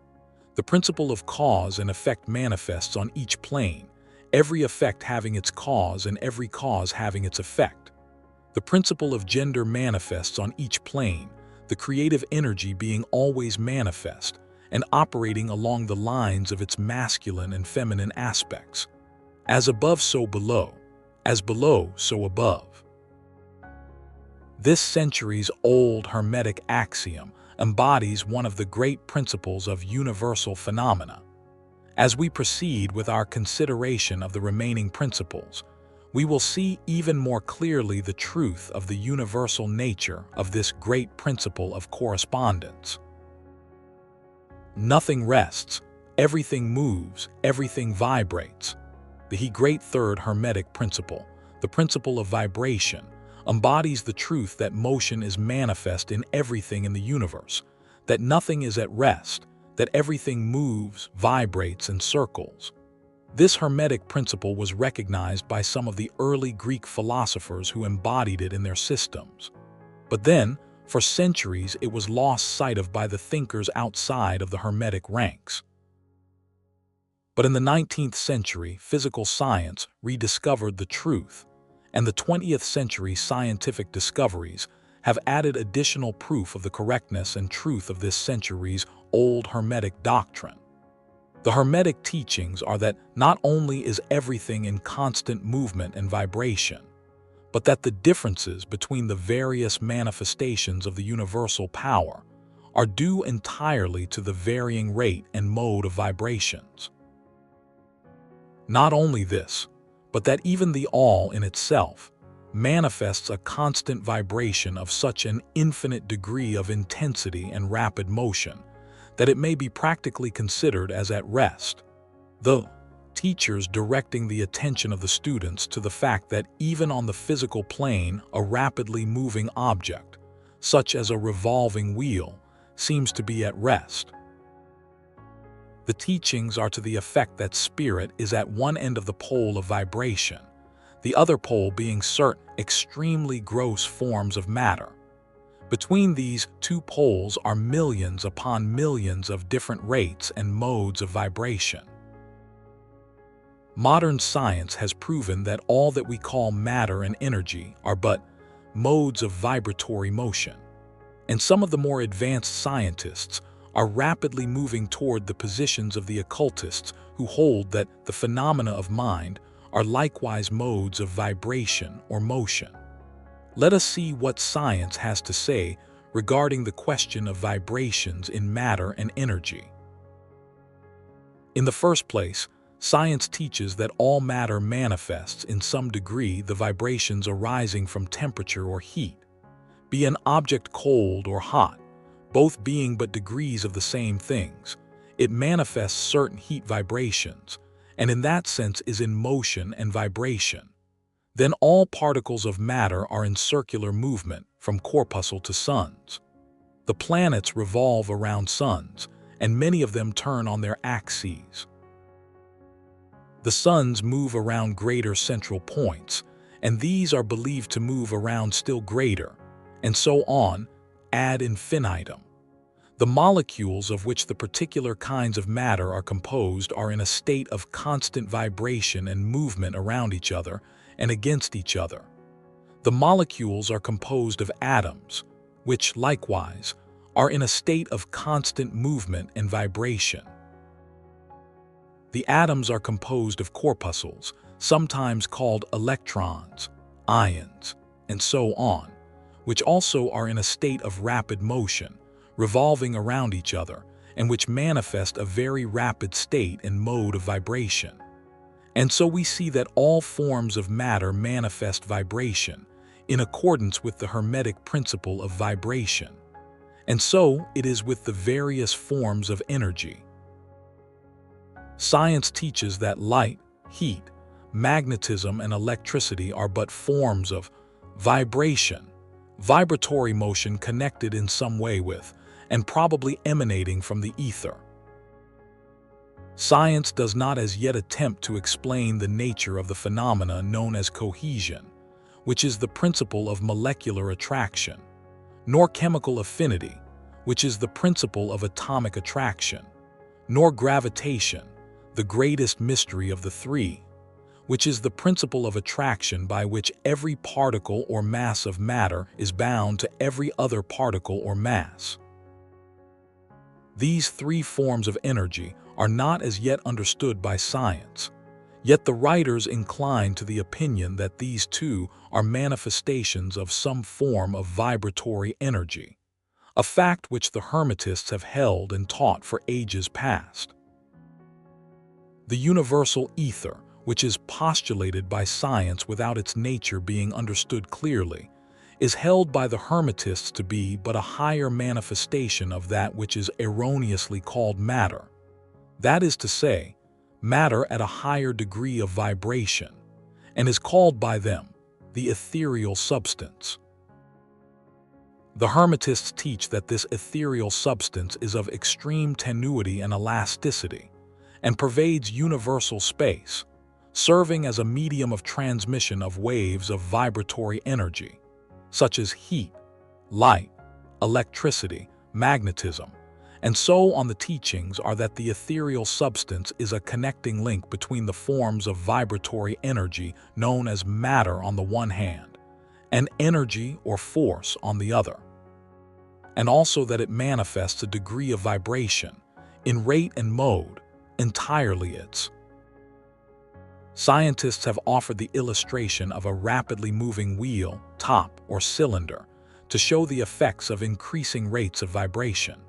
The principle of cause and effect manifests on each plane, every effect having its cause and every cause having its effect. The principle of gender manifests on each plane, the creative energy being always manifest and operating along the lines of its masculine and feminine aspects. As above, so below. As below, so above. This centuries-old Hermetic axiom embodies one of the great principles of universal phenomena. As we proceed with our consideration of the remaining principles, we will see even more clearly the truth of the universal nature of this great principle of correspondence. Nothing rests, everything moves, everything vibrates. The great third Hermetic principle, the principle of vibration, embodies the truth that motion is manifest in everything in the universe, that nothing is at rest, that everything moves, vibrates, and circles. This Hermetic principle was recognized by some of the early Greek philosophers who embodied it in their systems. But then, for centuries, it was lost sight of by the thinkers outside of the Hermetic ranks. But in the 19th century, physical science rediscovered the truth, and the 20th century scientific discoveries have added additional proof of the correctness and truth of this centuries-old Hermetic doctrine. The Hermetic teachings are that not only is everything in constant movement and vibration, but that the differences between the various manifestations of the universal power are due entirely to the varying rate and mode of vibrations. Not only this, but that even the all in itself manifests a constant vibration of such an infinite degree of intensity and rapid motion that it may be practically considered as at rest. The teachers directing the attention of the students to the fact that even on the physical plane, a rapidly moving object, such as a revolving wheel, seems to be at rest. The teachings are to the effect that spirit is at one end of the pole of vibration, the other pole being certain extremely gross forms of matter. Between these two poles are millions upon millions of different rates and modes of vibration. Modern science has proven that all that we call matter and energy are but modes of vibratory motion, and some of the more advanced scientists are rapidly moving toward the positions of the occultists who hold that the phenomena of mind are likewise modes of vibration or motion. Let us see what science has to say regarding the question of vibrations in matter and energy. In the first place, science teaches that all matter manifests in some degree the vibrations arising from temperature or heat. Be an object cold or hot, both being but degrees of the same things. It manifests certain heat vibrations, and in that sense is in motion and vibration. Then all particles of matter are in circular movement from corpuscle to suns. The planets revolve around suns, and many of them turn on their axes. The suns move around greater central points, and these are believed to move around still greater, and so on, ad infinitum. The molecules of which the particular kinds of matter are composed are in a state of constant vibration and movement around each other and against each other. The molecules are composed of atoms, which, likewise, are in a state of constant movement and vibration. The atoms are composed of corpuscles, sometimes called electrons, ions, and so on, which also are in a state of rapid motion, revolving around each other, and which manifest a very rapid state and mode of vibration. And so we see that all forms of matter manifest vibration, in accordance with the Hermetic principle of vibration. And so it is with the various forms of energy. Science teaches that light, heat, magnetism, and electricity are but forms of vibration, vibratory motion connected in some way with, and probably emanating from the ether. Science does not as yet attempt to explain the nature of the phenomena known as cohesion, which is the principle of molecular attraction, nor chemical affinity, which is the principle of atomic attraction, nor gravitation, the greatest mystery of the three, which is the principle of attraction by which every particle or mass of matter is bound to every other particle or mass. These three forms of energy are not as yet understood by science, yet the writers incline to the opinion that these two are manifestations of some form of vibratory energy, a fact which the Hermetists have held and taught for ages past. The universal ether, which is postulated by science without its nature being understood clearly, is held by the Hermetists to be but a higher manifestation of that which is erroneously called matter. That is to say, matter at a higher degree of vibration, and is called by them the ethereal substance. The Hermetists teach that this ethereal substance is of extreme tenuity and elasticity, and pervades universal space, serving as a medium of transmission of waves of vibratory energy, such as heat, light, electricity, magnetism, and so on. The teachings are that the ethereal substance is a connecting link between the forms of vibratory energy known as matter on the one hand, and energy or force on the other, and also that it manifests a degree of vibration, in rate and mode, entirely its. Scientists have offered the illustration of a rapidly moving wheel, top, or cylinder to show the effects of increasing rates of vibration.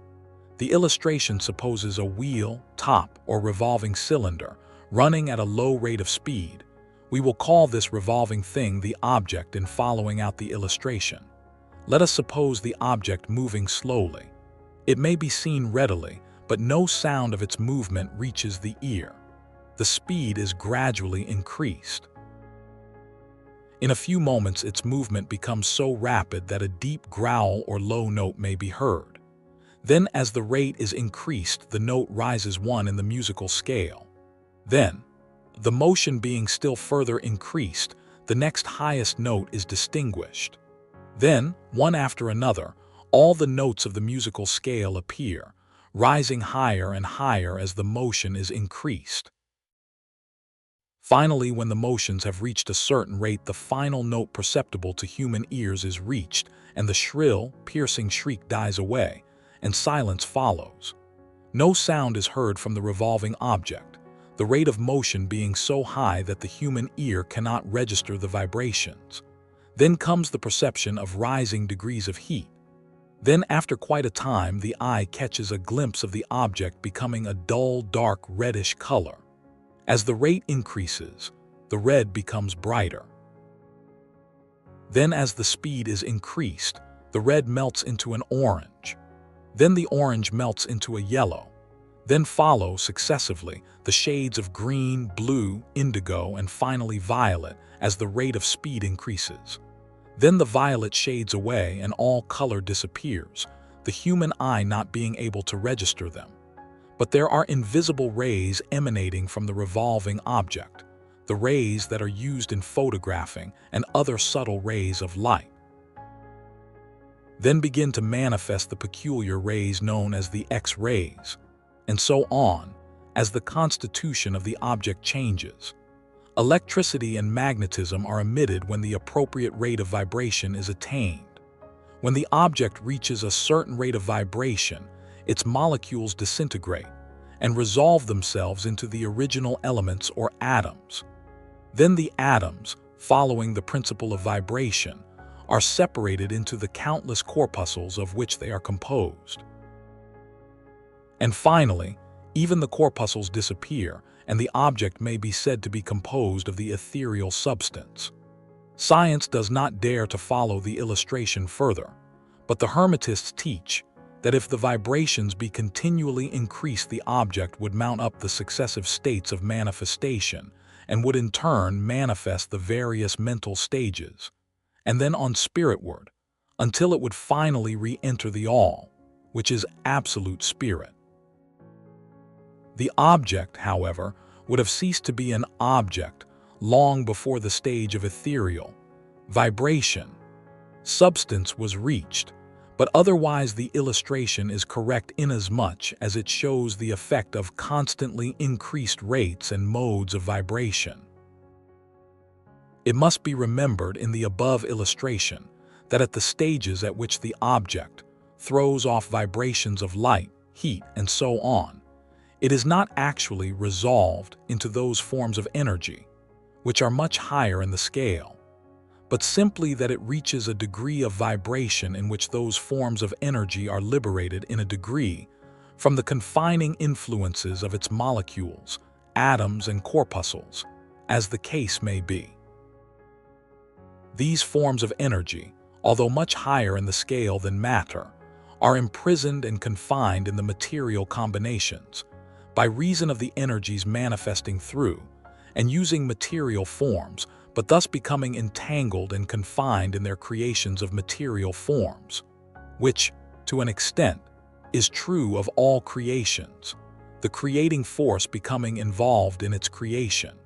The illustration supposes a wheel, top, or revolving cylinder running at a low rate of speed. We will call this revolving thing the object in following out the illustration. Let us suppose the object moving slowly. It may be seen readily, but no sound of its movement reaches the ear. The speed is gradually increased. In a few moments, its movement becomes so rapid that a deep growl or low note may be heard. Then, as the rate is increased, the note rises one in the musical scale. Then, the motion being still further increased, the next highest note is distinguished. Then, one after another, all the notes of the musical scale appear, rising higher and higher as the motion is increased. Finally, when the motions have reached a certain rate, the final note perceptible to human ears is reached, and the shrill, piercing shriek dies away, and silence follows. No sound is heard from the revolving object, the rate of motion being so high that the human ear cannot register the vibrations. Then comes the perception of rising degrees of heat. Then, after quite a time, the eye catches a glimpse of the object becoming a dull, dark, reddish color. As the rate increases, the red becomes brighter. Then, as the speed is increased, the red melts into an orange. Then the orange melts into a yellow. Then follow, successively, the shades of green, blue, indigo, and finally violet as the rate of speed increases. Then the violet shades away and all color disappears, the human eye not being able to register them. But there are invisible rays emanating from the revolving object, the rays that are used in photographing and other subtle rays of light. Then begin to manifest the peculiar rays known as the X-rays, and so on, as the constitution of the object changes. Electricity and magnetism are emitted when the appropriate rate of vibration is attained. When the object reaches a certain rate of vibration, its molecules disintegrate and resolve themselves into the original elements or atoms. Then the atoms, following the principle of vibration, are separated into the countless corpuscles of which they are composed. And finally, even the corpuscles disappear, and the object may be said to be composed of the ethereal substance. Science does not dare to follow the illustration further, but the Hermetists teach that if the vibrations be continually increased, the object would mount up the successive states of manifestation and would in turn manifest the various mental stages, and then on spiritward, until it would finally re-enter the All, which is absolute spirit. The object, however, would have ceased to be an object long before the stage of ethereal vibration. Substance was reached, but otherwise the illustration is correct inasmuch as it shows the effect of constantly increased rates and modes of vibration. It must be remembered in the above illustration that at the stages at which the object throws off vibrations of light, heat, and so on, it is not actually resolved into those forms of energy, which are much higher in the scale, but simply that it reaches a degree of vibration in which those forms of energy are liberated in a degree from the confining influences of its molecules, atoms, and corpuscles, as the case may be. These forms of energy, although much higher in the scale than matter, are imprisoned and confined in the material combinations, by reason of the energies manifesting through and using material forms, but thus becoming entangled and confined in their creations of material forms, which, to an extent, is true of all creations, the creating force becoming involved in its creation.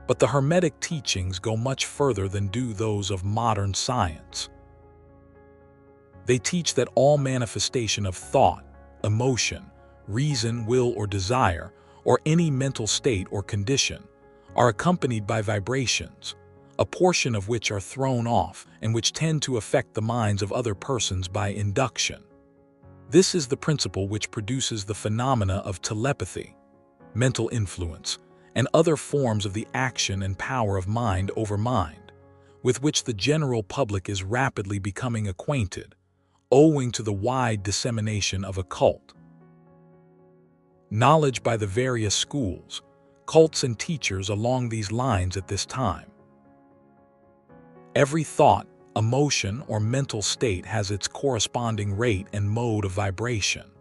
But the Hermetic teachings go much further than do those of modern science. They teach that all manifestation of thought, emotion, reason, will, or desire, or any mental state or condition, are accompanied by vibrations, a portion of which are thrown off and which tend to affect the minds of other persons by induction. This is the principle which produces the phenomena of telepathy, mental influence, and other forms of the action and power of mind over mind, with which the general public is rapidly becoming acquainted, owing to the wide dissemination of occult knowledge by the various schools, cults, and teachers along these lines at this time. Every thought, emotion, or mental state has its corresponding rate and mode of vibration,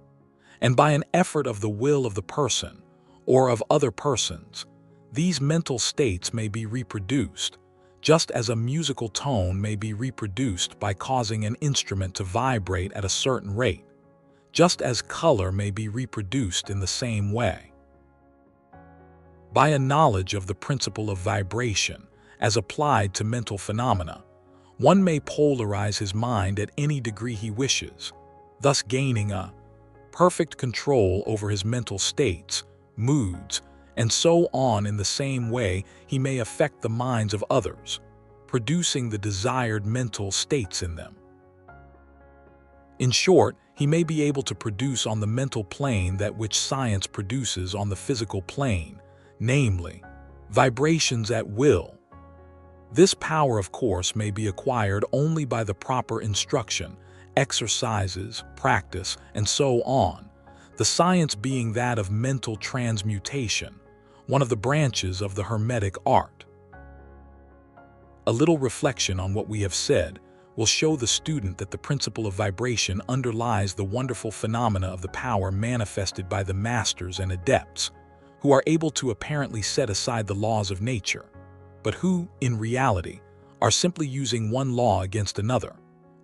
and by an effort of the will of the person or of other persons, these mental states may be reproduced, just as a musical tone may be reproduced by causing an instrument to vibrate at a certain rate, just as color may be reproduced in the same way. By a knowledge of the principle of vibration as applied to mental phenomena, one may polarize his mind at any degree he wishes, thus gaining a perfect control over his mental states, moods, and so on. In the same way, he may affect the minds of others, producing the desired mental states in them. In short, he may be able to produce on the mental plane that which science produces on the physical plane, namely, vibrations at will. This power, of course, may be acquired only by the proper instruction, exercises, practice, and so on, the science being that of mental transmutation, one of the branches of the Hermetic art. A little reflection on what we have said will show the student that the principle of vibration underlies the wonderful phenomena of the power manifested by the masters and adepts, who are able to apparently set aside the laws of nature, but who, in reality, are simply using one law against another,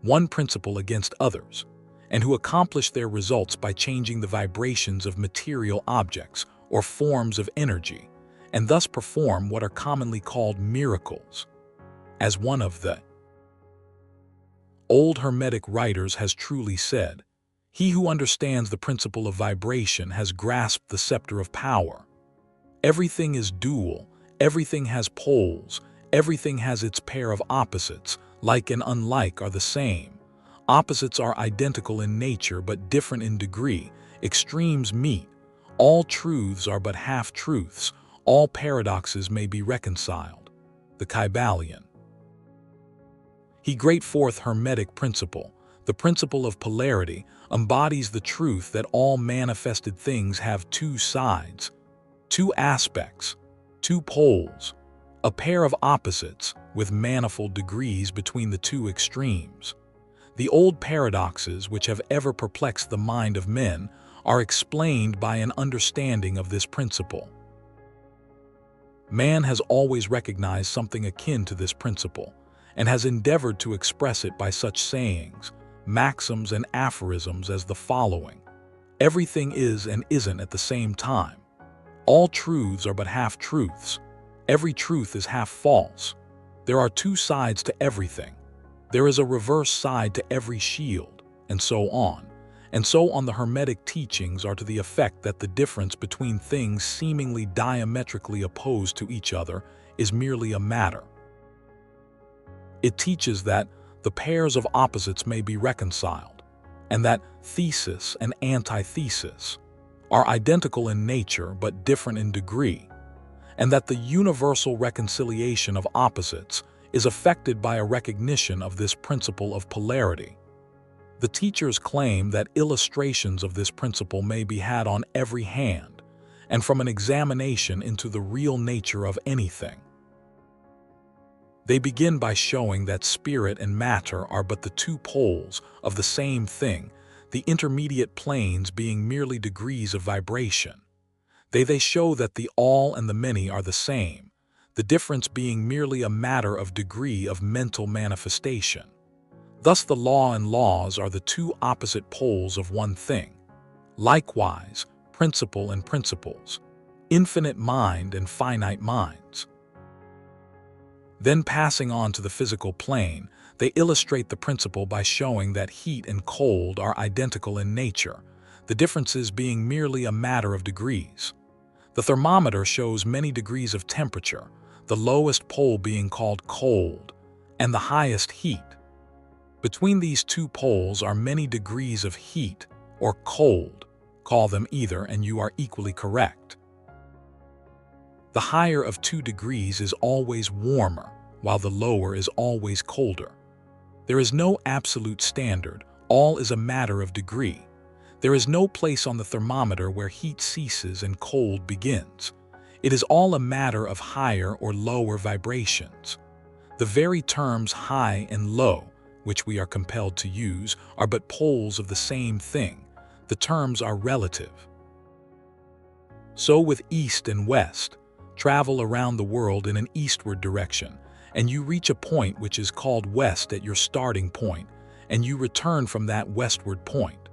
one principle against others, and who accomplish their results by changing the vibrations of material objects or forms of energy, and thus perform what are commonly called miracles. As one of the old Hermetic writers has truly said, "He who understands the principle of vibration has grasped the scepter of power." Everything is dual, everything has poles, everything has its pair of opposites, like and unlike are the same. Opposites are identical in nature but different in degree, extremes meet. All truths are but half-truths, all paradoxes may be reconciled. The Kybalion. He great fourth Hermetic principle, the principle of polarity, embodies the truth that all manifested things have two sides, two aspects, two poles, a pair of opposites with manifold degrees between the two extremes. The old paradoxes which have ever perplexed the mind of men are explained by an understanding of this principle. Man has always recognized something akin to this principle, and has endeavored to express it by such sayings, maxims, and aphorisms as the following: everything is and isn't at the same time. All truths are but half-truths. Every truth is half false. There are two sides to everything. There is a reverse side to every shield, and so on. And so on. The Hermetic teachings are to the effect that the difference between things seemingly diametrically opposed to each other is merely a matter. It teaches that the pairs of opposites may be reconciled, and that thesis and antithesis are identical in nature but different in degree, and that the universal reconciliation of opposites is effected by a recognition of this principle of polarity. The teachers claim that illustrations of this principle may be had on every hand, and from an examination into the real nature of anything. They begin by showing that spirit and matter are but the two poles of the same thing, the intermediate planes being merely degrees of vibration. They show that the all and the many are the same, the difference being merely a matter of degree of mental manifestation. Thus the law and laws are the two opposite poles of one thing. Likewise, principle and principles, infinite mind and finite minds. Then passing on to the physical plane, they illustrate the principle by showing that heat and cold are identical in nature, the differences being merely a matter of degrees. The thermometer shows many degrees of temperature, the lowest pole being called cold, and the highest heat. Between these two poles are many degrees of heat or cold. Call them either and you are equally correct. The higher of 2 degrees is always warmer, while the lower is always colder. There is no absolute standard, all is a matter of degree. There is no place on the thermometer where heat ceases and cold begins. It is all a matter of higher or lower vibrations. The very terms high and low, which we are compelled to use, are but poles of the same thing. The terms are relative. So with east and west. Travel around the world in an eastward direction, and you reach a point which is called west at your starting point, and you return from that westward point.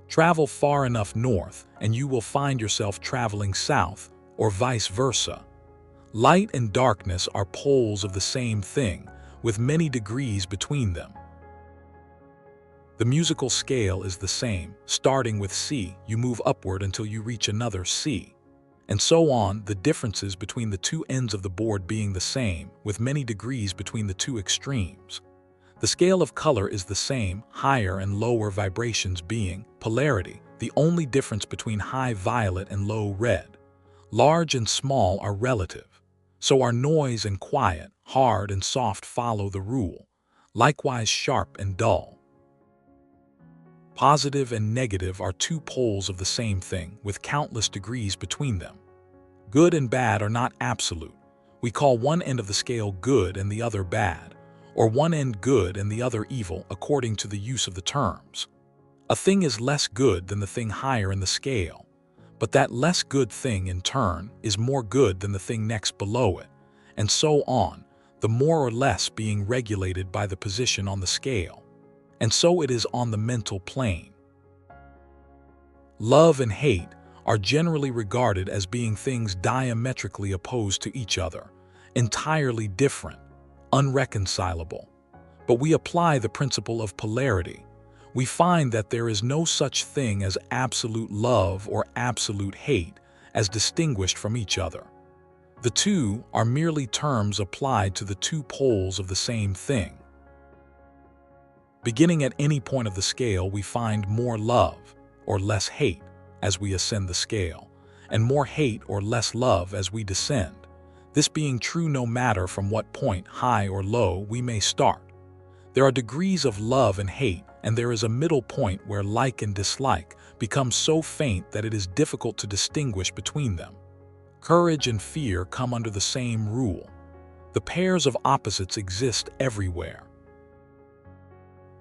Travel far enough north, and you will find yourself traveling south, or vice versa. Light and darkness are poles of the same thing, with many degrees between them. The musical scale is the same. Starting with C, you move upward until you reach another C. And so on, the differences between the two ends of the board being the same, with many degrees between the two extremes. The scale of color is the same, higher and lower vibrations being polarity, the only difference between high violet and low red. Large and small are relative. So are noise and quiet, hard and soft follow the rule. Likewise sharp and dull. Positive and negative are two poles of the same thing, with countless degrees between them. Good and bad are not absolute. We call one end of the scale good and the other bad. or one end good and the other evil according to the use of the terms. A thing is less good than the thing higher in the scale, but that less good thing in turn is more good than the thing next below it, and so on, the more or less being regulated by the position on the scale. And so it is on the mental plane. Love and hate are generally regarded as being things diametrically opposed to each other, entirely different, unreconcilable. But we apply the principle of polarity. We find that there is no such thing as absolute love or absolute hate as distinguished from each other. The two are merely terms applied to the two poles of the same thing. Beginning at any point of the scale, we find more love or less hate as we ascend the scale, and more hate or less love as we descend, this being true no matter from what point, high or low, we may start. There are degrees of love and hate, and there is a middle point where like and dislike become so faint that it is difficult to distinguish between them. Courage and fear come under the same rule. The pairs of opposites exist everywhere.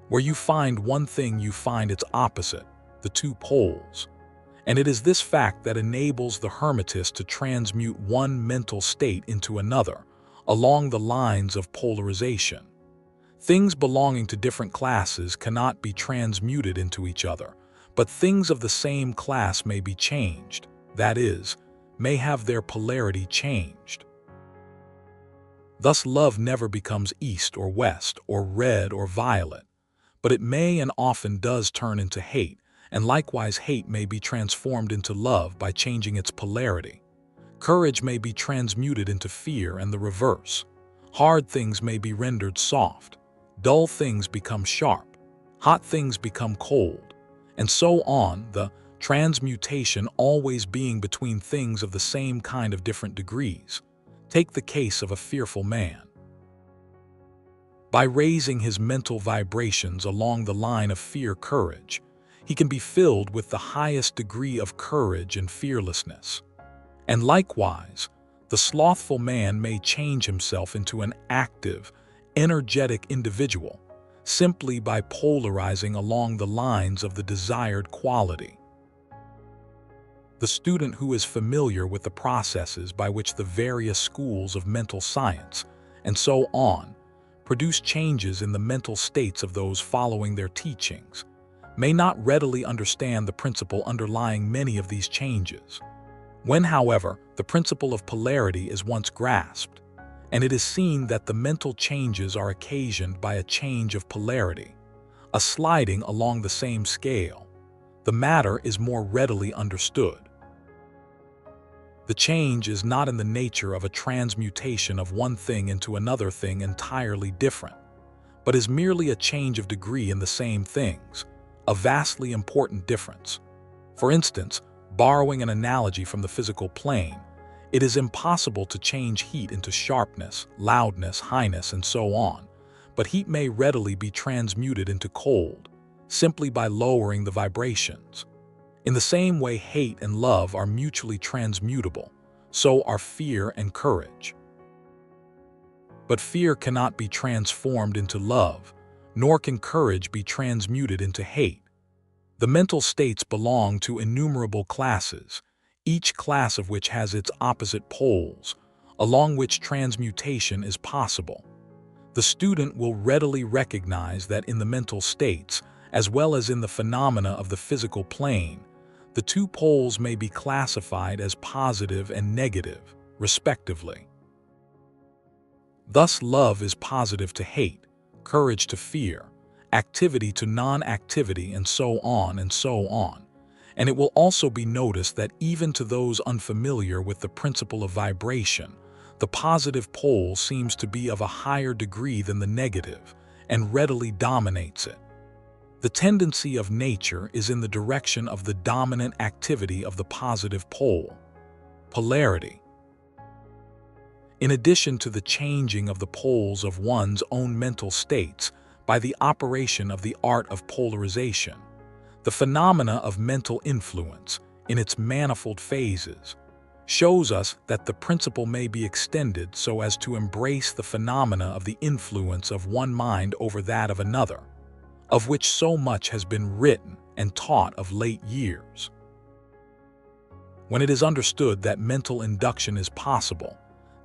Where you find one thing, you find its opposite, the two poles. And it is this fact that enables the Hermetist to transmute one mental state into another, along the lines of polarization. Things belonging to different classes cannot be transmuted into each other, but things of the same class may be changed, that is, may have their polarity changed. Thus love never becomes east or west, or red or violet, but it may and often does turn into hate, and likewise hate may be transformed into love by changing its polarity. Courage may be transmuted into fear and the reverse. Hard things may be rendered soft. Dull things become sharp. Hot things become cold. And so on, the transmutation always being between things of the same kind of different degrees. Take the case of a fearful man. By raising his mental vibrations along the line of fear-courage, he can be filled with the highest degree of courage and fearlessness. And likewise, the slothful man may change himself into an active, energetic individual simply by polarizing along the lines of the desired quality. The student who is familiar with the processes by which the various schools of mental science, and so on, produce changes in the mental states of those following their teachings, may not readily understand the principle underlying many of these changes. When, however, the principle of polarity is once grasped, and it is seen that the mental changes are occasioned by a change of polarity, a sliding along the same scale, the matter is more readily understood. The change is not in the nature of a transmutation of one thing into another thing entirely different, but is merely a change of degree in the same things, a vastly important difference. For instance, borrowing an analogy from the physical plane, it is impossible to change heat into sharpness, loudness, highness, and so on, but heat may readily be transmuted into cold, simply by lowering the vibrations. In the same way hate and love are mutually transmutable, so are fear and courage. But fear cannot be transformed into love, nor can courage be transmuted into hate. The mental states belong to innumerable classes, each class of which has its opposite poles, along which transmutation is possible. The student will readily recognize that in the mental states, as well as in the phenomena of the physical plane, the two poles may be classified as positive and negative, respectively. Thus, love is positive to hate, courage to fear, activity to non-activity, and so on and so on. And it will also be noticed that even to those unfamiliar with the principle of vibration, the positive pole seems to be of a higher degree than the negative, and readily dominates it. The tendency of nature is in the direction of the dominant activity of the positive pole, polarity. In addition to the changing of the poles of one's own mental states by the operation of the art of polarization, the phenomena of mental influence, in its manifold phases, shows us that the principle may be extended so as to embrace the phenomena of the influence of one mind over that of another, of which so much has been written and taught of late years. When it is understood that mental induction is possible,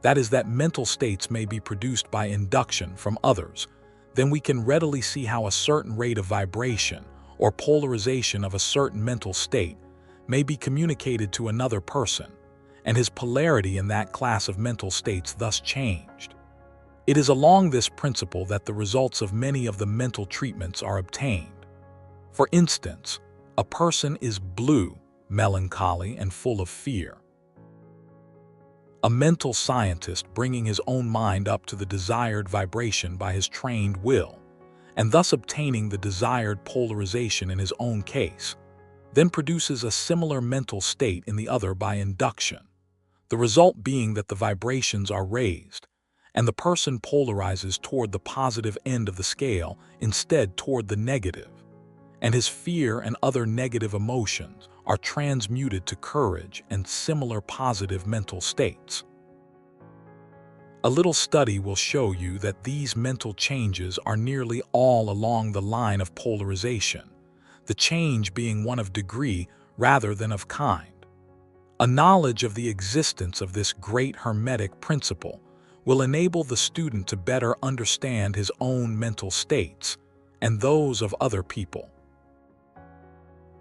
that is, that mental states may be produced by induction from others, then we can readily see how a certain rate of vibration or polarization of a certain mental state may be communicated to another person, and his polarity in that class of mental states thus changed. It is along this principle that the results of many of the mental treatments are obtained. For instance, a person is blue, melancholy, and full of fear. A mental scientist, bringing his own mind up to the desired vibration by his trained will, and thus obtaining the desired polarization in his own case, then produces a similar mental state in the other by induction, the result being that the vibrations are raised, and the person polarizes toward the positive end of the scale instead toward the negative, and his fear and other negative emotions are transmuted to courage and similar positive mental states. A little study will show you that these mental changes are nearly all along the line of polarization, the change being one of degree rather than of kind. A knowledge of the existence of this great Hermetic principle will enable the student to better understand his own mental states and those of other people.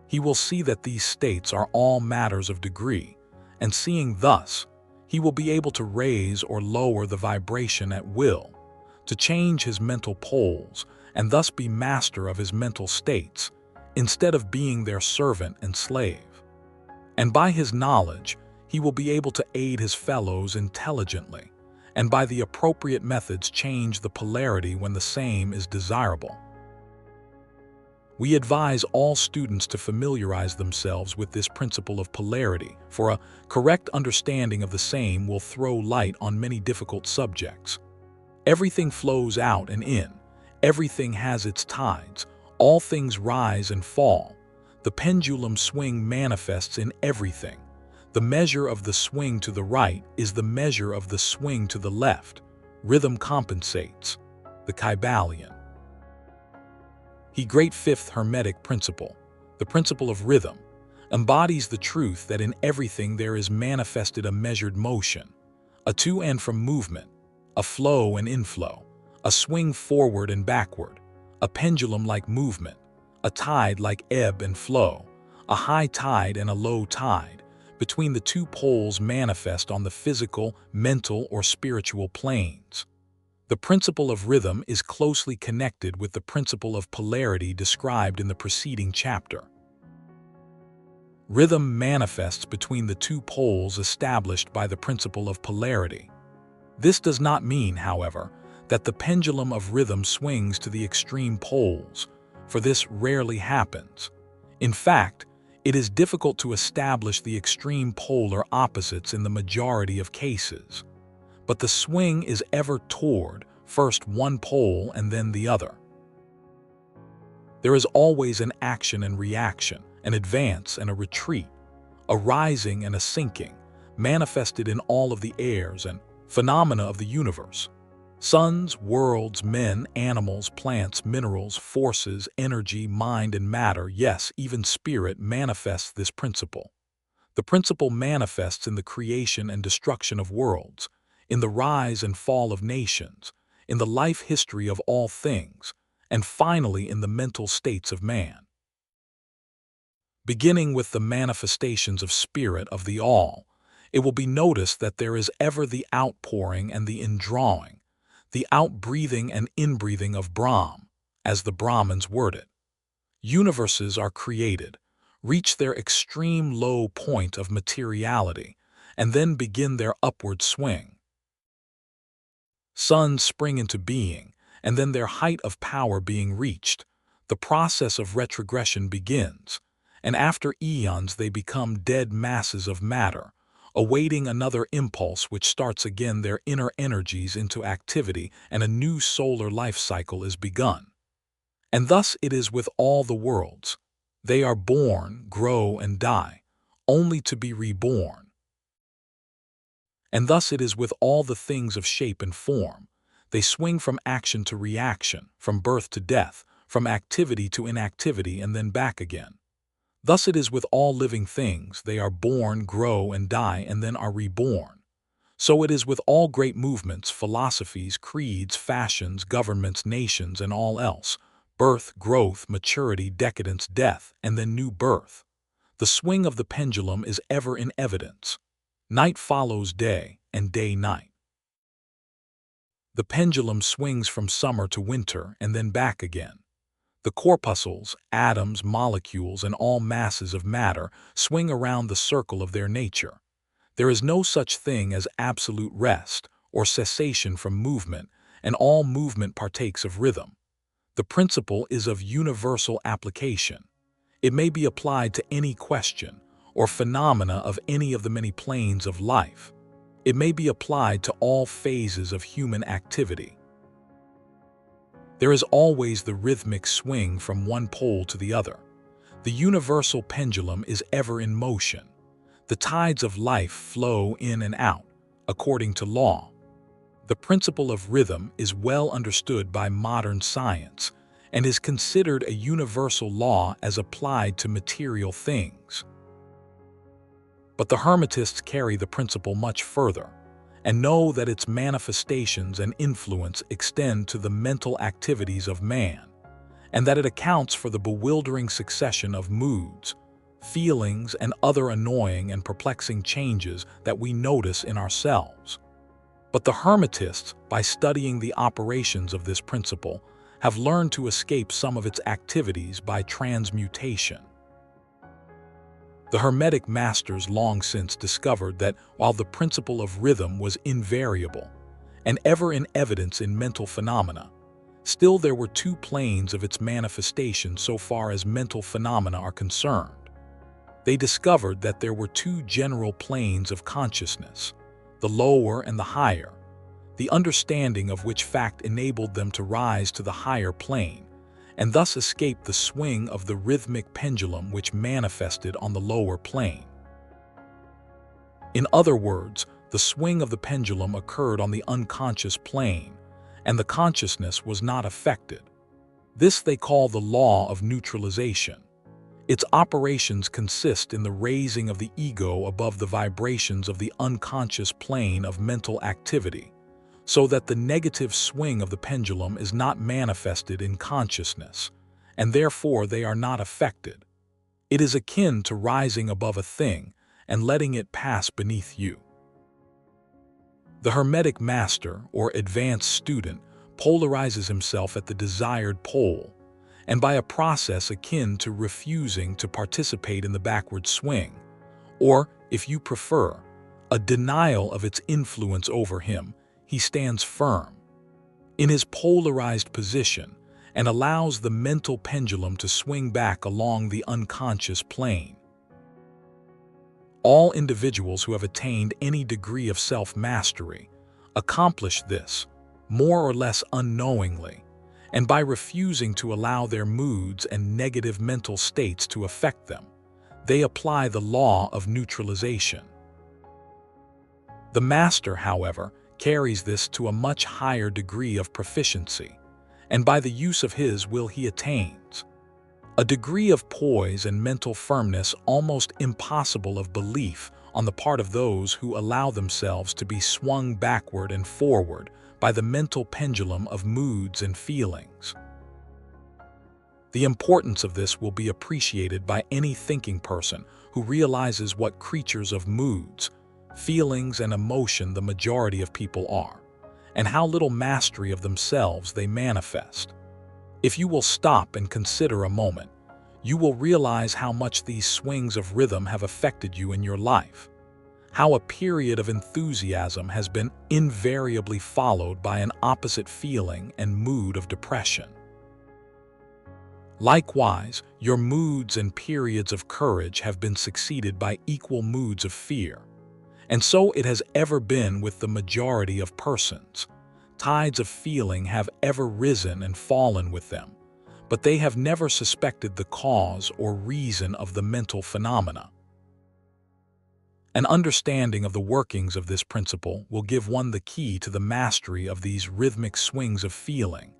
He will see that these states are all matters of degree, and seeing thus, he will be able to raise or lower the vibration at will, to change his mental poles, and thus be master of his mental states, instead of being their servant and slave. And by his knowledge, he will be able to aid his fellows intelligently, and by the appropriate methods change the polarity when the same is desirable. We advise all students to familiarize themselves with this principle of polarity, for a correct understanding of the same will throw light on many difficult subjects. Everything flows out and in, everything has its tides, all things rise and fall. The pendulum swing manifests in everything. The measure of the swing to the right is the measure of the swing to the left. Rhythm compensates. The Kybalion. The great fifth Hermetic principle, the principle of rhythm, embodies the truth that in everything there is manifested a measured motion, a to and from movement, a flow and inflow, a swing forward and backward, a pendulum-like movement, a tide like ebb and flow, a high tide and a low tide, between the two poles manifest on the physical, mental, or spiritual planes. The principle of rhythm is closely connected with the principle of polarity described in the preceding chapter. Rhythm manifests between the two poles established by the principle of polarity. This does not mean, however, that the pendulum of rhythm swings to the extreme poles, for this rarely happens. In fact, it is difficult to establish the extreme polar opposites in the majority of cases. But the swing is ever toward first one pole and then the other. There is always an action and reaction, an advance and a retreat, a rising and a sinking, manifested in all of the airs and phenomena of the universe. Suns, worlds, men, animals, plants, minerals, forces, energy, mind, and matter, yes, even spirit manifests this principle. The principle manifests in the creation and destruction of worlds, in the rise and fall of nations, in the life history of all things, and finally in the mental states of man. Beginning with the manifestations of spirit of the all, it will be noticed that there is ever the outpouring and the indrawing, the outbreathing and inbreathing of Brahm, as the Brahmins word it. Universes are created, reach their extreme low point of materiality, and then begin their upward swing. Suns spring into being, and then their height of power being reached, the process of retrogression begins, and after eons they become dead masses of matter, awaiting another impulse which starts again their inner energies into activity, and a new solar life cycle is begun. And thus it is with all the worlds. They are born, grow, and die, only to be reborn. And thus it is with all the things of shape and form. They swing from action to reaction, from birth to death, from activity to inactivity, and then back again. Thus it is with all living things. They are born, grow, and die, and then are reborn. So it is with all great movements, philosophies, creeds, fashions, governments, nations, and all else. Birth, growth, maturity, decadence, death, and then new birth. The swing of the pendulum is ever in evidence. Night follows day, and day night. The pendulum swings from summer to winter, and then back again. The corpuscles, atoms, molecules, and all masses of matter swing around the circle of their nature. There is no such thing as absolute rest or cessation from movement, and all movement partakes of rhythm. The principle is of universal application. It may be applied to any question or phenomena of any of the many planes of life. It may be applied to all phases of human activity. There is always the rhythmic swing from one pole to the other. The universal pendulum is ever in motion. The tides of life flow in and out, according to law. The principle of rhythm is well understood by modern science and is considered a universal law as applied to material things. But the Hermetists carry the principle much further and know that its manifestations and influence extend to the mental activities of man, and that it accounts for the bewildering succession of moods, feelings, and other annoying and perplexing changes that we notice in ourselves. But the Hermetists, by studying the operations of this principle, have learned to escape some of its activities by transmutation. The Hermetic masters long since discovered that while the principle of rhythm was invariable and ever in evidence in mental phenomena, still there were two planes of its manifestation so far as mental phenomena are concerned. They discovered that there were two general planes of consciousness, the lower and the higher, the understanding of which fact enabled them to rise to the higher plane, and thus escape the swing of the rhythmic pendulum which manifested on the lower plane. In other words, the swing of the pendulum occurred on the unconscious plane, and the consciousness was not affected. This they call the law of neutralization. Its operations consist in the raising of the ego above the vibrations of the unconscious plane of mental activity, so that the negative swing of the pendulum is not manifested in consciousness, and therefore they are not affected. It is akin to rising above a thing and letting it pass beneath you. The Hermetic master or advanced student polarizes himself at the desired pole, and by a process akin to refusing to participate in the backward swing, or, if you prefer, a denial of its influence over him, he stands firm in his polarized position and allows the mental pendulum to swing back along the unconscious plane. All individuals who have attained any degree of self-mastery accomplish this, more or less unknowingly, and by refusing to allow their moods and negative mental states to affect them, they apply the law of neutralization. The master, however, carries this to a much higher degree of proficiency, and by the use of his will he attains a degree of poise and mental firmness almost impossible of belief on the part of those who allow themselves to be swung backward and forward by the mental pendulum of moods and feelings. The importance of this will be appreciated by any thinking person who realizes what creatures of moods, feelings, and emotion the majority of people are, and how little mastery of themselves they manifest. If you will stop and consider a moment, you will realize how much these swings of rhythm have affected you in your life, how a period of enthusiasm has been invariably followed by an opposite feeling and mood of depression. Likewise, your moods and periods of courage have been succeeded by equal moods of fear, and so it has ever been with the majority of persons. Tides of feeling have ever risen and fallen with them, but they have never suspected the cause or reason of the mental phenomena. An understanding of the workings of this principle will give one the key to the mastery of these rhythmic swings of feeling,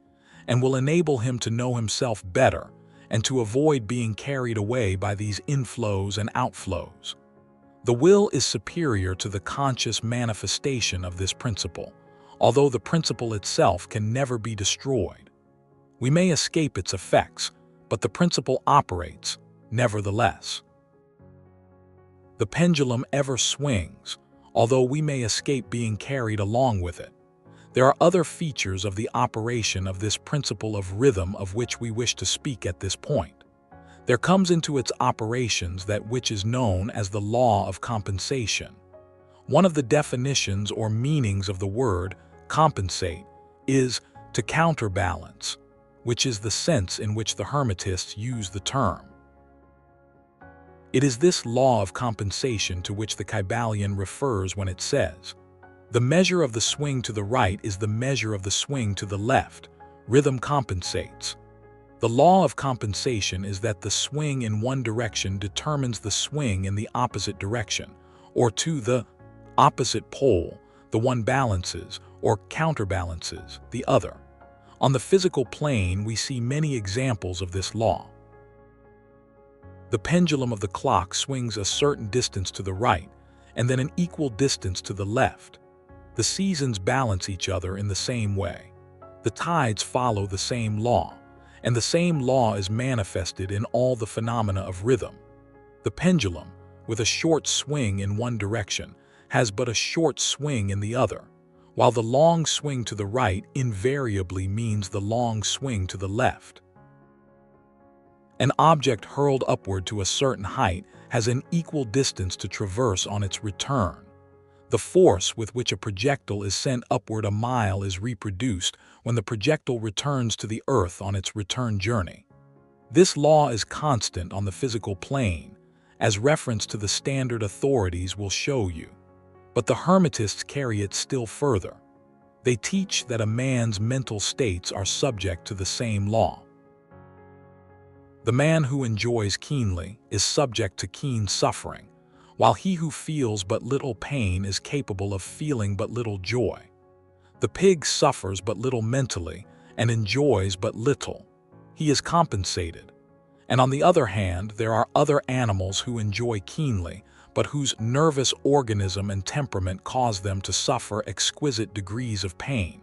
and will enable him to know himself better and to avoid being carried away by these inflows and outflows. The will is superior to the conscious manifestation of this principle, although the principle itself can never be destroyed. We may escape its effects, but the principle operates, nevertheless. The pendulum ever swings, although we may escape being carried along with it. There are other features of the operation of this principle of rhythm of which we wish to speak at this point. There comes into its operations that which is known as the law of compensation. One of the definitions or meanings of the word compensate is to counterbalance, which is the sense in which the Hermetists use the term. It is this law of compensation to which the Kybalion refers when it says, "The measure of the swing to the right is the measure of the swing to the left. Rhythm compensates." The law of compensation is that the swing in one direction determines the swing in the opposite direction, or to the opposite pole, the one balances or counterbalances the other. On the physical plane, we see many examples of this law. The pendulum of the clock swings a certain distance to the right and then an equal distance to the left. The seasons balance each other in the same way. The tides follow the same law, and the same law is manifested in all the phenomena of rhythm. The pendulum, with a short swing in one direction, has but a short swing in the other, while the long swing to the right invariably means the long swing to the left. An object hurled upward to a certain height has an equal distance to traverse on its return. The force with which a projectile is sent upward a mile is reproduced when the projectile returns to the Earth on its return journey. This law is constant on the physical plane, as reference to the standard authorities will show you. But the Hermetists carry it still further. They teach that a man's mental states are subject to the same law. The man who enjoys keenly is subject to keen suffering, while he who feels but little pain is capable of feeling but little joy. The pig suffers but little mentally and enjoys but little. He is compensated. And on the other hand, there are other animals who enjoy keenly, but whose nervous organism and temperament cause them to suffer exquisite degrees of pain.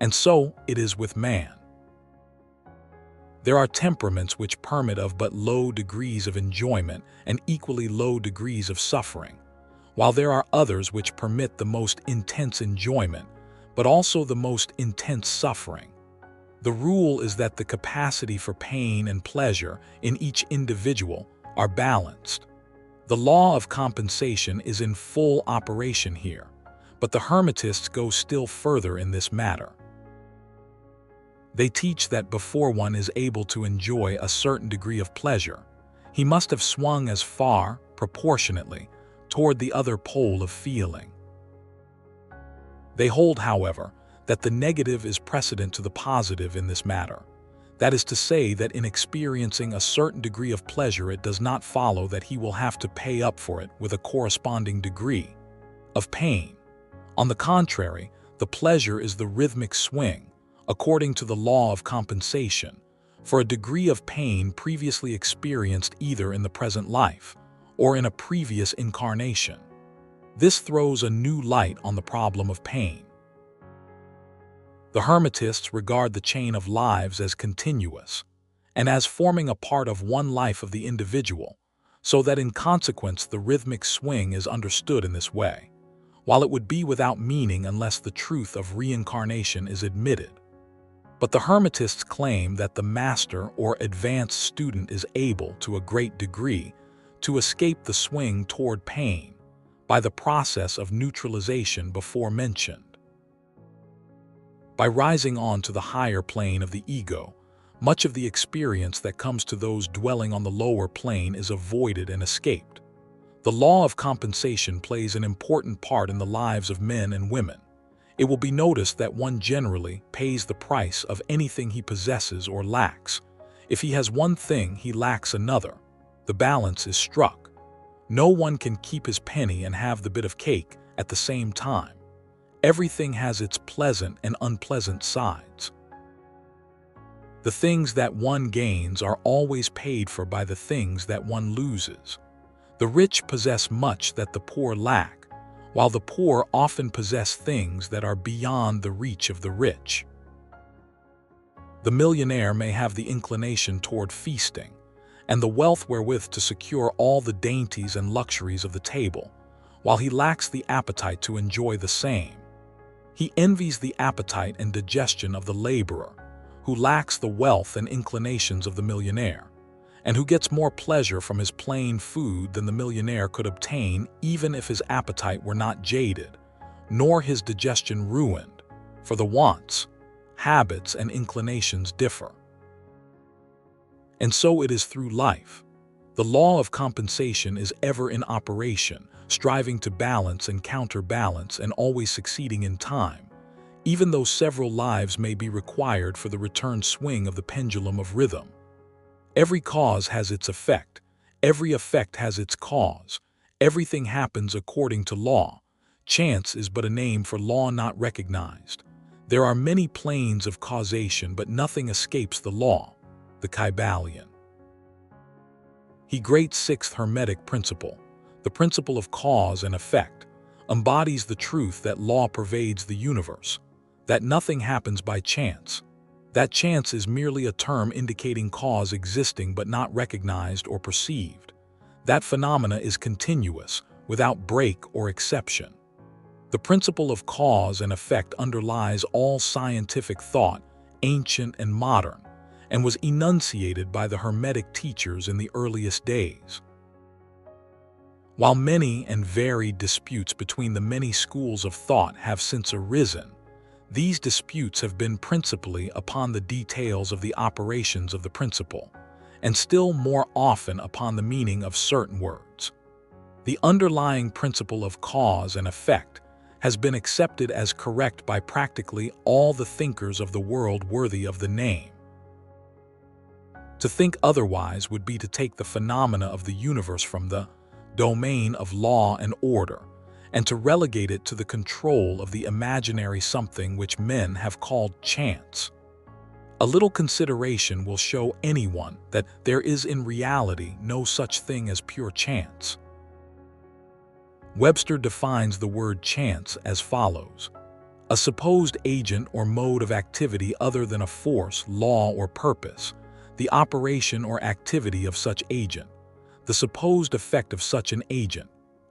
And so it is with man. There are temperaments which permit of but low degrees of enjoyment and equally low degrees of suffering, while there are others which permit the most intense enjoyment, but also the most intense suffering. The rule is that the capacity for pain and pleasure in each individual are balanced. The law of compensation is in full operation here, but the Hermetists go still further in this matter. They teach that before one is able to enjoy a certain degree of pleasure, he must have swung as far, proportionately, toward the other pole of feeling. They hold, however, that the negative is precedent to the positive in this matter. That is to say that in experiencing a certain degree of pleasure, it does not follow that he will have to pay up for it with a corresponding degree of pain. On the contrary, the pleasure is the rhythmic swing, according to the law of compensation, for a degree of pain previously experienced either in the present life or in a previous incarnation. This throws a new light on the problem of pain. The Hermetists regard the chain of lives as continuous and as forming a part of one life of the individual, so that in consequence the rhythmic swing is understood in this way, while it would be without meaning unless the truth of reincarnation is admitted. But the Hermetists claim that the master or advanced student is able, to a great degree, to escape the swing toward pain by the process of neutralization before mentioned. By rising on to the higher plane of the ego, much of the experience that comes to those dwelling on the lower plane is avoided and escaped. The law of compensation plays an important part in the lives of men and women. It will be noticed that one generally pays the price of anything he possesses or lacks. If he has one thing, he lacks another. The balance is struck. No one can keep his penny and have the bit of cake at the same time. Everything has its pleasant and unpleasant sides. The things that one gains are always paid for by the things that one loses. The rich possess much that the poor lack, while the poor often possess things that are beyond the reach of the rich. The millionaire may have the inclination toward feasting, and the wealth wherewith to secure all the dainties and luxuries of the table, while he lacks the appetite to enjoy the same. He envies the appetite and digestion of the laborer, who lacks the wealth and inclinations of the millionaire, and who gets more pleasure from his plain food than the millionaire could obtain even if his appetite were not jaded, nor his digestion ruined, for the wants, habits, and inclinations differ. And so it is through life. The law of compensation is ever in operation, striving to balance and counterbalance and always succeeding in time, even though several lives may be required for the return swing of the pendulum of rhythm. Every cause has its effect, every effect has its cause, everything happens according to law. Chance is but a name for law not recognized. There are many planes of causation, but nothing escapes the law, the Kybalion. He great sixth Hermetic principle, the principle of cause and effect, embodies the truth that law pervades the universe, that nothing happens by chance, that chance is merely a term indicating cause existing but not recognized or perceived, that phenomena is continuous, without break or exception. The principle of cause and effect underlies all scientific thought, ancient and modern, and was enunciated by the Hermetic teachers in the earliest days. While many and varied disputes between the many schools of thought have since arisen, these disputes have been principally upon the details of the operations of the principle, and still more often upon the meaning of certain words. The underlying principle of cause and effect has been accepted as correct by practically all the thinkers of the world worthy of the name. To think otherwise would be to take the phenomena of the universe from the domain of law and order, and to relegate it to the control of the imaginary something which men have called chance. A little consideration will show anyone that there is in reality no such thing as pure chance. Webster defines the word chance as follows: a supposed agent or mode of activity other than a force, law, or purpose, the operation or activity of such agent, the supposed effect of such an agent,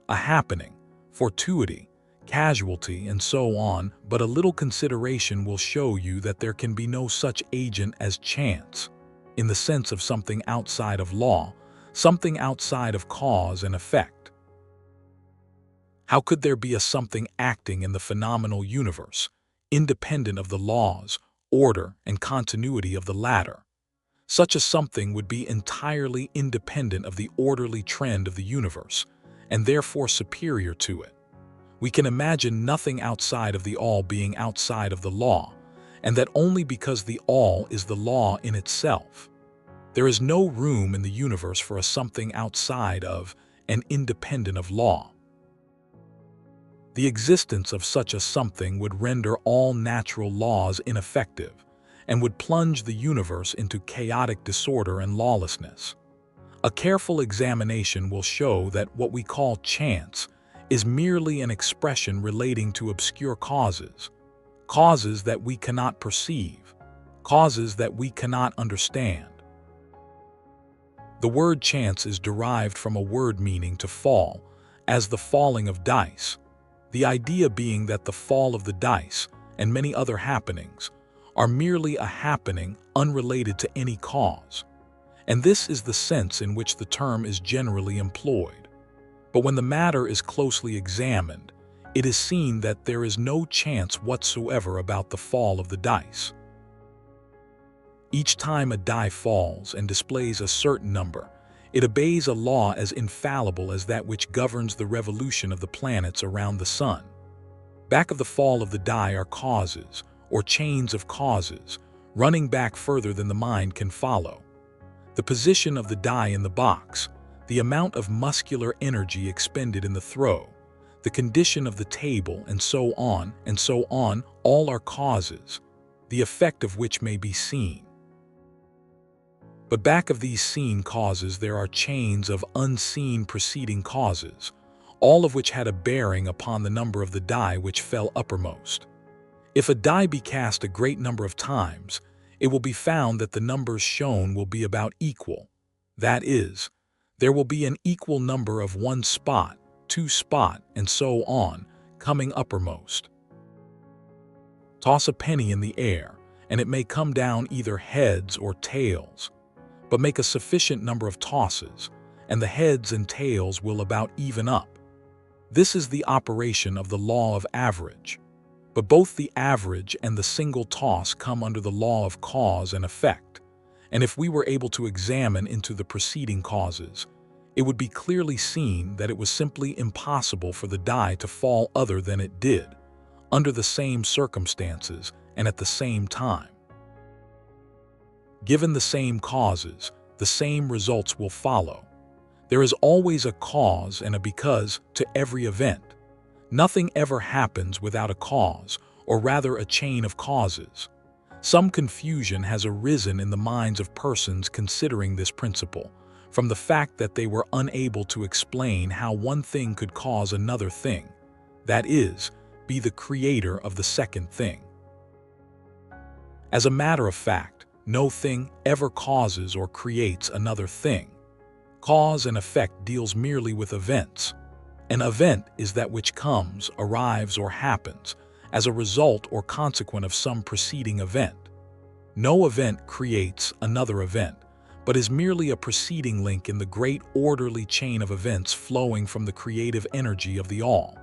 a happening, fortuity, casualty, and so on. But a little consideration will show you that there can be no such agent as chance, in the sense of something outside of law, something outside of cause and effect. How could there be a something acting in the phenomenal universe, independent of the laws, order, and continuity of the latter? Such a something would be entirely independent of the orderly trend of the universe, and therefore superior to it. We can imagine nothing outside of the all being outside of the law, and that only because the all is the law in itself. There is no room in the universe for a something outside of and independent of law. The existence of such a something would render all natural laws ineffective, and would plunge the universe into chaotic disorder and lawlessness. A careful examination will show that what we call chance is merely an expression relating to obscure causes, causes that we cannot perceive, causes that we cannot understand. The word chance is derived from a word meaning to fall, as the falling of dice, the idea being that the fall of the dice and many other happenings are merely a happening unrelated to any cause, and this is the sense in which the term is generally employed. But when the matter is closely examined, it is seen that there is no chance whatsoever about the fall of the dice. Each time a die falls and displays a certain number, it obeys a law as infallible as that which governs the revolution of the planets around the sun. Back of the fall of the die are causes, or chains of causes, running back further than the mind can follow. The position of the die in the box, the amount of muscular energy expended in the throw, the condition of the table, and so on, all are causes, the effect of which may be seen. But back of these seen causes there are chains of unseen preceding causes, all of which had a bearing upon the number of the die which fell uppermost. If a die be cast a great number of times, it will be found that the numbers shown will be about equal. That is, there will be an equal number of 1 spot, 2 spot, and so on, coming uppermost. Toss a penny in the air, and it may come down either heads or tails, but make a sufficient number of tosses, and the heads and tails will about even up. This is the operation of the law of average. But both the average and the single toss come under the law of cause and effect, and if we were able to examine into the preceding causes, it would be clearly seen that it was simply impossible for the die to fall other than it did, under the same circumstances and at the same time. Given the same causes, the same results will follow. There is always a cause and a because to every event. Nothing ever happens without a cause, or rather a chain of causes. Some confusion has arisen in the minds of persons considering this principle, from the fact that they were unable to explain how one thing could cause another thing, that is, be the creator of the second thing. As a matter of fact, no thing ever causes or creates another thing. Cause and effect deals merely with events. An event is that which comes, arrives, or happens as a result or consequent of some preceding event. No event creates another event, but is merely a preceding link in the great orderly chain of events flowing from the creative energy of the all.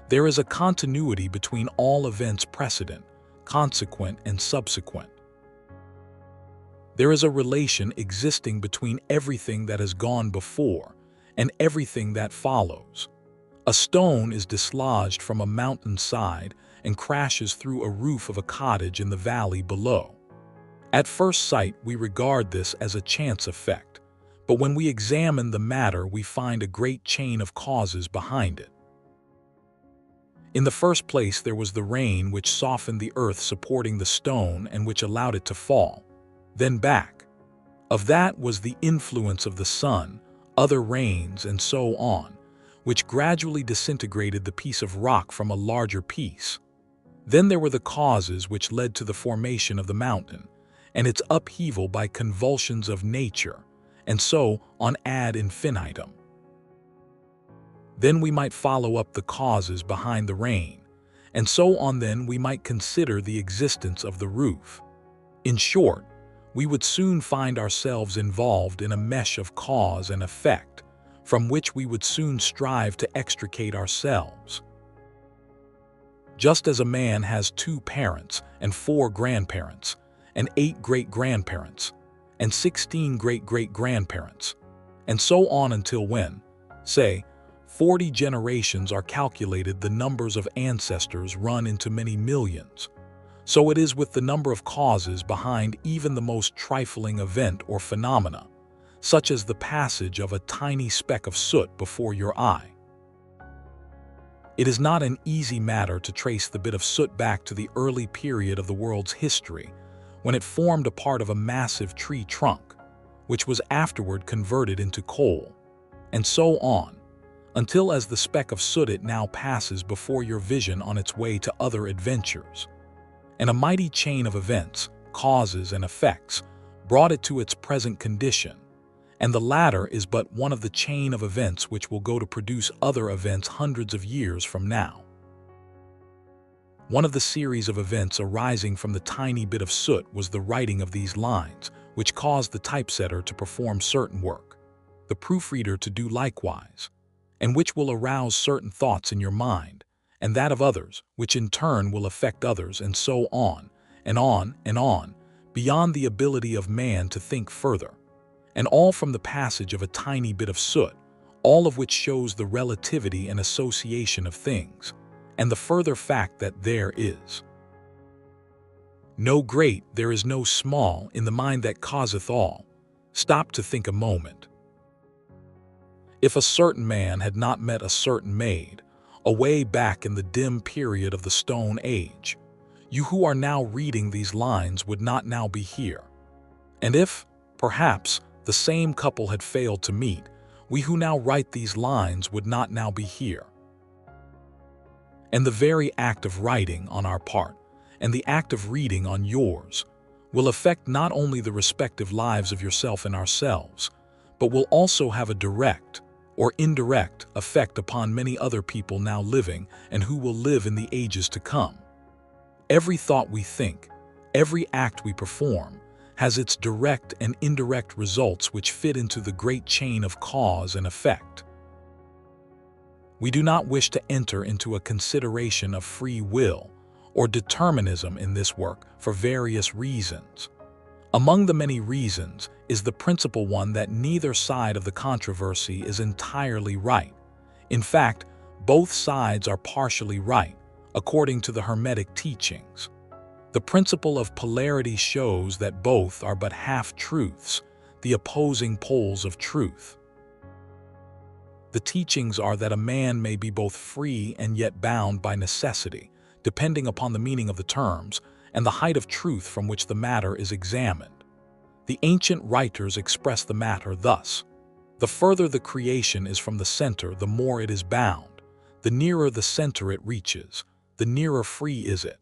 There is a continuity between all events precedent, consequent, and subsequent. There is a relation existing between everything that has gone before and everything that follows. A stone is dislodged from a mountainside and crashes through a roof of a cottage in the valley below. At first sight, we regard this as a chance effect, but when we examine the matter, we find a great chain of causes behind it. In the first place, there was the rain which softened the earth supporting the stone and which allowed it to fall. Then back of that was the influence of the sun, other rains, and so on, which gradually disintegrated the piece of rock from a larger piece. Then there were the causes which led to the formation of the mountain, and its upheaval by convulsions of nature, and so on ad infinitum. Then we might follow up the causes behind the rain, and so on. Then we might consider the existence of the roof. In short, we would soon find ourselves involved in a mesh of cause and effect, from which we would soon strive to extricate ourselves. Just as a man has 2 parents and 4 grandparents, and 8 great-grandparents, and 16 great-great-grandparents, and so on until when, say, 40 generations are calculated, the numbers of ancestors run into many millions. So it is with the number of causes behind even the most trifling event or phenomena, such as the passage of a tiny speck of soot before your eye. It is not an easy matter to trace the bit of soot back to the early period of the world's history, when it formed a part of a massive tree trunk, which was afterward converted into coal, and so on, until as the speck of soot it now passes before your vision on its way to other adventures. And a mighty chain of events, causes, and effects brought it to its present condition, and the latter is but one of the chain of events which will go to produce other events hundreds of years from now. One of the series of events arising from the tiny bit of soot was the writing of these lines, which caused the typesetter to perform certain work, the proofreader to do likewise, and which will arouse certain thoughts in your mind, and that of others, which in turn will affect others, and so on, and on, and on, beyond the ability of man to think further, and all from the passage of a tiny bit of soot, all of which shows the relativity and association of things, and the further fact that there is no great, there is no small, in the mind that causeth all. Stop to think a moment. If a certain man had not met a certain maid, away back in the dim period of the Stone Age, you who are now reading these lines would not now be here. And if, perhaps, the same couple had failed to meet, we who now write these lines would not now be here. And the very act of writing on our part, and the act of reading on yours, will affect not only the respective lives of yourself and ourselves, but will also have a direct or indirect effect upon many other people now living and who will live in the ages to come. Every thought we think, every act we perform, has its direct and indirect results which fit into the great chain of cause and effect. We do not wish to enter into a consideration of free will or determinism in this work for various reasons. Among the many reasons is the principal one that neither side of the controversy is entirely right. In fact, both sides are partially right, according to the Hermetic teachings. The principle of polarity shows that both are but half-truths, the opposing poles of truth. The teachings are that a man may be both free and yet bound by necessity, depending upon the meaning of the terms and the height of truth from which the matter is examined. The ancient writers express the matter thus: the further the creation is from the center, the more it is bound. The nearer the center it reaches, the nearer free is it.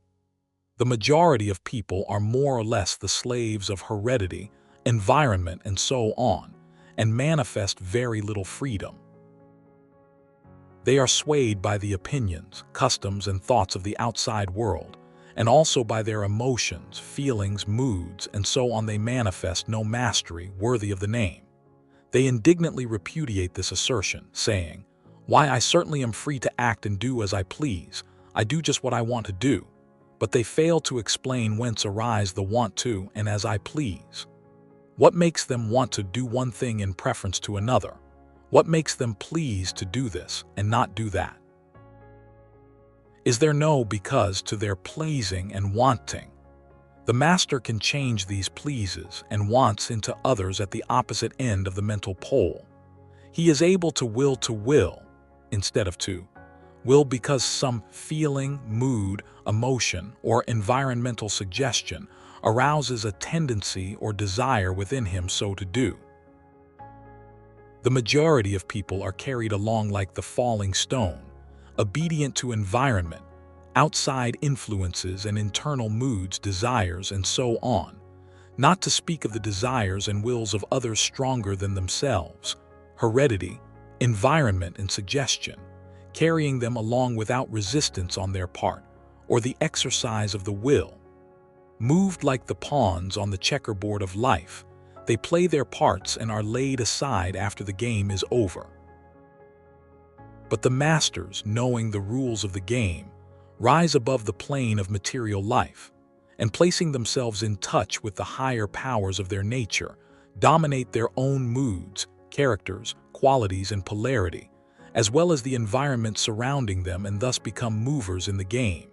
The majority of people are more or less the slaves of heredity, environment, and so on, and manifest very little freedom. They are swayed by the opinions, customs, and thoughts of the outside world, and also by their emotions, feelings, moods, and so on. They manifest no mastery worthy of the name. They indignantly repudiate this assertion, saying, "Why, I certainly am free to act and do as I please. I do just what I want to do." But they fail to explain whence arise the want to and as I please. What makes them want to do one thing in preference to another? What makes them please to do this and not do that? Is there no because to their pleasing and wanting? The master can change these pleases and wants into others at the opposite end of the mental pole. He is able to will instead of to will because some feeling, mood, emotion, or environmental suggestion arouses a tendency or desire within him so to do. The majority of people are carried along like the falling stone, obedient to environment, outside influences and internal moods, desires, and so on, not to speak of the desires and wills of others stronger than themselves, heredity, environment, and suggestion, carrying them along without resistance on their part, or the exercise of the will. Moved like the pawns on the checkerboard of life, they play their parts and are laid aside after the game is over. But the masters, knowing the rules of the game, rise above the plane of material life, and placing themselves in touch with the higher powers of their nature, dominate their own moods, characters, qualities, and polarity, as well as the environment surrounding them, and thus become movers in the game,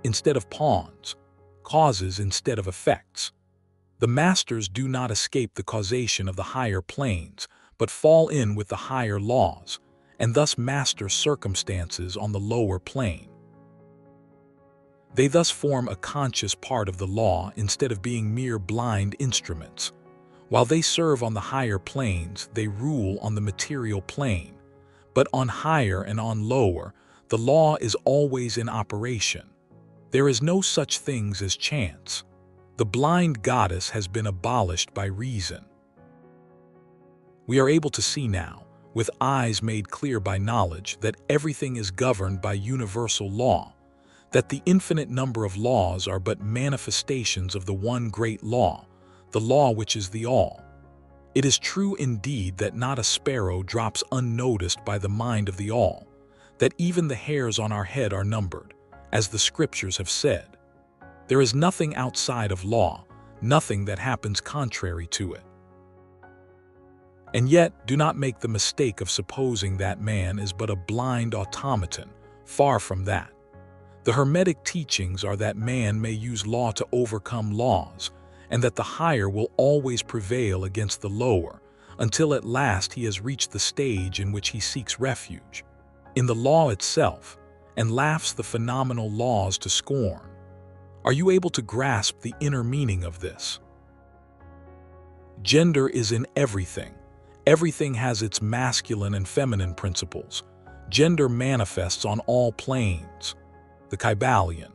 instead of pawns, causes instead of effects. The masters do not escape the causation of the higher planes, but fall in with the higher laws, and thus master circumstances on the lower plane. They thus form a conscious part of the law instead of being mere blind instruments. While they serve on the higher planes, they rule on the material plane. But on higher and on lower, the law is always in operation. There is no such things as chance. The blind goddess has been abolished by reason. We are able to see now, with eyes made clear by knowledge, that everything is governed by universal law, that the infinite number of laws are but manifestations of the one great law, the law which is the all. It is true indeed that not a sparrow drops unnoticed by the mind of the all, that even the hairs on our head are numbered, as the scriptures have said. There is nothing outside of law, nothing that happens contrary to it. And yet, do not make the mistake of supposing that man is but a blind automaton, far from that. The Hermetic teachings are that man may use law to overcome laws, and that the higher will always prevail against the lower, until at last he has reached the stage in which he seeks refuge in the law itself and laughs the phenomenal laws to scorn. Are you able to grasp the inner meaning of this? Gender is in everything. Everything has its masculine and feminine principles. Gender manifests on all planes. The Kybalion,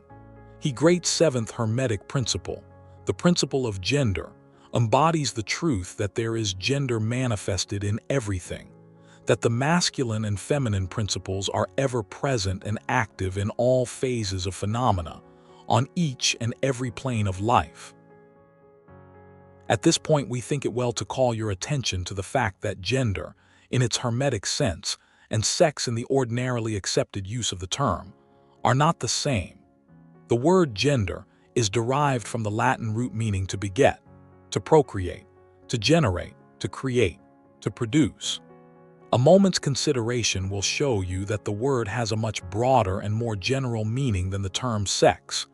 he great seventh Hermetic principle, the principle of gender, embodies the truth that there is gender manifested in everything, that the masculine and feminine principles are ever present and active in all phases of phenomena, on each and every plane of life. At this point, we think it well to call your attention to the fact that gender, in its Hermetic sense, and sex in the ordinarily accepted use of the term, are not the same. The word gender is derived from the Latin root meaning to beget, to procreate, to generate, to create, to produce. A moment's consideration will show you that the word has a much broader and more general meaning than the term sex,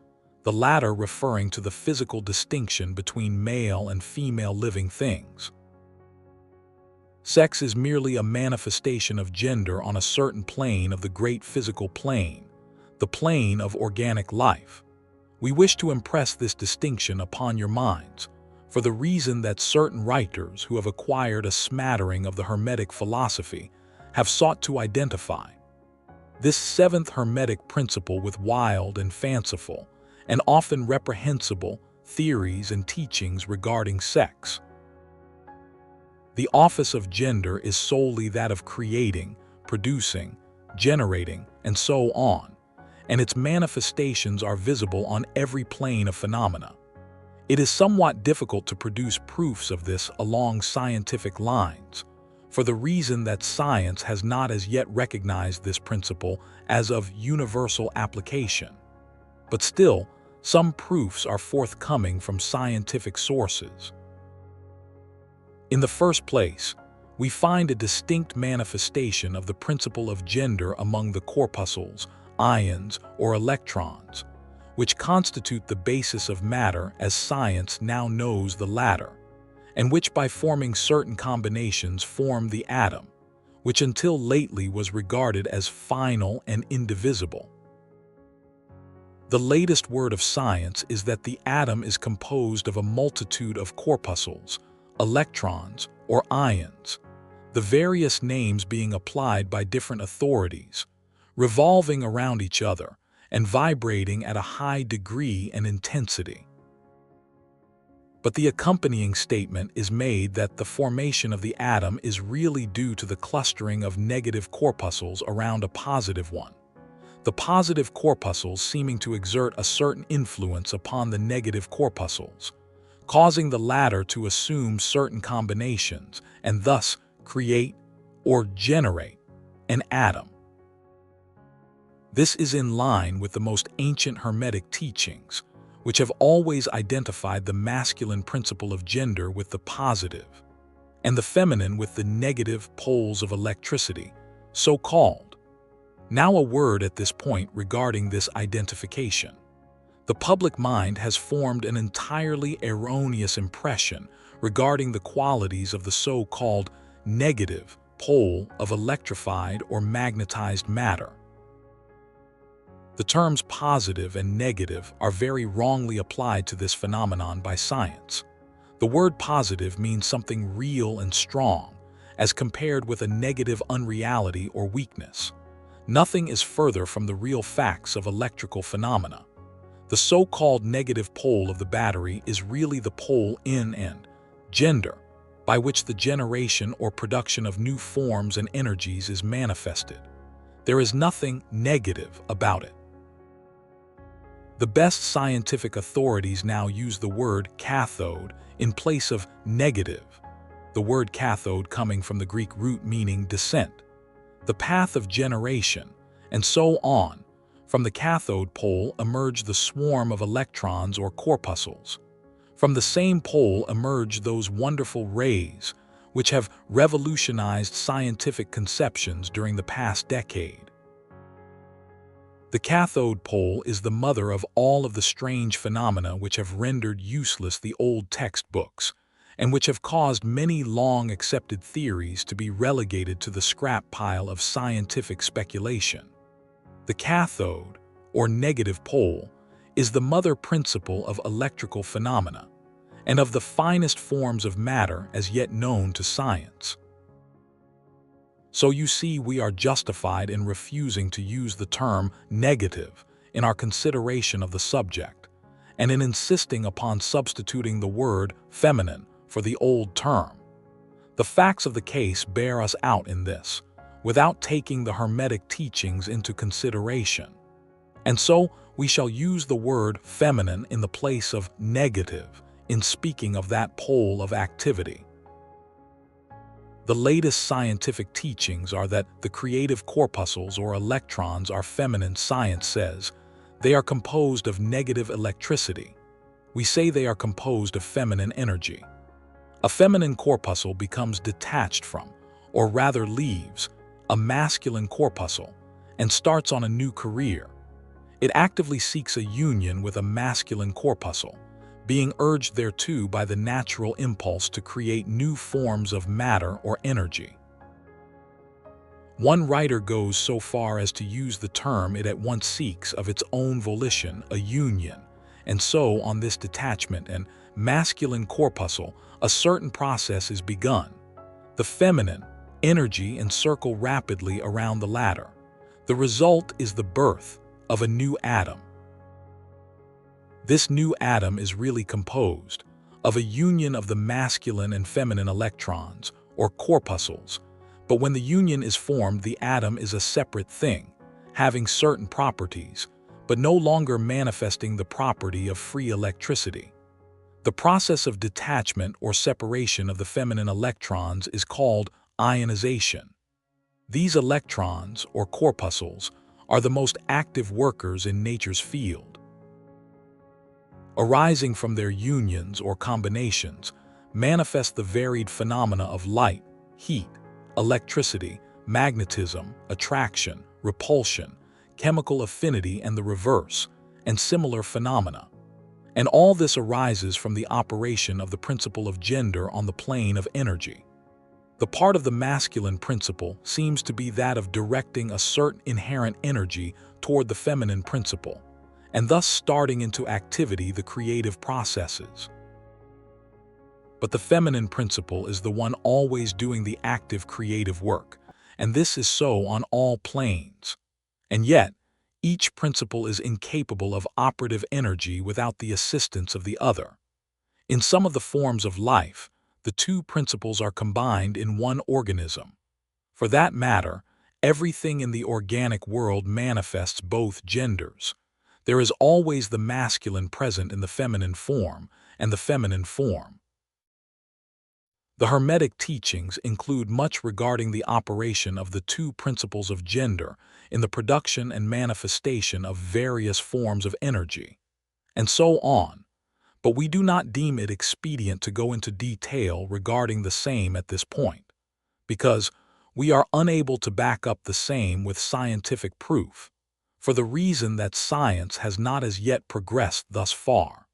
the latter referring to the physical distinction between male and female living things. Sex is merely a manifestation of gender on a certain plane of the great physical plane, the plane of organic life. We wish to impress this distinction upon your minds, for the reason that certain writers who have acquired a smattering of the Hermetic philosophy have sought to identify this seventh Hermetic principle with wild and fanciful, and often reprehensible, theories and teachings regarding sex. The office of gender is solely that of creating, producing, generating, and so on, and its manifestations are visible on every plane of phenomena. It is somewhat difficult to produce proofs of this along scientific lines, for the reason that science has not as yet recognized this principle as of universal application. But still, some proofs are forthcoming from scientific sources. In the first place, we find a distinct manifestation of the principle of gender among the corpuscles, ions, or electrons, which constitute the basis of matter as science now knows the latter, and which by forming certain combinations form the atom, which until lately was regarded as final and indivisible. The latest word of science is that the atom is composed of a multitude of corpuscles, electrons, or ions, the various names being applied by different authorities, revolving around each other and vibrating at a high degree and intensity. But the accompanying statement is made that the formation of the atom is really due to the clustering of negative corpuscles around a positive one, the positive corpuscles seeming to exert a certain influence upon the negative corpuscles, causing the latter to assume certain combinations and thus create or generate an atom. This is in line with the most ancient Hermetic teachings, which have always identified the masculine principle of gender with the positive, and the feminine with the negative poles of electricity, so called. Now a word at this point regarding this identification. The public mind has formed an entirely erroneous impression regarding the qualities of the so-called negative pole of electrified or magnetized matter. The terms positive and negative are very wrongly applied to this phenomenon by science. The word positive means something real and strong, as compared with a negative unreality or weakness. Nothing is further from the real facts of electrical phenomena. The so-called negative pole of the battery is really the pole in and gender, by which the generation or production of new forms and energies is manifested. There is nothing negative about it. The best scientific authorities now use the word cathode in place of negative, the word cathode coming from the Greek root meaning descent, the path of generation, and so on. From the cathode pole emerge the swarm of electrons or corpuscles. From the same pole emerge those wonderful rays, which have revolutionized scientific conceptions during the past decade. The cathode pole is the mother of all of the strange phenomena which have rendered useless the old textbooks, and which have caused many long-accepted theories to be relegated to the scrap pile of scientific speculation. The cathode, or negative pole, is the mother principle of electrical phenomena and of the finest forms of matter as yet known to science. So you see, we are justified in refusing to use the term negative in our consideration of the subject, and in insisting upon substituting the word feminine for the old term. The facts of the case bear us out in this, without taking the Hermetic teachings into consideration. And so we shall use the word feminine in the place of negative in speaking of that pole of activity. The latest scientific teachings are that the creative corpuscles or electrons are feminine. Science says they are composed of negative electricity. We say they are composed of feminine energy. A feminine corpuscle becomes detached from, or rather leaves, a masculine corpuscle and starts on a new career. It actively seeks a union with a masculine corpuscle, being urged thereto by the natural impulse to create new forms of matter or energy. One writer goes so far as to use the term it at once seeks of its own volition a union, and so on this detachment and masculine corpuscle a certain process is begun. The feminine energy encircle rapidly around the latter. The result is the birth of a new atom. This new atom is really composed of a union of the masculine and feminine electrons, or corpuscles, but when the union is formed, the atom is a separate thing, having certain properties, but no longer manifesting the property of free electricity. The process of detachment or separation of the feminine electrons is called ionization. These electrons, or corpuscles, are the most active workers in nature's field. Arising from their unions or combinations, manifest the varied phenomena of light, heat, electricity, magnetism, attraction, repulsion, chemical affinity and the reverse, and similar phenomena. And all this arises from the operation of the principle of gender on the plane of energy. The part of the masculine principle seems to be that of directing a certain inherent energy toward the feminine principle, and thus starting into activity the creative processes. But the feminine principle is the one always doing the active creative work, and this is so on all planes. And yet, each principle is incapable of operative energy without the assistance of the other. In some of the forms of life, the two principles are combined in one organism. For that matter, everything in the organic world manifests both genders. There is always the masculine present in the feminine form, and the feminine form. The Hermetic teachings include much regarding the operation of the two principles of gender in the production and manifestation of various forms of energy, and so on, but we do not deem it expedient to go into detail regarding the same at this point, because we are unable to back up the same with scientific proof, for the reason that science has not as yet progressed thus far.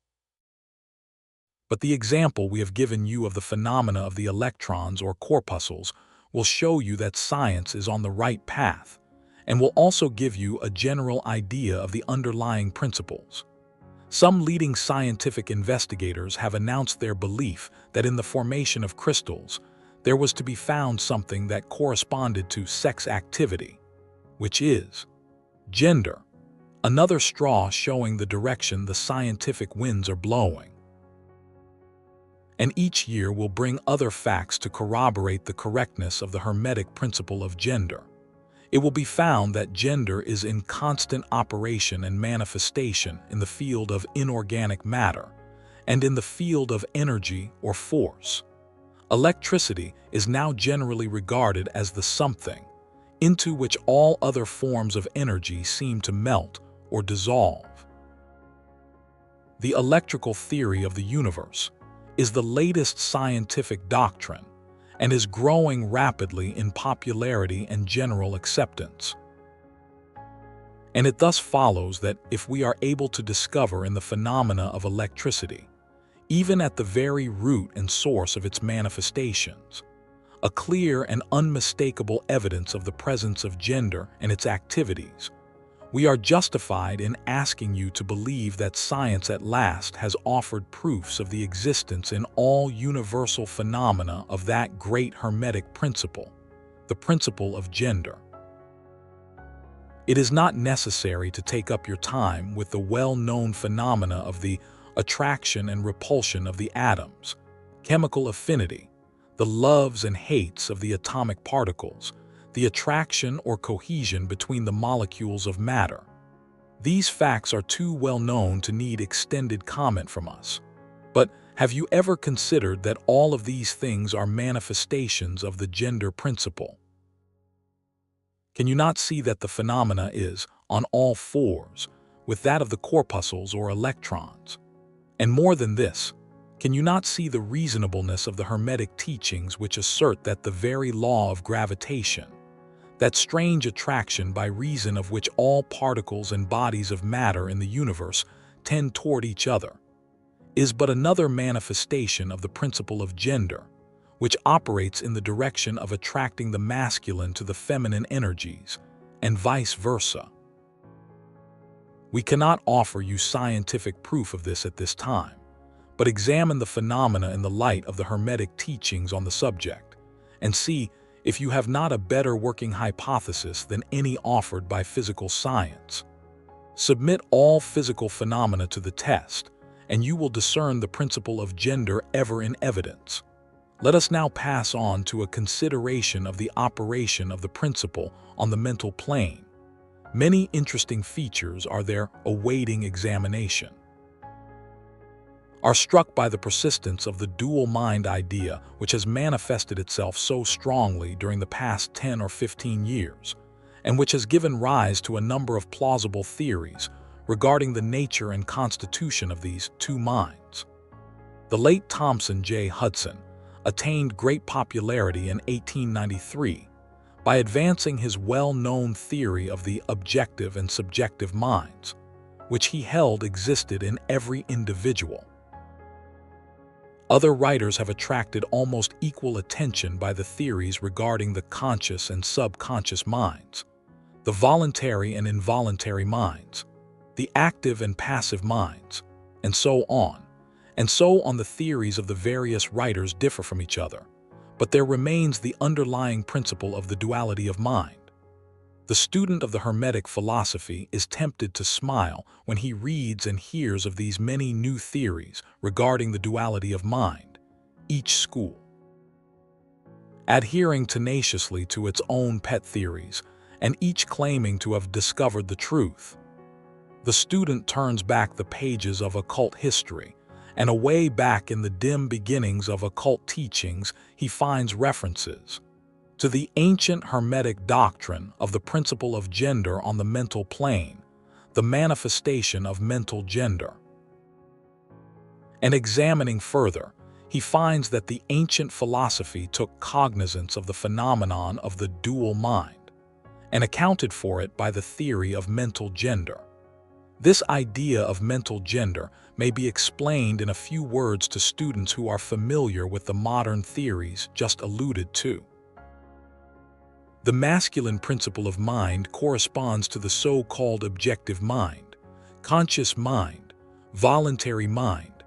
But the example we have given you of the phenomena of the electrons or corpuscles will show you that science is on the right path, and will also give you a general idea of the underlying principles. Some leading scientific investigators have announced their belief that in the formation of crystals, there was to be found something that corresponded to sex activity, which is gender, another straw showing the direction the scientific winds are blowing. And each year will bring other facts to corroborate the correctness of the Hermetic principle of gender. It will be found that gender is in constant operation and manifestation in the field of inorganic matter and in the field of energy or force. Electricity is now generally regarded as the something into which all other forms of energy seem to melt or dissolve. The electrical theory of the universe is the latest scientific doctrine and is growing rapidly in popularity and general acceptance. And it thus follows that if we are able to discover in the phenomena of electricity, even at the very root and source of its manifestations, a clear and unmistakable evidence of the presence of gender and its activities. We are justified in asking you to believe that science at last has offered proofs of the existence in all universal phenomena of that great Hermetic principle, the principle of gender. It is not necessary to take up your time with the well-known phenomena of the attraction and repulsion of the atoms, chemical affinity, the loves and hates of the atomic particles, the attraction or cohesion between the molecules of matter. These facts are too well known to need extended comment from us. But have you ever considered that all of these things are manifestations of the gender principle? Can you not see that the phenomena is on all fours with that of the corpuscles or electrons? And more than this, can you not see the reasonableness of the Hermetic teachings which assert that the very law of gravitation, that strange attraction by reason of which all particles and bodies of matter in the universe tend toward each other, is but another manifestation of the principle of gender, which operates in the direction of attracting the masculine to the feminine energies, and vice versa? We cannot offer you scientific proof of this at this time, but examine the phenomena in the light of the Hermetic teachings on the subject, and see if you have not a better working hypothesis than any offered by physical science. Submit all physical phenomena to the test, and you will discern the principle of gender ever in evidence. Let us now pass on to a consideration of the operation of the principle on the mental plane. Many interesting features are there awaiting examination. Are struck by the persistence of the dual mind idea which has manifested itself so strongly during the past 10 or 15 years, and which has given rise to a number of plausible theories regarding the nature and constitution of these two minds. The late Thomson J. Hudson attained great popularity in 1893 by advancing his well-known theory of the objective and subjective minds, which he held existed in every individual. Other writers have attracted almost equal attention by the theories regarding the conscious and subconscious minds, the voluntary and involuntary minds, the active and passive minds, and so on. And so on. The theories of the various writers differ from each other, but there remains the underlying principle of the duality of mind. The student of the Hermetic philosophy is tempted to smile when he reads and hears of these many new theories regarding the duality of mind, each school adhering tenaciously to its own pet theories, and each claiming to have discovered the truth. The student turns back the pages of occult history, and away back in the dim beginnings of occult teachings he finds references to the ancient Hermetic doctrine of the principle of gender on the mental plane, the manifestation of mental gender. And examining further, he finds that the ancient philosophy took cognizance of the phenomenon of the dual mind and accounted for it by the theory of mental gender. This idea of mental gender may be explained in a few words to students who are familiar with the modern theories just alluded to. The masculine principle of mind corresponds to the so-called objective mind, conscious mind, voluntary mind,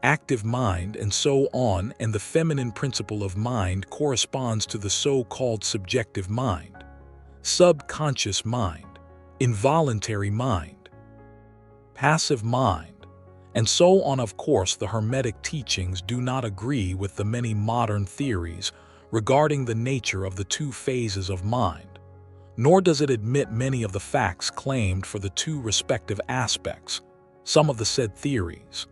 active mind, and so on, and the feminine principle of mind corresponds to the so-called subjective mind, subconscious mind, involuntary mind, passive mind, and so on. Of course, the Hermetic teachings do not agree with the many modern theories regarding the nature of the two phases of mind, nor does it admit many of the facts claimed for the two respective aspects, some of the said theories,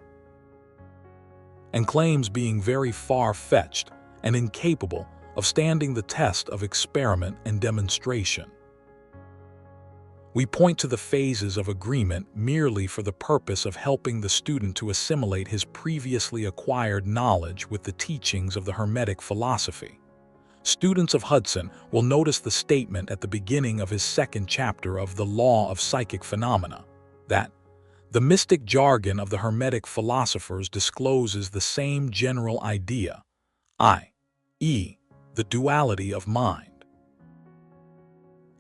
and claims being very far-fetched and incapable of standing the test of experiment and demonstration. We point to the phases of agreement merely for the purpose of helping the student to assimilate his previously acquired knowledge with the teachings of the Hermetic philosophy. Students of Hudson will notice the statement at the beginning of his second chapter of The Law of Psychic Phenomena, that The mystic jargon of the Hermetic philosophers discloses the same general idea, i.e., the duality of mind.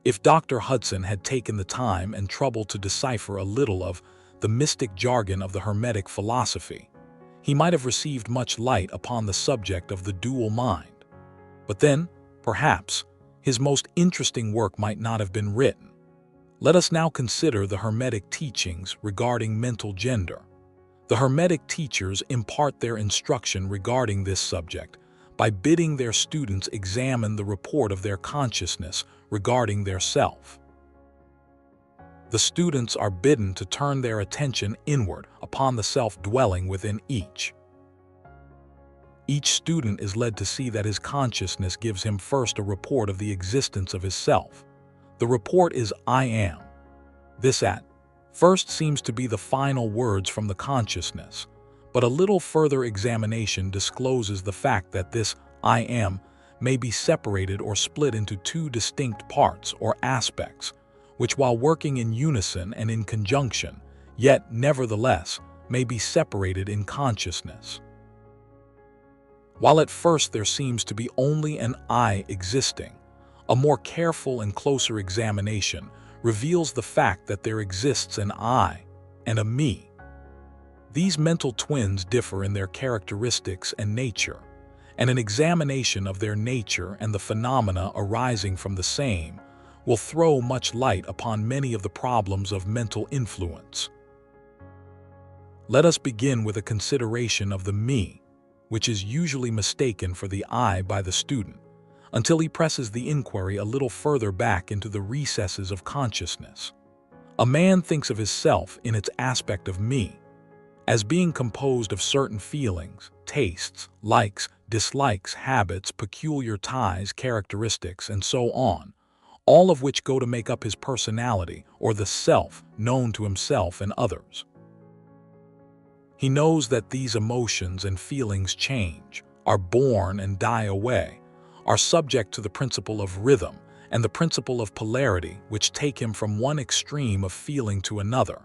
If Dr. Hudson had taken the time and trouble to decipher a little of the mystic jargon of the Hermetic philosophy, he might have received much light upon the subject of the dual mind. But then, perhaps, his most interesting work might not have been written. Let us now consider the Hermetic teachings regarding mental gender. The Hermetic teachers impart their instruction regarding this subject by bidding their students examine the report of their consciousness regarding their self. The students are bidden to turn their attention inward upon the self dwelling within each. Each student is led to see that his consciousness gives him first a report of the existence of his self. The report is "I am." This at first seems to be the final words from the consciousness, but a little further examination discloses the fact that this "I am" may be separated or split into two distinct parts or aspects, which while working in unison and in conjunction, yet nevertheless may be separated in consciousness. While at first there seems to be only an "I" existing, a more careful and closer examination reveals the fact that there exists an "I" and a "me." These mental twins differ in their characteristics and nature, and an examination of their nature and the phenomena arising from the same will throw much light upon many of the problems of mental influence. Let us begin with a consideration of the "me," which is usually mistaken for the "I" by the student, until he presses the inquiry a little further back into the recesses of consciousness. A man thinks of his self in its aspect of "me," as being composed of certain feelings, tastes, likes, dislikes, habits, peculiar ties, characteristics, and so on, all of which go to make up his personality or the self known to himself and others. He knows that these emotions and feelings change, are born and die away, are subject to the principle of rhythm and the principle of polarity, which take him from one extreme of feeling to another.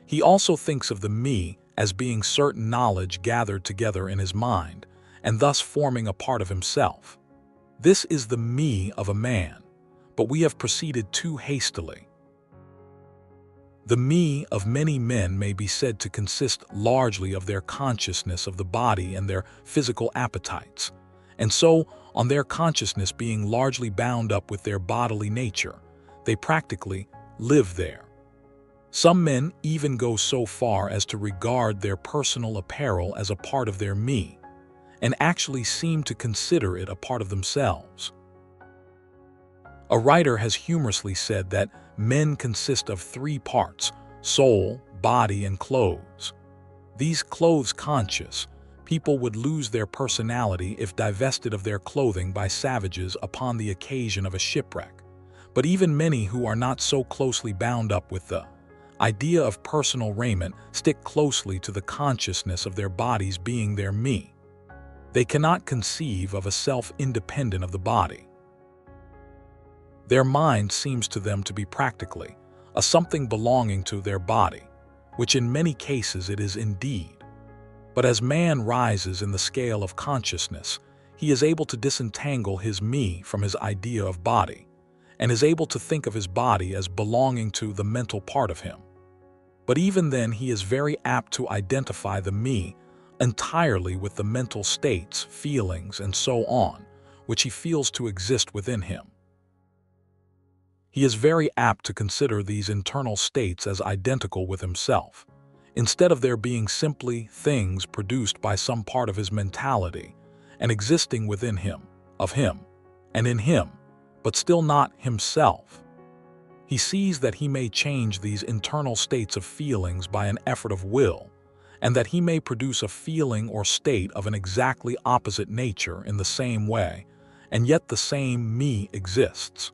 He also thinks of the "me" as being certain knowledge gathered together in his mind, and thus forming a part of himself. This is the "me" of a man, but we have proceeded too hastily. The "me" of many men may be said to consist largely of their consciousness of the body and their physical appetites, and so, on their consciousness being largely bound up with their bodily nature, they practically live there. Some men even go so far as to regard their personal apparel as a part of their "me," and actually seem to consider it a part of themselves. A writer has humorously said that men consist of three parts: soul, body, and clothes. These clothes conscious people would lose their personality if divested of their clothing by savages upon the occasion of a shipwreck. But even many who are not so closely bound up with the idea of personal raiment stick closely to the consciousness of their bodies being their "me." They cannot conceive of a self independent of the body. Their mind seems to them to be practically a something belonging to their body, which in many cases it is indeed. But as man rises in the scale of consciousness, he is able to disentangle his "me" from his idea of body, and is able to think of his body as belonging to the mental part of him. But even then he is very apt to identify the "me" entirely with the mental states, feelings, and so on, which he feels to exist within him. He is very apt to consider these internal states as identical with himself, instead of there being simply things produced by some part of his mentality and existing within him, of him, and in him, but still not himself. He sees that he may change these internal states of feelings by an effort of will, and that he may produce a feeling or state of an exactly opposite nature in the same way, and yet the same "me" exists.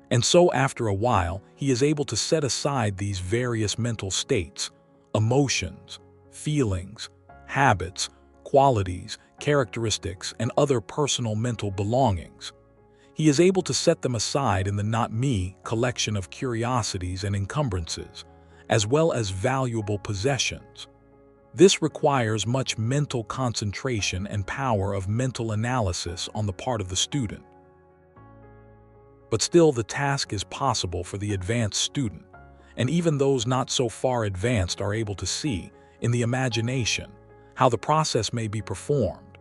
And so after a while, he is able to set aside these various mental states, emotions, feelings, habits, qualities, characteristics, and other personal mental belongings. He is able to set them aside in the "not me" collection of curiosities and encumbrances, as well as valuable possessions. This requires much mental concentration and power of mental analysis on the part of the student. But still, the task is possible for the advanced student, and even those not so far advanced are able to see, in the imagination, how the process may be performed.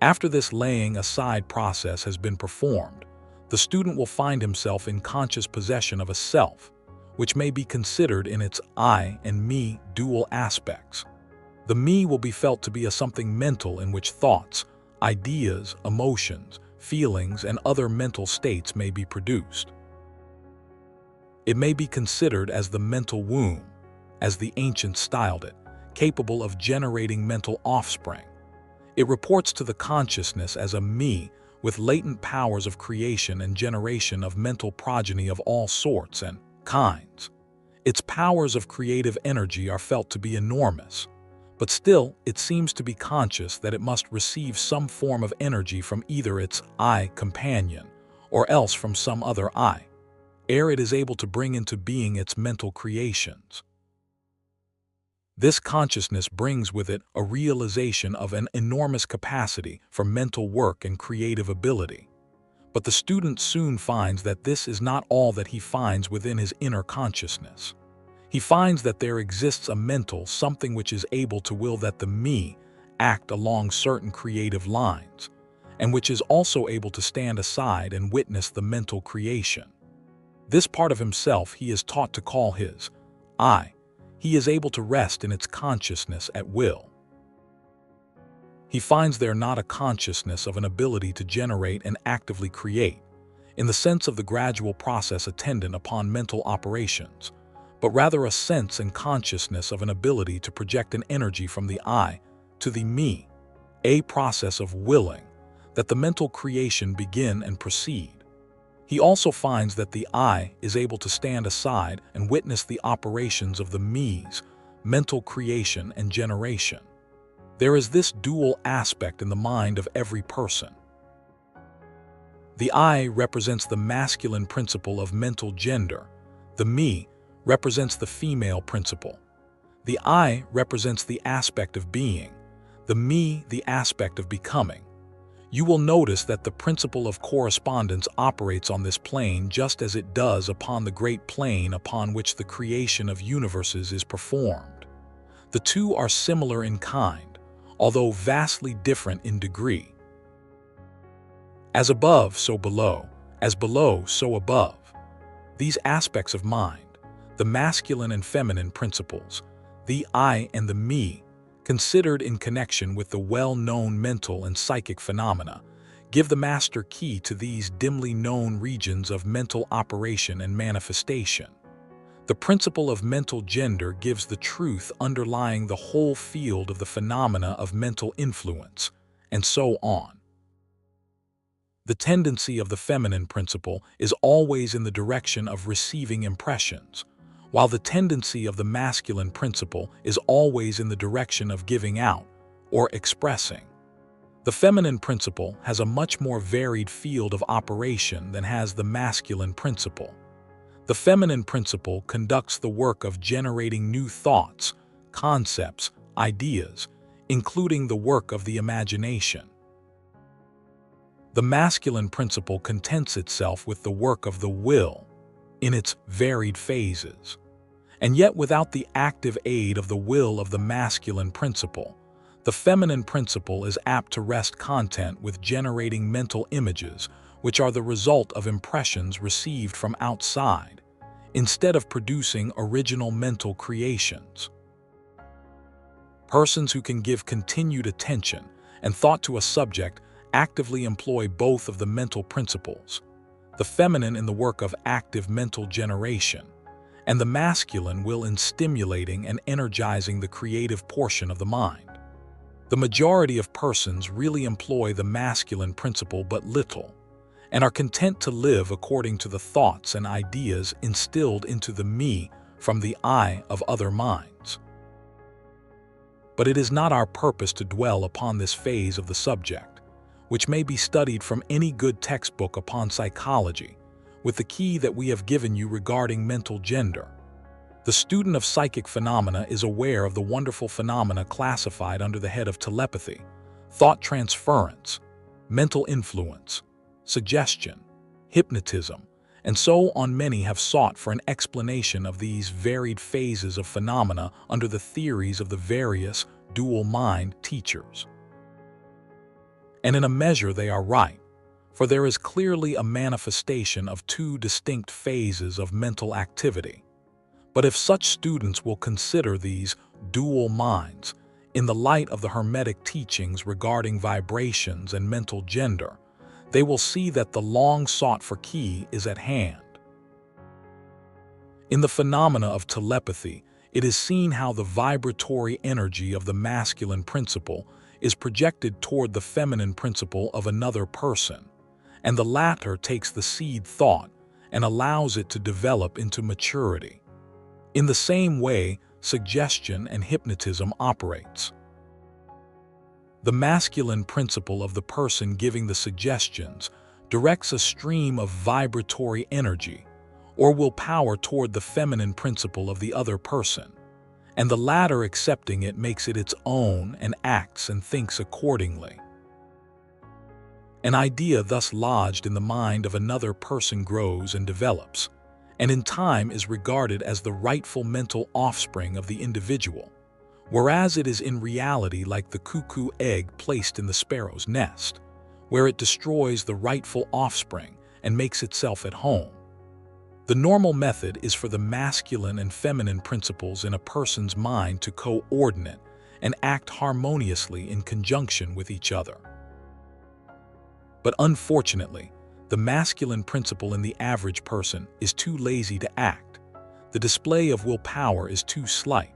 After this laying aside process has been performed, the student will find himself in conscious possession of a self, which may be considered in its I and me dual aspects. The me will be felt to be a something mental in which thoughts, ideas, emotions, feelings, and other mental states may be produced. It may be considered as the mental womb, as the ancients styled it, capable of generating mental offspring. It reports to the consciousness as a me with latent powers of creation and generation of mental progeny of all sorts and kinds. Its powers of creative energy are felt to be enormous, but still it seems to be conscious that it must receive some form of energy from either its I companion or else from some other I, ere it is able to bring into being its mental creations. This consciousness brings with it a realization of an enormous capacity for mental work and creative ability. But the student soon finds that this is not all that he finds within his inner consciousness. He finds that there exists a mental something which is able to will that the me act along certain creative lines, and which is also able to stand aside and witness the mental creation. This part of himself he is taught to call his I. He is able to rest in its consciousness at will. He finds there not a consciousness of an ability to generate and actively create, in the sense of the gradual process attendant upon mental operations, but rather a sense and consciousness of an ability to project an energy from the I to the me, a process of willing that the mental creation begin and proceed. He also finds that the I is able to stand aside and witness the operations of the me's mental creation and generation. There is this dual aspect in the mind of every person. The I represents the masculine principle of mental gender. The me represents the female principle. The I represents the aspect of being, the me the aspect of becoming. You will notice that the principle of correspondence operates on this plane just as it does upon the great plane upon which the creation of universes is performed. The two are similar in kind, although vastly different in degree. As above, so below, as below, so above. These aspects of mind, the masculine and feminine principles, the I and the me, considered in connection with the well-known mental and psychic phenomena, give the master key to these dimly known regions of mental operation and manifestation. The principle of mental gender gives the truth underlying the whole field of the phenomena of mental influence, and so on. The tendency of the feminine principle is always in the direction of receiving impressions, while the tendency of the masculine principle is always in the direction of giving out or expressing. The feminine principle has a much more varied field of operation than has the masculine principle. The feminine principle conducts the work of generating new thoughts, concepts, ideas, including the work of the imagination. The masculine principle contents itself with the work of the will, in its varied phases. And yet without the active aid of the will of the masculine principle, the feminine principle is apt to rest content with generating mental images which are the result of impressions received from outside, instead of producing original mental creations. Persons who can give continued attention and thought to a subject actively employ both of the mental principles, the feminine in the work of active mental generation, and the masculine will in stimulating and energizing the creative portion of the mind. The majority of persons really employ the masculine principle but little, and are content to live according to the thoughts and ideas instilled into the me from the I of other minds. But it is not our purpose to dwell upon this phase of the subject, which may be studied from any good textbook upon psychology, with the key that we have given you regarding mental gender. The student of psychic phenomena is aware of the wonderful phenomena classified under the head of telepathy, thought transference, mental influence, suggestion, hypnotism, and so on. Many have sought for an explanation of these varied phases of phenomena under the theories of the various dual mind teachers. And in a measure they are right, for there is clearly a manifestation of two distinct phases of mental activity. But if such students will consider these dual minds in the light of the Hermetic teachings regarding vibrations and mental gender, they will see that the long-sought-for key is at hand. In the phenomena of telepathy, it is seen how the vibratory energy of the masculine principle is projected toward the feminine principle of another person, and the latter takes the seed thought and allows it to develop into maturity. In the same way, suggestion and hypnotism operates. The masculine principle of the person giving the suggestions directs a stream of vibratory energy or willpower toward the feminine principle of the other person, and the latter accepting it makes it its own and acts and thinks accordingly. An idea thus lodged in the mind of another person grows and develops, and in time is regarded as the rightful mental offspring of the individual, whereas it is in reality like the cuckoo egg placed in the sparrow's nest, where it destroys the rightful offspring and makes itself at home. The normal method is for the masculine and feminine principles in a person's mind to coordinate and act harmoniously in conjunction with each other. But unfortunately, the masculine principle in the average person is too lazy to act, the display of willpower is too slight,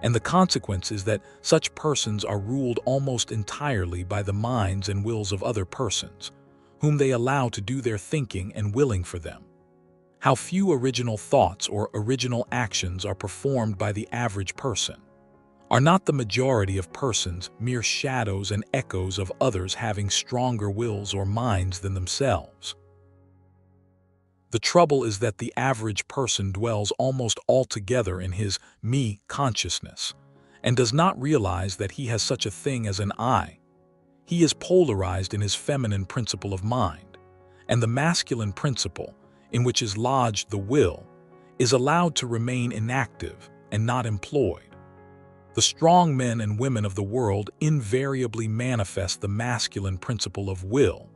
and the consequence is that such persons are ruled almost entirely by the minds and wills of other persons, whom they allow to do their thinking and willing for them. How few original thoughts or original actions are performed by the average person. Are not the majority of persons mere shadows and echoes of others having stronger wills or minds than themselves? The trouble is that the average person dwells almost altogether in his me consciousness and does not realize that he has such a thing as an I. He is polarized in his feminine principle of mind, and the masculine principle, in which is lodged the will, is allowed to remain inactive and not employed. The strong men and women of the world invariably manifest the masculine principle of will,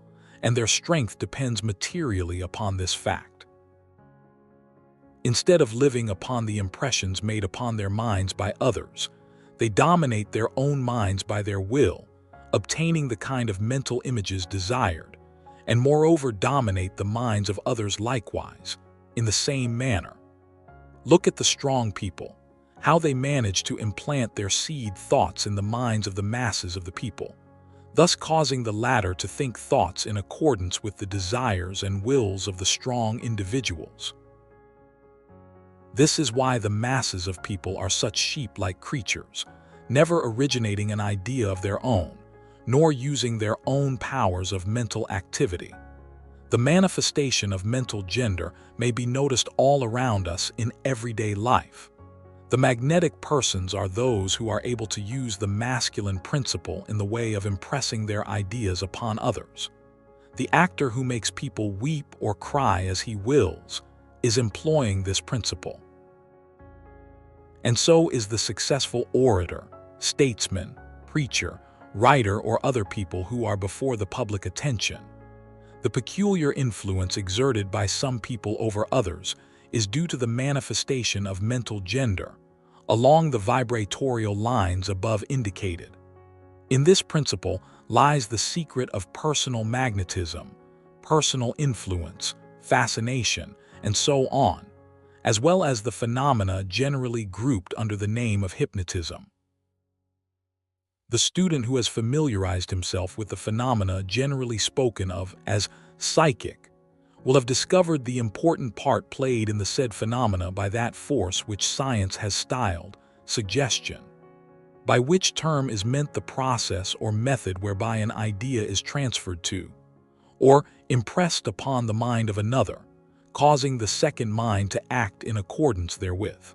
and their strength depends materially upon this fact. Instead of living upon the impressions made upon their minds by others, they dominate their own minds by their will, obtaining the kind of mental images desired, and moreover dominate the minds of others likewise, in the same manner. Look at the strong people, how they manage to implant their seed thoughts in the minds of the masses of the people, thus causing the latter to think thoughts in accordance with the desires and wills of the strong individuals. This is why the masses of people are such sheep-like creatures, never originating an idea of their own, nor using their own powers of mental activity. The manifestation of mental gender may be noticed all around us in everyday life. The magnetic persons are those who are able to use the masculine principle in the way of impressing their ideas upon others. The actor who makes people weep or cry as he wills is employing this principle. And so is the successful orator, statesman, preacher, writer, or other people who are before the public attention. The peculiar influence exerted by some people over others is due to the manifestation of mental gender along the vibratorial lines above indicated. In this principle lies the secret of personal magnetism, personal influence, fascination, and so on, as well as the phenomena generally grouped under the name of hypnotism. The student who has familiarized himself with the phenomena generally spoken of as psychic will have discovered the important part played in the said phenomena by that force which science has styled suggestion, by which term is meant the process or method whereby an idea is transferred to, or impressed upon the mind of another, causing the second mind to act in accordance therewith.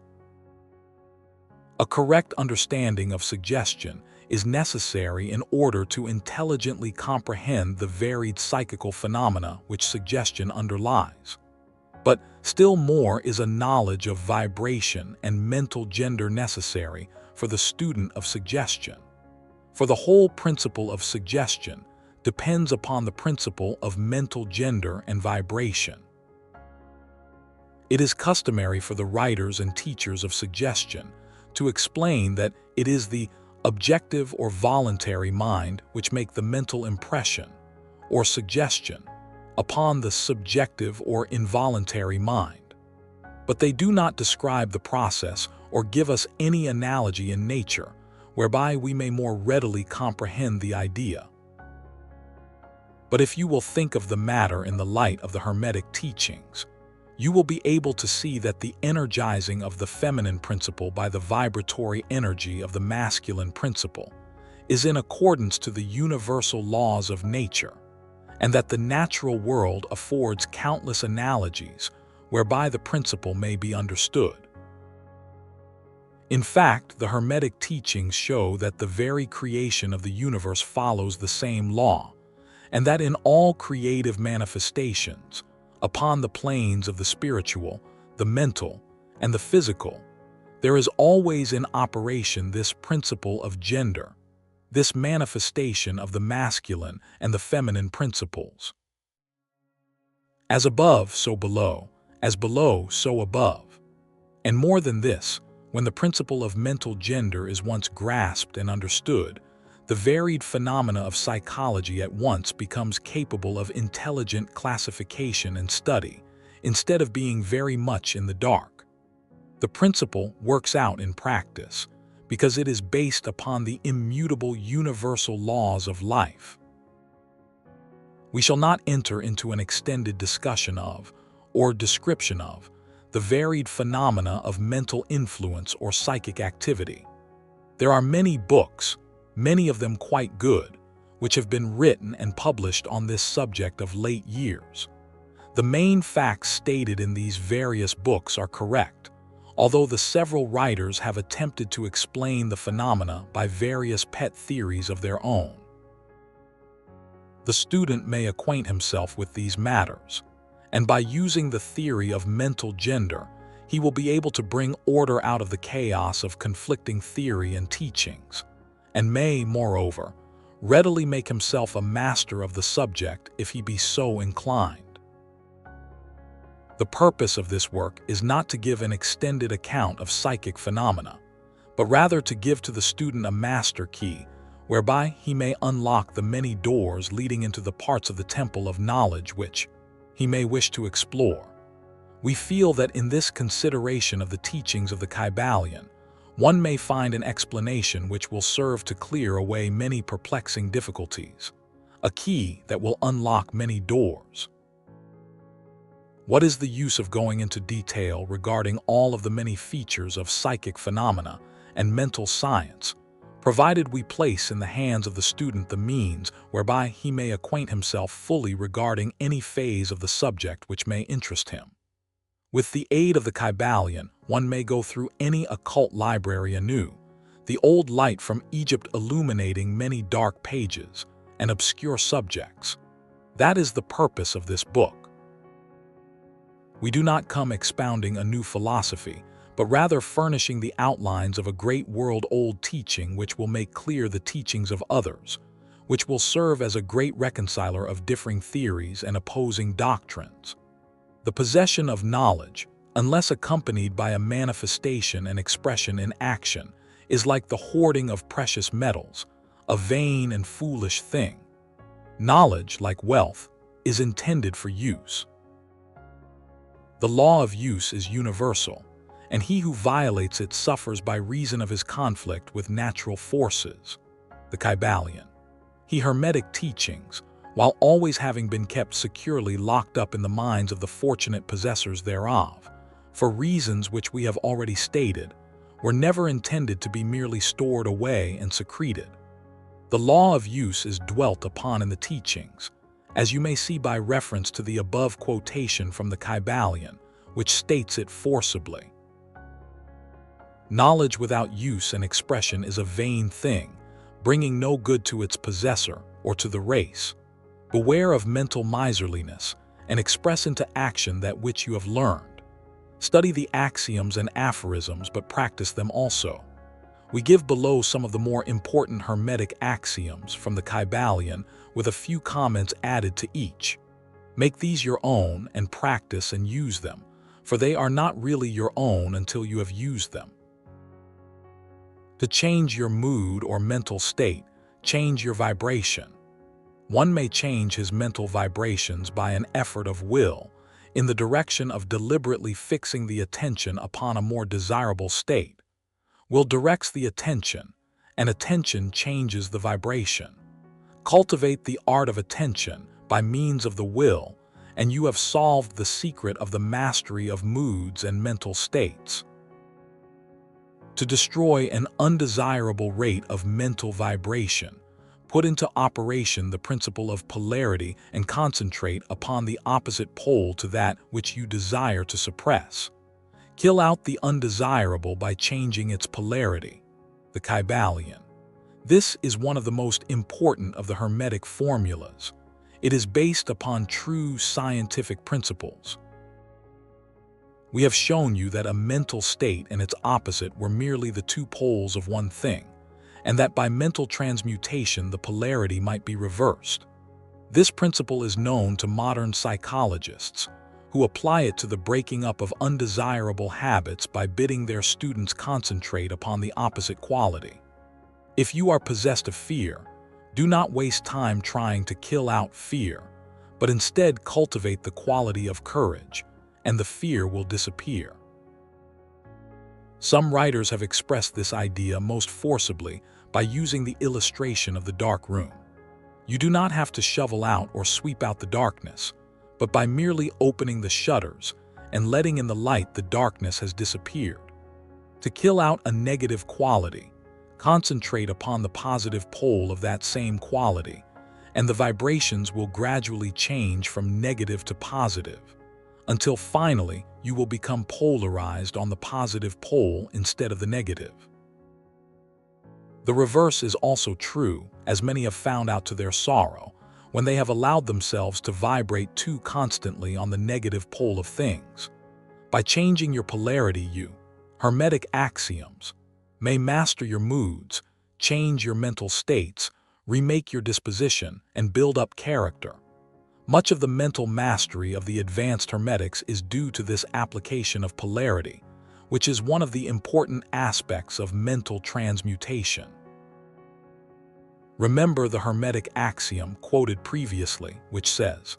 A correct understanding of suggestion is necessary in order to intelligently comprehend the varied psychical phenomena which suggestion underlies. But still more is a knowledge of vibration and mental gender necessary for the student of suggestion. For the whole principle of suggestion depends upon the principle of mental gender and vibration. It is customary for the writers and teachers of suggestion to explain that it is the objective or voluntary mind which make the mental impression, or suggestion, upon the subjective or involuntary mind. But they do not describe the process or give us any analogy in nature whereby we may more readily comprehend the idea. But if you will think of the matter in the light of the Hermetic teachings, you will be able to see that the energizing of the feminine principle by the vibratory energy of the masculine principle is in accordance to the universal laws of nature, and that the natural world affords countless analogies whereby the principle may be understood. In fact, the Hermetic teachings show that the very creation of the universe follows the same law, and that in all creative manifestations, upon the planes of the spiritual, the mental, and the physical, there is always in operation this principle of gender, this manifestation of the masculine and the feminine principles. As above, so below, as below, so above. And more than this, when the principle of mental gender is once grasped and understood, the varied phenomena of psychology at once becomes capable of intelligent classification and study, instead of being very much in the dark. The principle works out in practice, because it is based upon the immutable universal laws of life. We shall not enter into an extended discussion of, or description of, the varied phenomena of mental influence or psychic activity. There are many books, many of them quite good, which have been written and published on this subject of late years. The main facts stated in these various books are correct, although the several writers have attempted to explain the phenomena by various pet theories of their own. The student may acquaint himself with these matters, and by using the theory of mental gender, he will be able to bring order out of the chaos of conflicting theory and teachings, and may, moreover, readily make himself a master of the subject if he be so inclined. The purpose of this work is not to give an extended account of psychic phenomena, but rather to give to the student a master key whereby he may unlock the many doors leading into the parts of the temple of knowledge which he may wish to explore. We feel that in this consideration of the teachings of the Kybalion, one may find an explanation which will serve to clear away many perplexing difficulties, a key that will unlock many doors. What is the use of going into detail regarding all of the many features of psychic phenomena and mental science, provided we place in the hands of the student the means whereby he may acquaint himself fully regarding any phase of the subject which may interest him? With the aid of the Kybalion, one may go through any occult library anew, the old light from Egypt illuminating many dark pages and obscure subjects. That is the purpose of this book. We do not come expounding a new philosophy, but rather furnishing the outlines of a great world-old teaching which will make clear the teachings of others, which will serve as a great reconciler of differing theories and opposing doctrines. The possession of knowledge, unless accompanied by a manifestation and expression in action, is like the hoarding of precious metals, a vain and foolish thing. Knowledge, like wealth, is intended for use. The law of use is universal, and he who violates it suffers by reason of his conflict with natural forces. The Kybalion. He Hermetic teachings, while always having been kept securely locked up in the minds of the fortunate possessors thereof, for reasons which we have already stated, were never intended to be merely stored away and secreted. The law of use is dwelt upon in the teachings, as you may see by reference to the above quotation from the Kybalion, which states it forcibly. Knowledge without use and expression is a vain thing, bringing no good to its possessor or to the race. Beware of mental miserliness and express into action that which you have learned. Study the axioms and aphorisms, but practice them also. We give below some of the more important Hermetic axioms from the Kybalion with a few comments added to each. Make these your own and practice and use them, for they are not really your own until you have used them. To change your mood or mental state, change your vibration. One may change his mental vibrations by an effort of will in the direction of deliberately fixing the attention upon a more desirable state. Will directs the attention, and attention changes the vibration. Cultivate the art of attention by means of the will, and you have solved the secret of the mastery of moods and mental states. To destroy an undesirable rate of mental vibration, put into operation the principle of polarity and concentrate upon the opposite pole to that which you desire to suppress. Kill out the undesirable by changing its polarity. The Kybalion. This is one of the most important of the Hermetic formulas. It is based upon true scientific principles. We have shown you that a mental state and its opposite were merely the two poles of one thing, and that by mental transmutation the polarity might be reversed. This principle is known to modern psychologists, who apply it to the breaking up of undesirable habits by bidding their students concentrate upon the opposite quality. If you are possessed of fear, do not waste time trying to kill out fear, but instead cultivate the quality of courage, and the fear will disappear. Some writers have expressed this idea most forcibly by using the illustration of the dark room. You do not have to shovel out or sweep out the darkness, but by merely opening the shutters and letting in the light, the darkness has disappeared. To kill out a negative quality, concentrate upon the positive pole of that same quality, and the vibrations will gradually change from negative to positive, until finally you will become polarized on the positive pole instead of the negative. The reverse is also true, as many have found out to their sorrow, when they have allowed themselves to vibrate too constantly on the negative pole of things. By changing your polarity, you, Hermetic axioms, may master your moods, change your mental states, remake your disposition, and build up character. Much of the mental mastery of the advanced Hermetics is due to this application of polarity, which is one of the important aspects of mental transmutation. Remember the Hermetic axiom quoted previously, which says,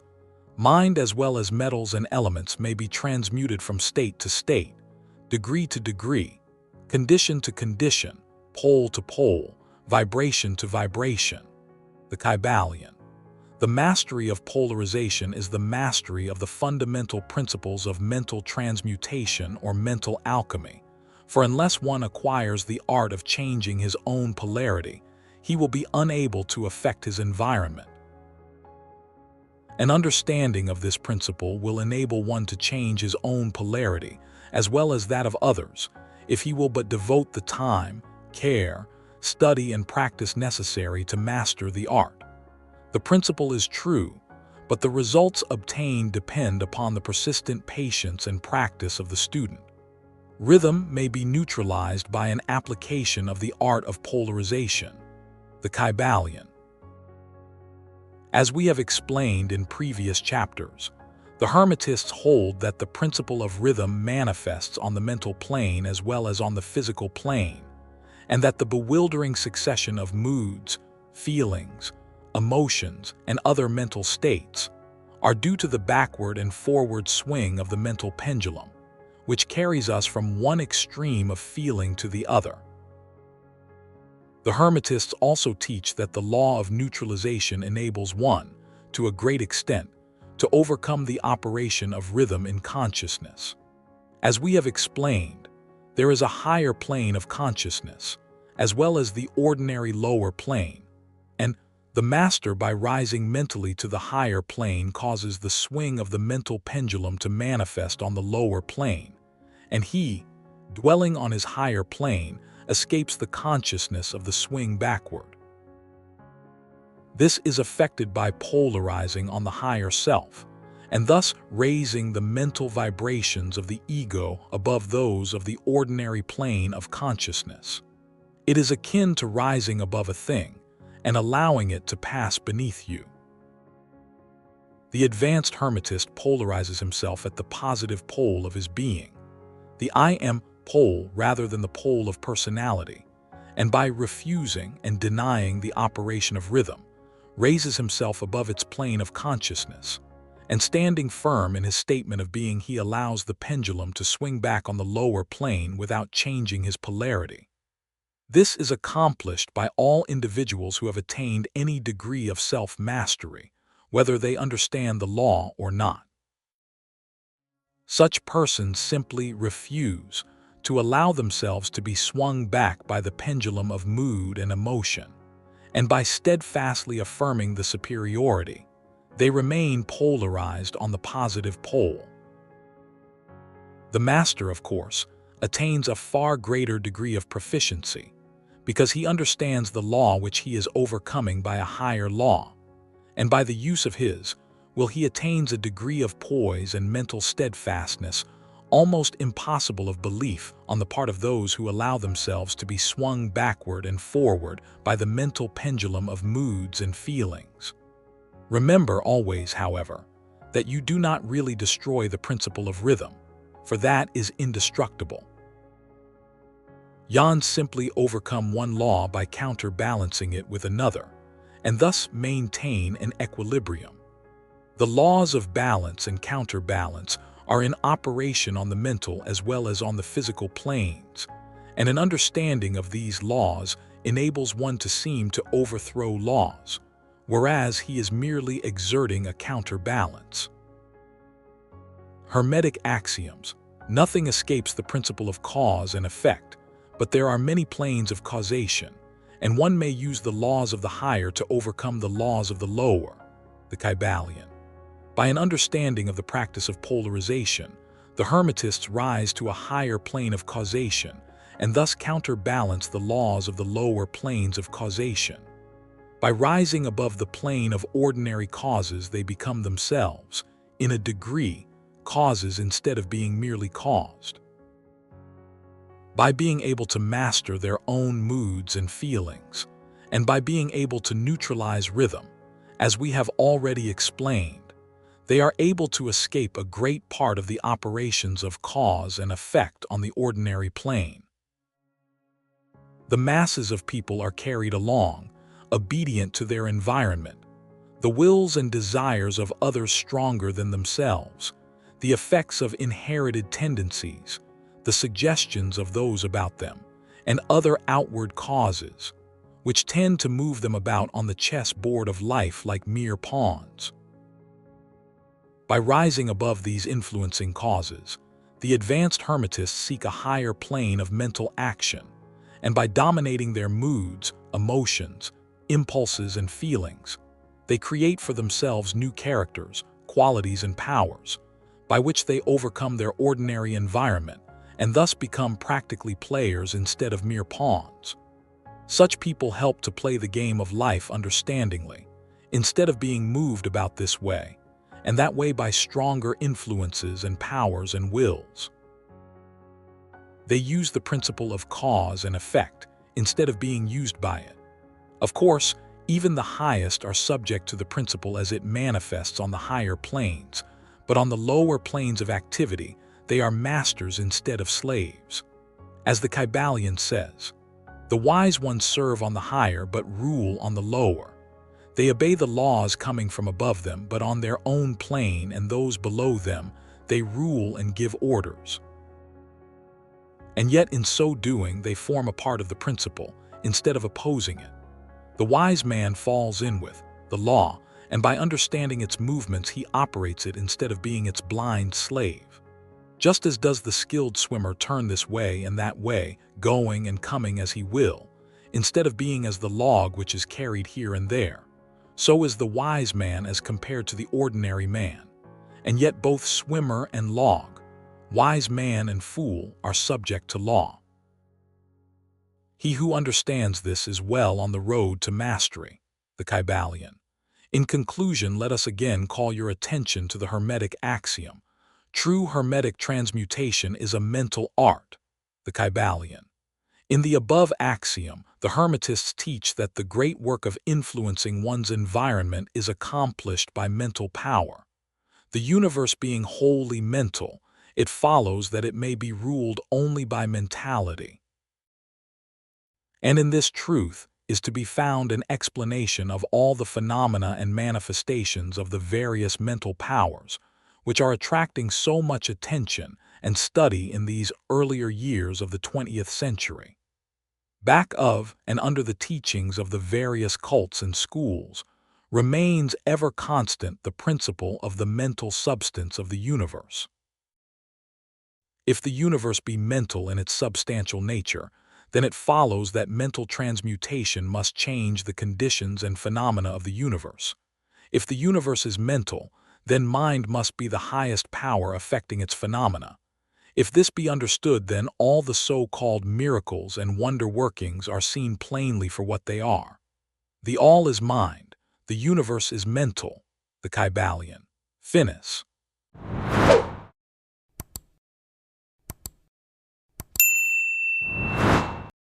"Mind as well as metals and elements may be transmuted from state to state, degree to degree, condition to condition, pole to pole, vibration to vibration." The Kybalion. The mastery of polarization is the mastery of the fundamental principles of mental transmutation or mental alchemy, for unless one acquires the art of changing his own polarity, he will be unable to affect his environment. An understanding of this principle will enable one to change his own polarity, as well as that of others, if he will but devote the time, care, study, and practice necessary to master the art. The principle is true, but the results obtained depend upon the persistent patience and practice of the student. Rhythm may be neutralized by an application of the art of polarization. The Kybalion. As we have explained in previous chapters, the Hermetists hold that the principle of rhythm manifests on the mental plane as well as on the physical plane, and that the bewildering succession of moods, feelings, emotions, and other mental states are due to the backward and forward swing of the mental pendulum, which carries us from one extreme of feeling to the other. The Hermetists also teach that the law of neutralization enables one, to a great extent, to overcome the operation of rhythm in consciousness. As we have explained, there is a higher plane of consciousness, as well as the ordinary lower plane, and the master, by rising mentally to the higher plane, causes the swing of the mental pendulum to manifest on the lower plane, and he, dwelling on his higher plane, escapes the consciousness of the swing backward. This is affected by polarizing on the higher self, and thus raising the mental vibrations of the ego above those of the ordinary plane of consciousness. It is akin to rising above a thing and allowing it to pass beneath you. The advanced hermetist polarizes himself at the positive pole of his being, the I am pole rather than the pole of personality, and by refusing and denying the operation of rhythm, raises himself above its plane of consciousness, and standing firm in his statement of being, he allows the pendulum to swing back on the lower plane without changing his polarity. This is accomplished by all individuals who have attained any degree of self-mastery, whether they understand the law or not. Such persons simply refuse to allow themselves to be swung back by the pendulum of mood and emotion, and by steadfastly affirming the superiority, they remain polarized on the positive pole. The master, of course, attains a far greater degree of proficiency, because he understands the law which he is overcoming by a higher law, and by the use of his will he attains a degree of poise and mental steadfastness almost impossible of belief on the part of those who allow themselves to be swung backward and forward by the mental pendulum of moods and feelings. Remember always, however, that you do not really destroy the principle of rhythm, for that is indestructible. You simply overcome one law by counterbalancing it with another, and thus maintain an equilibrium. The laws of balance and counterbalance are in operation on the mental as well as on the physical planes, and an understanding of these laws enables one to seem to overthrow laws, whereas he is merely exerting a counterbalance. Hermetic axioms: nothing escapes the principle of cause and effect, but there are many planes of causation, and one may use the laws of the higher to overcome the laws of the lower, the Kybalion. By an understanding of the practice of polarization, the Hermetists rise to a higher plane of causation and thus counterbalance the laws of the lower planes of causation. By rising above the plane of ordinary causes, they become themselves, in a degree, causes instead of being merely caused. By being able to master their own moods and feelings, and by being able to neutralize rhythm, as we have already explained, they are able to escape a great part of the operations of cause and effect on the ordinary plane. The masses of people are carried along, obedient to their environment, the wills and desires of others stronger than themselves, the effects of inherited tendencies, the suggestions of those about them, and other outward causes, which tend to move them about on the chessboard of life like mere pawns. By rising above these influencing causes, the advanced Hermetists seek a higher plane of mental action, and by dominating their moods, emotions, impulses, and feelings, they create for themselves new characters, qualities, and powers, by which they overcome their ordinary environment and thus become practically players instead of mere pawns. Such people help to play the game of life understandingly, instead of being moved about this way, and that way by stronger influences and powers and wills. They use the principle of cause and effect instead of being used by it. Of course, even the highest are subject to the principle as it manifests on the higher planes, but on the lower planes of activity, they are masters instead of slaves. As the Kybalion says, the wise ones serve on the higher but rule on the lower. They obey the laws coming from above them, but on their own plane and those below them, they rule and give orders. And yet in so doing, they form a part of the principle, instead of opposing it. The wise man falls in with the law, and by understanding its movements, he operates it instead of being its blind slave. Just as does the skilled swimmer turn this way and that way, going and coming as he will, instead of being as the log which is carried here and there, so is the wise man as compared to the ordinary man. And yet both swimmer and log, Wise man and fool are subject to law. He who understands this is well on the road to mastery, the Kybalion. In conclusion, let us again call your attention to the Hermetic axiom. True Hermetic transmutation is a mental art, the Kybalion. In the above axiom, the Hermetists teach that the great work of influencing one's environment is accomplished by mental power. The universe being wholly mental, it follows that it may be ruled only by mentality. And in this truth is to be found an explanation of all the phenomena and manifestations of the various mental powers, which are attracting so much attention and study in these earlier years of the 20th century. Back of and under the teachings of the various cults and schools remains ever constant the principle of the mental substance of the universe. If the universe be mental in its substantial nature, then it follows that mental transmutation must change the conditions and phenomena of the universe. If the universe is mental, then mind must be the highest power affecting its phenomena. If this be understood, then all the so-called miracles and wonder workings are seen plainly for what they are. The all is mind, the universe is mental, the Kybalion. Finis.